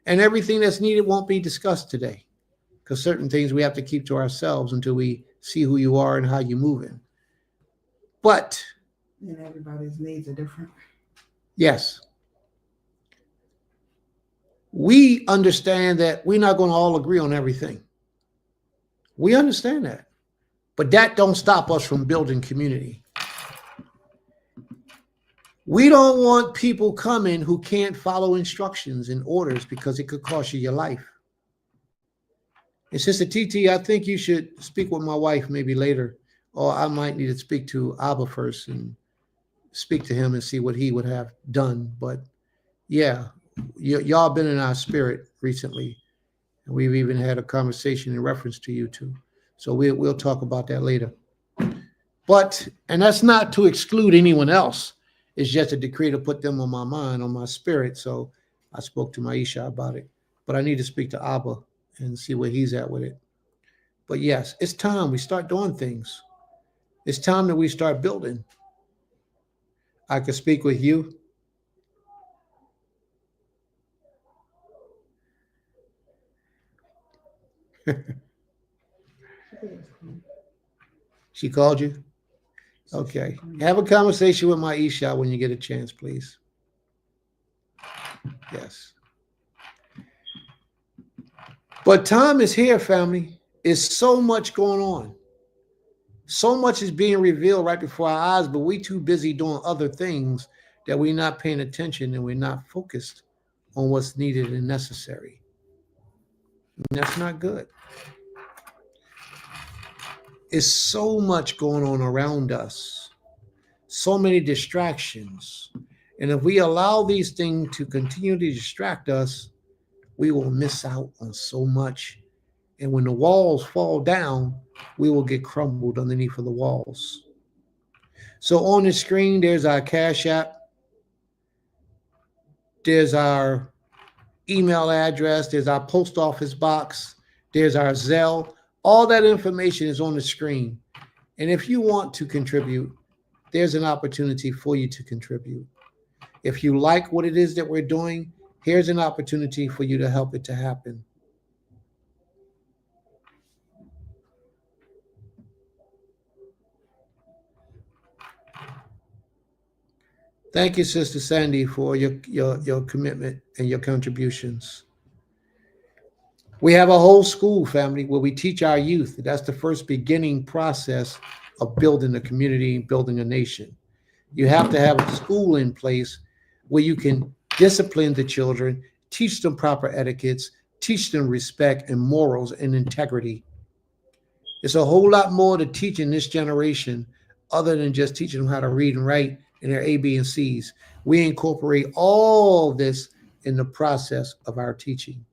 And everything that's needed won't be discussed today, because certain things we have to keep to ourselves until we see who you are and how you're moving. But And everybody's needs are different. yes, we understand that we're not going to all agree on everything. We understand that. But that don't stop us from building community. We don't want people coming who can't follow instructions and orders, because it could cost you your life. And Sister TT, I think you should speak with my wife maybe later, or I might need to speak to Abba first and speak to him and see what he would have done. But yeah, y'all been in our spirit recently, and we've even had a conversation in reference to you two. So we'll talk about that later. But, and that's not to exclude anyone else. It's just a decree to put them on my mind, on my spirit. So I spoke to Maisha about it. But I need to speak to Abba and see where he's at with it. But yes, it's time we start doing things. It's time that we start building. I could speak with you. She called you? Okay. Have a conversation with Maisha when you get a chance, please. Yes. But time is here, family. There's so much going on. So much is being revealed right before our eyes, but we too busy doing other things that we're not paying attention, and we're not focused on what's needed and necessary. And that's not good. It's so much going on around us. So many distractions. And if we allow these things to continue to distract us, we will miss out on so much. And when the walls fall down, we will get crumbled underneath of the walls. So on the screen, there's our Cash App. There's our email address. There's our post office box. There's our Zelle. All that information is on the screen. And if you want to contribute, there's an opportunity for you to contribute. If you like what it is that we're doing, here's an opportunity for you to help it to happen. Thank you, Sister Sandy, for your commitment and your contributions. We have a whole school, family, where we teach our youth. That's the first beginning process of building a community, building a nation. You have to have a school in place where you can discipline the children, teach them proper etiquettes, teach them respect and morals and integrity. It's a whole lot more to teaching this generation other than just teaching them how to read and write and their A, B, and C's. We incorporate all this in the process of our teaching.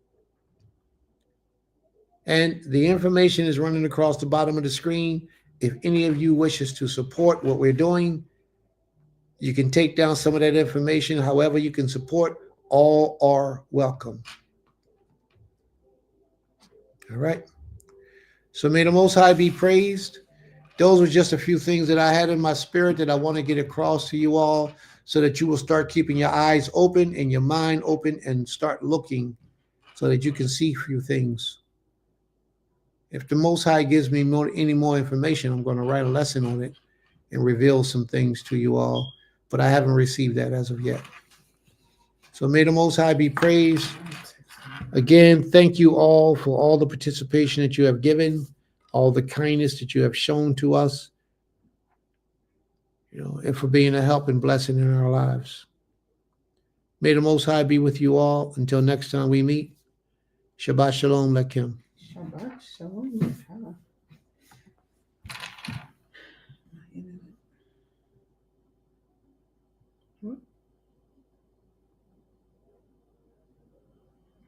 And the information is running across the bottom of the screen. If any of you wishes to support what we're doing, you can take down some of that information. However you can support, all are welcome. All right. So may the Most High be praised. Those were just a few things that I had in my spirit that I want to get across to you all, so that you will start keeping your eyes open and your mind open and start looking so that you can see a few things. If the Most High gives me any more information, I'm going to write a lesson on it and reveal some things to you all, but I haven't received that as of yet. So may the Most High be praised. Again, thank you all for all the participation that you have given. all the kindness that you have shown to us, and for being a help and blessing in our lives. May the Most High be with you all until next time we meet. Shabbat Shalom Lekim. Shabbat shalom.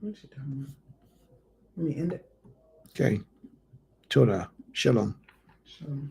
What's she talking about? Let me end it. Okay. Torah. Shalom. Shalom.